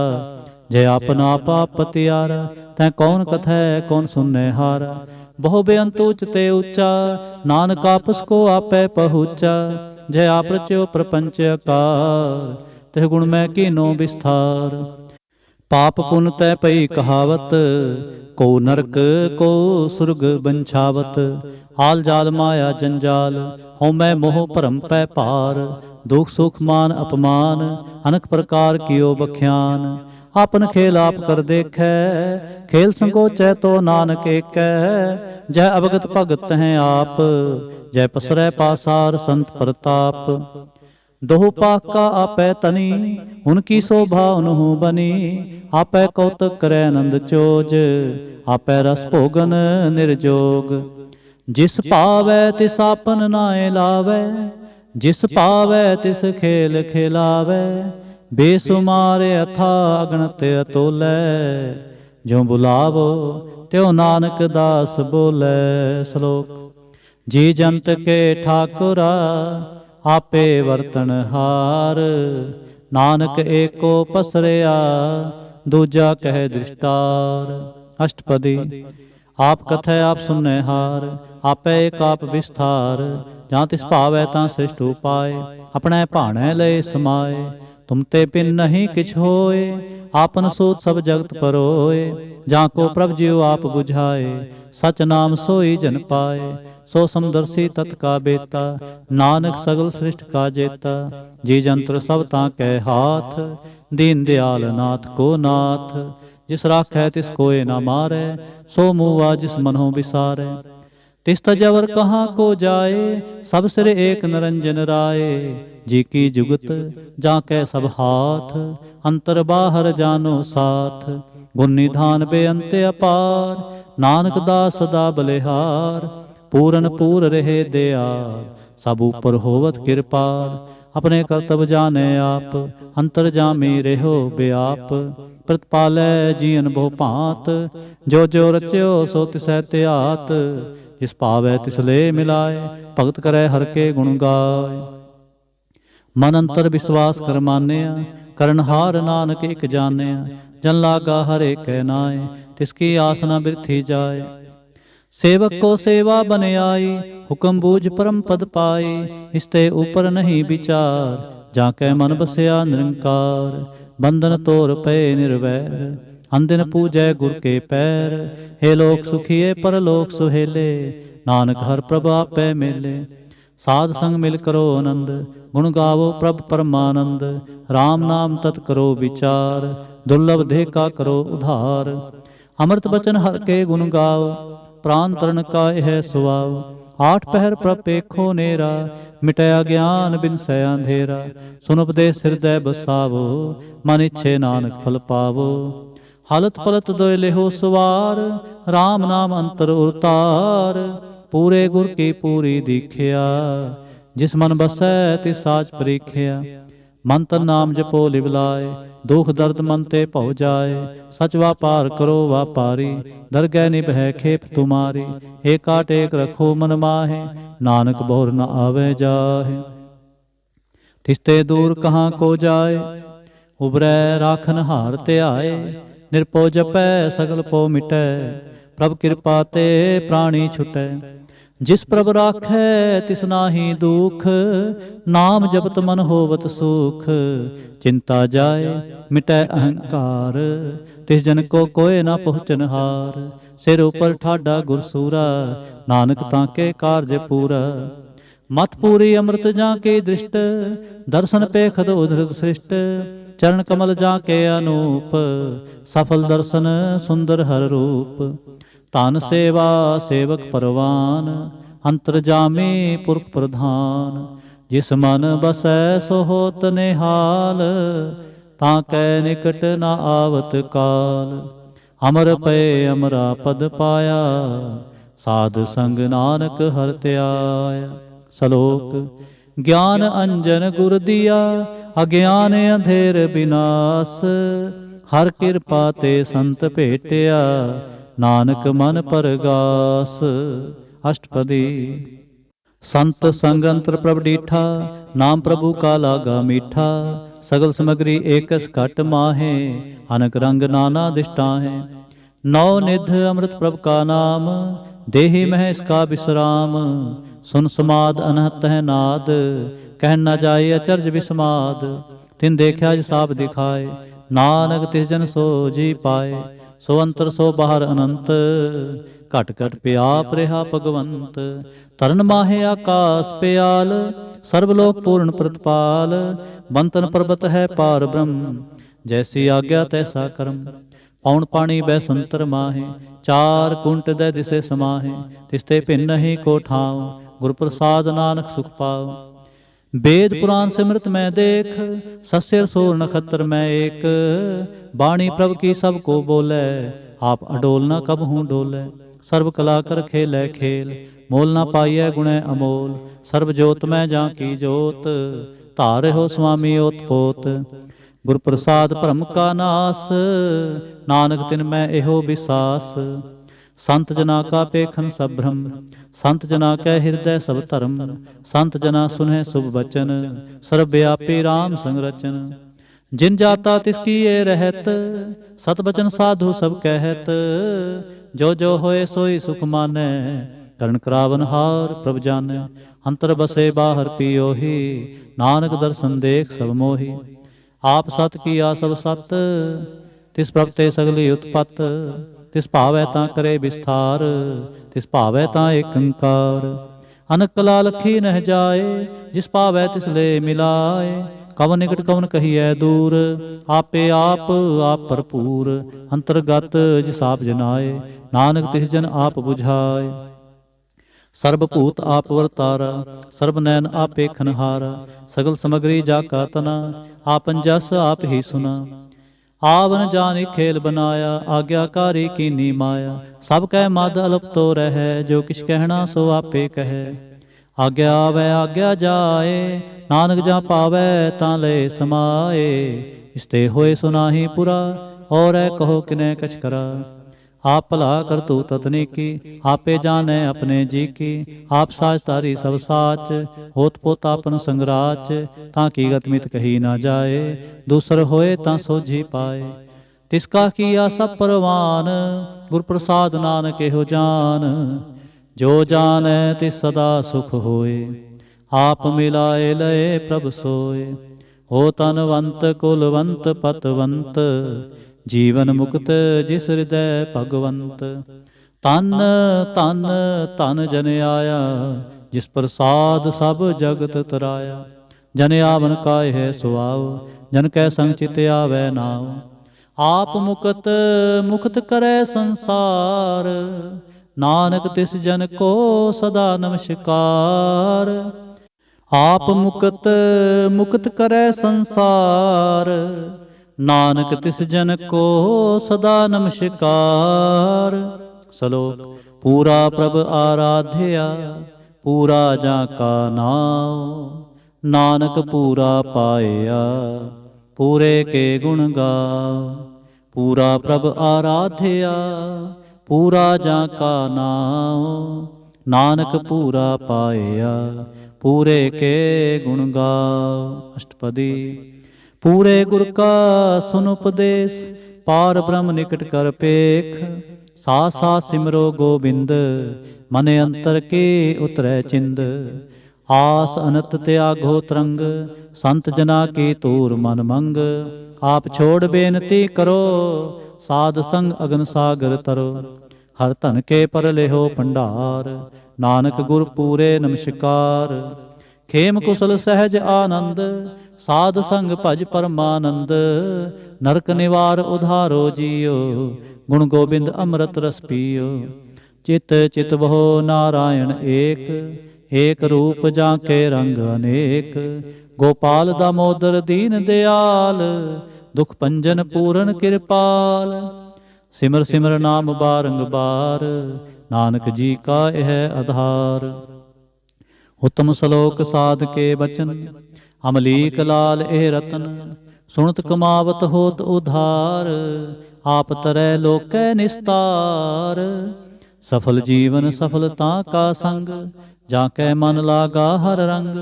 जय आपन आप पतियारा, तै कौन कथै कौन सुनै हारा। बहु बेअंत उच्च ते ऊंचा, नानक आपस को आपै पहुँचा। जय आप रच्यो प्रपंच आकार, तिह गुण मैं कीनो विस्तार। पाप पुन तै पई कहावत, को नरक को सुरग बंछावत। आल जाल माया जंजाल, हों मैं मोह भरम पै पार। दुख सुख मान अपमान, अनक प्रकार कियो बख्यान। आपन खेल आप कर देखै, खेल संकोचै तो नानक एकै। जय अवगत भगत हैं आप, जय पसरै पासार संत प्रताप। दोहु पाका आपै तनी, उनकी शोभा उनहु बनी। आपै कौतक करै नंद चोज, आपै रस भोगन निर्जोग। जिस पावै तिस आपन नाए लावै, जिस पावै तिस खेल खिलावै। बेसुमार अथा अगणत अतोलै, जो बुलावो त्यों नानक दास बोलै। श्लोक। जी जंत के ठाकुरा, आपे वर्तन हार। नानक एको पसरया, दूजा कह दृष्टार। अष्टपदी। आप कथै आप सुनै हार, आपै एक आप विस्तार। जहाँ तिस भावै तां श्रेष्ठ उपाय, अपने भाणै लय समाए। तुम ते पिन नहीं किछ होए, आपन सूत सब जगत परोए। जहाँ को प्रभ जियो आप बुझाए, सच नाम सोई जन पाए। सो समदर्शी तत् का बेता, नानक सगल सृष्टि का जेता। जी जंत्र सब ताकै हाथ, दीन दयाल नाथ को नाथ। जिस राखै तिस कोय न मारै, सो मुआ जिस मनो विसारै। तिस तजवर कहाँ को जाए, सब सिर एक निरंजन राय। जी की जुगत जाकै सब हाथ, अंतर बाहर जानो साथ। गुण निधान बेअंत अपार, नानक दास सदा बलिहार। पूरन पूर रहे दयाल, सब ऊपर होवत कृपाल। अपने कर्तव्य जाने आप, अंतर जामी रहो व्याप। प्रतिपालै जीवन बहु भांत, जो जो रच्यो सो तिसै त्यात। जिस भावै तिसले मिलाए, भगत करै हर के गुण गाय। मन अंतर विश्वास कर मानिया, करनहार नानक एक जानिया। जन लागा हर एक नाय, तिसकी आस न बिरथी जाए। सेवक को सेवा बन आई, हुक्म बूझ परम पद पाई। इसते ऊपर नहीं विचार, जाकै मन बसया निरंकार। बंधन तोर पे निर्वैर, अंदिन पूजै गुर के पैर। हे लोक सुखिए परलोक सुहेले, नानक हर प्रभ आपै मेले। साध संग मिल करो आनंद, गुण गावो प्रभ परमानंद। राम नाम तत् करो विचार, दुर्लभ देह का करो उधार। अमृत बचन हर के गुण गाओ, प्राण तरण का यह सुवाव। आठ पहर प्रभ पेखो नेरा, मिटया ज्ञान बिन सै अंधेरा। सुन उपदेश हृदय बसावो, मन इच्छे नानक फल पावो। हलत पलत दोय लेहो सवार, राम नाम अंतर उरतार। पूरे गुर की पूरी दीखिया, जिस मन बसै तिस साच परीखिया। मन तन नाम जपो लिवलाए, दुख दर्द मन ते भौ जाए। सच व्यापार करो व्यापारी, दरगह निभै खेप तुम्हारी। एकाट एक रखो मन माहे, नानक बहुर न आवे जाहे। तिसते दूर कहाँ को जाए, उबरै राखन हार त्याए। निरपो जपै सगल पो मिटै, प्रभ कृपा ते प्राणी छुटै। जिस प्रभ राखै तिस नाहि दुख, नाम जपत मन होवत सुख। चिंता जाए मिटै अहंकार, तिस जन को कोय न पहुँचन हार। सिर ऊपर ठाडा गुरसूरा, नानक ताके कारज पूरा। मत पूरी अमृत जाके दृष्ट, दर्शन पेखद उधृत सृष्ट। चरण कमल जाके अनूप, सफल दर्शन सुंदर हर रूप। तान सेवा सेवक परवान, अंतरजामी पुरख प्रधान। जिस मन बसै सो होत निहाल, ताकै निकट न आवत काल। अमर पे अमरा पद पाया, साध संग नानक हर त्याया। श्लोक। ज्ञान अंजन गुर दिया, ਅਗਿਆਨ ਅੰਧੇਰ ਬਿਨਾਸ, ਹਰ ਕਿਰਪਾ ਤੇ ਸੰਤ ਭੇਟਿਆ, ਨਾਨਕ ਮਨ ਪਰਗਾਸ। ਅਸ਼ਟਪਦੀ। ਸੰਤ ਸੰਗ ਅੰਤਰ ਪ੍ਰਭ ਡੀਠਾ, ਨਾਮ ਪ੍ਰਭੂ ਕਾ ਲਾਗਾ ਮੀਠਾ, ਸਗਲ ਸਮਗਰੀ ਏਕਸ ਘਟ ਮਾਹੇ, ਅਨਕ ਰੰਗ ਨਾਨਾ ਦਿਸ਼ਟਾਹੇ। ਨੌ ਨਿਧ ਅੰਮ੍ਰਿਤ ਪ੍ਰਭ ਕਾ ਨਾਮ, ਦੇहि ਮਹਿ ਇਸਕਾ ਬਿਸਰਾਮ, ਸੁਨ ਸਮਾਦ ਅਨਹਤ ਹੈ ਨਾਦ, ਕਹਿ ਨਾ ਜਾਏ ਅਚਰਜ ਬਿਸਮਾਦ। ਤਿਨ ਦੇਖਿਆ ਜਿ ਸਾਬ ਦਿਖਾਏ, ਨਾਨਕ ਤਿਸ ਜਨ ਸੋ ਜੀ ਪਾਏ। ਸੋ ਅੰਤਰ ਸੋ ਬਾਹਰ ਅਨੰਤ, ਘਟ ਘਟ ਪਿਆਪ ਰਿਹਾ ਭਗਵੰਤ। ਤਰਨ ਮਾਹੇ ਆਕਾਸ ਪਿਆਲ, ਸਰਬ ਲੋਕ ਪੂਰਨ ਪ੍ਰਤਪਾਲ, ਬੰਤਨ ਪਰਬਤ ਹੈ ਪਾਰ ਬ੍ਰਹਮ, ਜੈਸੀ ਆਗਿਆ ਤੈਸਾ ਕਰਮ। ਪੌਣ ਪਾਣੀ ਬੈ ਸੰਤਰ ਮਾਹੇ, ਚਾਰ ਕੁੰਟ ਦੈ ਦਿਸੇ ਸਮਾਹੇ, ਤਿਸਤੇ ਭਿੰਨ ਨਹੀਂ ਕੋ ਠਾਉ, ਗੁਰ ਪ੍ਰਸਾਦ ਨਾਨਕ ਸੁਖ ਪਾਉ। वेद पुराण सिमरत मैं देख, सस्यर सोर नखत्र मैं एक, बाणी प्रभ की सब को बोले, आप अडोल न कब हूँ डोले। सर्व कला कर खेलै खेल, मोल न पाइयै गुणै अमोल, सर्व जोत मैं जा की जोत, धारे हो स्वामी ओत पोत। गुर प्रसाद भ्रम का नास, नानक तिन मैं एहो विसास। संत जना का पेखन सब भ्रम, संत जना कै हृदय सब धर्म, संत जना सुनह शुभ बचन, सर्व व्यापी राम संग रचन। जिन जाता तिसकी ये रहत, सत बचन साधु सब कहत, जो जो होए सोई सुख मानै, करण करावन हार प्रभ जानै। अंतर बसे बाहर पियोही, नानक दर्शन देख सब मोही। आप सत किया सब सत, तिस प्रभ ते सगली उत्पत, तिस भावै तां करे विस्तार, तिस भावै तां एक अंकार। अनक कला लखी नह जाए, जिस पावै तिस ले मिलाए, कवन निकट कवन कहिए दूर, आपे आप भरपूर। अंतरगत जिस आप जनाए, नानक तिस जन आप बुझाए। सर्वभूत आप वरतारा, सर्व नैन आपे खनहारा, सगल समग्री जाका तना, आपन जस आप ही सुना। आवन जानी खेल बनाया, आज्ञाकारी कीनी माया, सब कह मद अलप तो रह, जो किछ कहना सो आपे कहे। आज्ञा आवे आज्ञा जाए, नानक जा पावै तां ले समाए। इसते होए सुनाही पुरा, और कहो किने कछ करा। आप भला कर तू ततनी की, आपे जाने अपने जी की, आप साच तारी सब साच, होत पोत आपन संगराच। ताकि गतमित कही ना जाए, दूसर होए तां सोझी पाए। तिसका किया सब परवान, गुर प्रसाद नानक एहो जान। जो जाने तिस सदा सुख होए, आप मिलाए लए प्रभ सोए। हो तनवंत कुलवंत पतवंत, जीवन मुक्त जिस हृदय भगवंत। तन तन तन जन आया, जिस प्रसाद सब जगत तराया। जन आवन काय है सुआव, जन कै संग चित आवे नाव। आप मुकत मुक्त करे संसार, नानक तिस जन को सदा नमस्कार। आप मुकत मुक्त करे संसार, नानक तिस जन को सदा नमस्कार। सलोक। पूरा प्रभ आराध्या, पूरा जाका नाम, नानक पूरा पाया, पूरे के गुण गाओ। पूरा प्रभ आराध्या, पूरा जाका नाम, नानक पूरा पाया, पूरे के गुण गाओ। अष्टपदी। पूरे गुर का सुन उपदेश, पार ब्रह्म निकट कर पेख। सा सा सिमरो गोबिंद, मने अंतर के उतरै चिंद। आस अनत त्यागो तरंग, संत जना की तूर मन मंग। आप छोड़ बेनती करो, साध संग अगन सागर तरो। हर धन के पर लेहो भंडार, नानक गुर पूरे नमस्कार। खेम कुशल सहज आनंद, साध संग भज परमानंद। नरक निवार उधारो जियो, गुण गोबिंद अमृत रस पियो। चित चित बहु नारायण एक, एक रूप जाके रंग अनेक। गोपाल दामोदर दीन दयाल, दुख पंजन पूरन कृपाल। सिमर सिमर नाम बारंबार, नानक जी का यह आधार। उत्तम श्लोक साध के बचन, ਅਮਲੀਕ ਲਾਲ ਇਹ ਰਤਨ, ਸੁਣਤ ਕਮਾਵਤ ਹੋਤ ਉਧਾਰ। ਆਪ ਤਰੈ ਲੋਕੈ ਨਿਸਤਾਰ, ਸਫਲ ਜੀਵਨ ਸਫਲਤਾ ਕਾ ਸੰਗ। ਜਾਂ ਕੈ ਮਨ ਲਾਗਾ ਹਰ ਰੰਗ,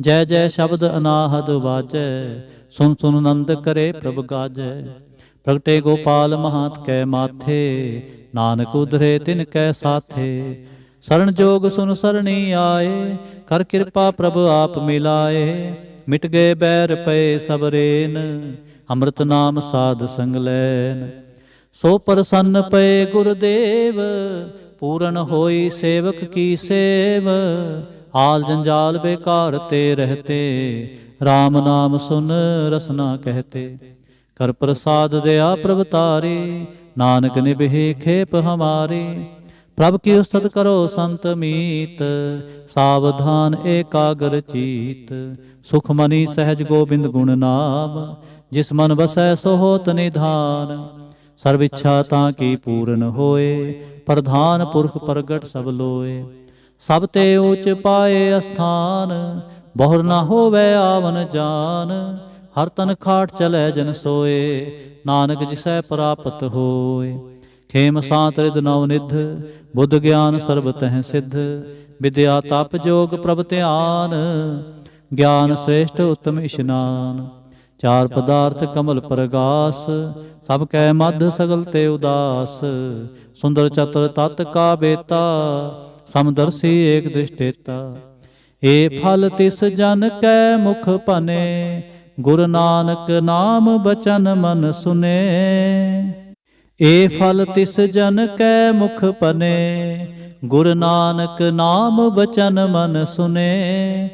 ਜੈ ਜੈ ਸ਼ਬਦ ਅਨਾਹਦ ਵਾਜੈ। ਸੁਨ ਸੁਨ ਨੰਦ ਕਰੇ ਪ੍ਰਭ ਗਾਜੈ। ਪ੍ਰਗਟੇ ਗੋਪਾਲ ਮਹਾਤ ਕੈ ਮਾਥੇ, ਨਾਨਕ ਉਧਰੇ ਤਿਨ ਕੈ ਸਾਥੇ। ਸਰਣ ਜੋਗ ਸੁਨ ਸਰਣੀ ਆਏ, ਕਰ ਕਿਰਪਾ ਪ੍ਰਭ ਆਪ ਮਿਲਾਏ। ਮਿਟ ਗਏ ਬੈਰ ਪਏ ਸਭ ਰੇਨ, ਅੰਮ੍ਰਿਤ ਨਾਮ ਸਾਧ ਸੰਗ ਲੈਨ। ਸੋ ਪ੍ਰਸੰਨ ਪਏ ਗੁਰਦੇਵ, ਪੂਰਨ ਹੋਈ ਸੇਵਕ ਕੀ ਸੇਵ। ਆਲ ਜੰਜਾਲ ਬੇਕਾਰ ਤੇ ਰਹਤੇ, RAM ਨਾਮ ਸੁਨ ਰਸਨਾ ਕਹਤੇ। ਕਰ ਪ੍ਰਸਾਦ ਦਿਆ ਪ੍ਰਭ ਤਾਰੀ, ਨਾਨਕ ਨਿਭੇ ਖੇਪ ਹਮਾਰੀ। ਪ੍ਰਭ ਕੀ ਉਸਤਤ ਕਰੋ ਸੰਤ ਮੀਤ, ਸਾਵਧਾਨ ਏਕਾਗਰ ਚੀਤ। ਸੁਖ ਮਨੀ ਸਹਿਜ ਗੋਬਿੰਦ ਗੁਣ ਨਾਮ, ਜਿਸ ਮਨ ਵਸੈ ਸੋ ਹੋਤ ਨਿਧਾਨ। ਸਰਬ ਇੱਛਾ ਤਾਂ ਕੀ ਪੂਰਨ ਹੋਏ, ਪ੍ਰਧਾਨ ਪੁਰਖ ਪ੍ਰਗਟ ਸਭ ਲੋਏ। ਸਭ ਤੇ ਊਚ ਪਾਏ ਅਸਥਾਨ, ਬਹੁਰ ਨਾ ਹੋਵੇ ਆਵਨ ਜਾਨ। ਹਰ ਤਨ ਖਾਟ ਚਲੈ ਜਨ ਸੋਏ, ਨਾਨਕ ਜਿਸੈ ਪ੍ਰਾਪਤ ਹੋਏ। ਖੇਮ ਸਾਤ ਰਿਦ ਨਉ ਨਿਧ, ਬੁੱਧ ਗਿਆਨ ਸਰਬ ਤਹਿ ਸਿੱਧ। ਵਿਦਿਆ ਤਪ ਜੋਗ ਪ੍ਰਭ ਧਿਆਨ, ਗਿਆਨ ਸ੍ਰੇਸ਼ਟ ਉੱਤਮ ਇਸ਼ਨਾਨ। ਚਾਰ ਪਦਾਰਥ ਕਮਲ ਪ੍ਰਗਾਸ, ਸਭ ਕੈ ਮਧ ਸਗਲ ਤੇ ਉਦਾਸ। ਸੁੰਦਰ ਚਤੁਰ ਤਤ ਕਾ ਬੇਤਾ, ਸਮਦਰਸੀ ਏਕ ਦ੍ਰਿਸ਼ਟੇਤਾ। ਏ ਫਲ ਤਿਸ ਜਨ ਕੈ ਮੁਖ ਭਨੇ, ਗੁਰ ਨਾਨਕ ਨਾਮ ਬਚਨ ਮਨ ਸੁਨੇ। ਏ ਫਲ ਤਿਸ ਜਨ ਕੈ ਮੁਖ ਭਨੇ, ਗੁਰ ਨਾਨਕ ਨਾਮ ਬਚਨ ਮਨ ਸੁਨੇ।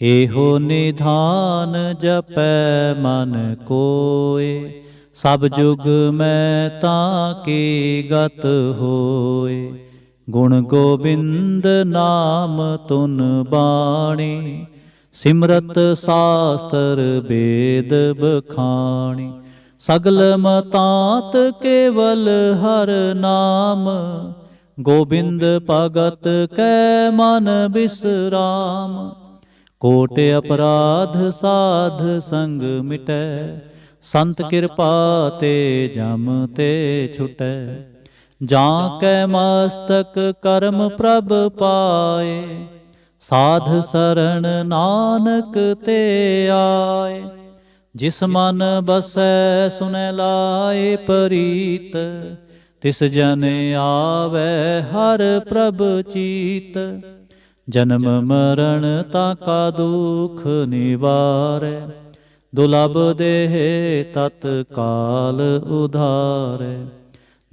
ਏਹੋ ਨਿਧਾਨ ਜਪੈ ਮਨ ਕੋਇ, ਸਭ ਜੁਗ ਮੈਂ ਤਾਂ ਕੀ ਗਤ ਹੋਏ। ਗੁਣ ਗੋਬਿੰਦ ਨਾਮ ਤੁਨ ਬਾਣੀ, ਸਿਮਰਤ ਸਾਸਤਰ ਵੇਦ ਬਖਾਣੀ। ਸਗਲ ਮਤਾਂਤ ਕੇਵਲ ਹਰ ਨਾਮ, ਗੋਬਿੰਦ ਭਗਤ ਕੈ ਮਨ ਬਿਸਰਾਮ। ਕੋਟ ਅਪਰਾਧ ਸਾਧ ਸੰਗ ਮਿਟੈ, ਸੰਤ ਕਿਰਪਾ ਤੇ ਜਮ ਤੇ ਛੁਟੈ। ਜਾਂ ਕੈ ਮਸਤਕ ਕਰਮ ਪ੍ਰਭ ਪਾਏ, ਸਾਧ ਸਰਣ ਨਾਨਕ ਤੇ ਆਏ। ਜਿਸ ਮਨ ਬਸੈ ਸੁਨੈ ਲਾਏ ਪ੍ਰੀਤ, ਤਿਸ ਜਨ ਆਵੈ ਹਰ ਪ੍ਰਭ ਚੀਤ। ਜਨਮ ਮਰਨ ਤਾ ਕਾ ਦੁਖ ਨਿਵਾਰੈ, ਦੁਲਭ ਦੇਹ ਤਤ ਕਾਲ ਉਧਾਰੈ।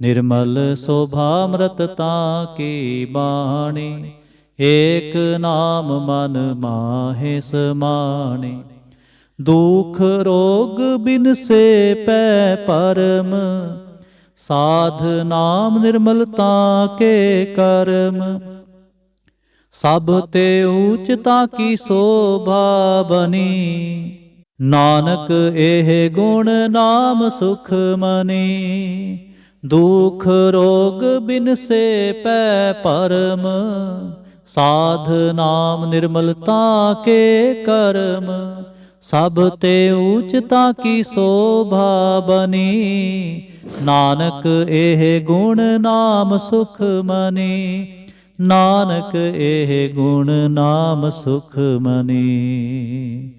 ਨਿਰਮਲ ਸੋਭਾਮ੍ਰਤ ਤਾਂ ਕੀ ਬਾਣੀ, ਏਕ ਨਾਮ ਮਨ ਮਾਹੇ ਸਮਾਣੀ। ਦੁਖ ਰੋਗ ਬਿਨ ਸੇ ਪੈ ਪਰਮ, ਸਾਧ ਨਾਮ ਨਿਰਮਲਤਾ ਕੇ ਕਰਮ। ਸਭ ਤੇ ਊਚ ਤਾਂ ਕੀ ਸੋਭਾ ਬਨੀ, ਨਾਨਕ ਇਹ ਗੁਣ ਨਾਮ ਸੁਖ ਮਨੀ। ਦੁਖ ਰੋਗ ਬਿਨ ਸੇ ਪੈ ਪਰਮ, ਸਾਧ ਨਾਮ ਨਿਰਮਲਤਾ ਕੇ ਕਰਮ। ਸਭ ਤੇ ਊਚ ਤਾਂ ਕੀ ਸੋਭਾ ਬਨੀ, ਨਾਨਕ ਇਹ ਗੁਣ ਨਾਮ ਸੁਖ ਮਨੀ। ਨਾਨਕ ਇਹ ਗੁਣ ਨਾਮ ਸੁਖ ਮਨੀ।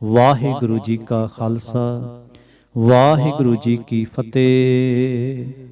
ਵਾਹਿਗੁਰੂ ਜੀ ਕਾ ਖਾਲਸਾ, ਵਾਹਿਗੁਰੂ ਜੀ ਕੀ ਫਤਿਹ।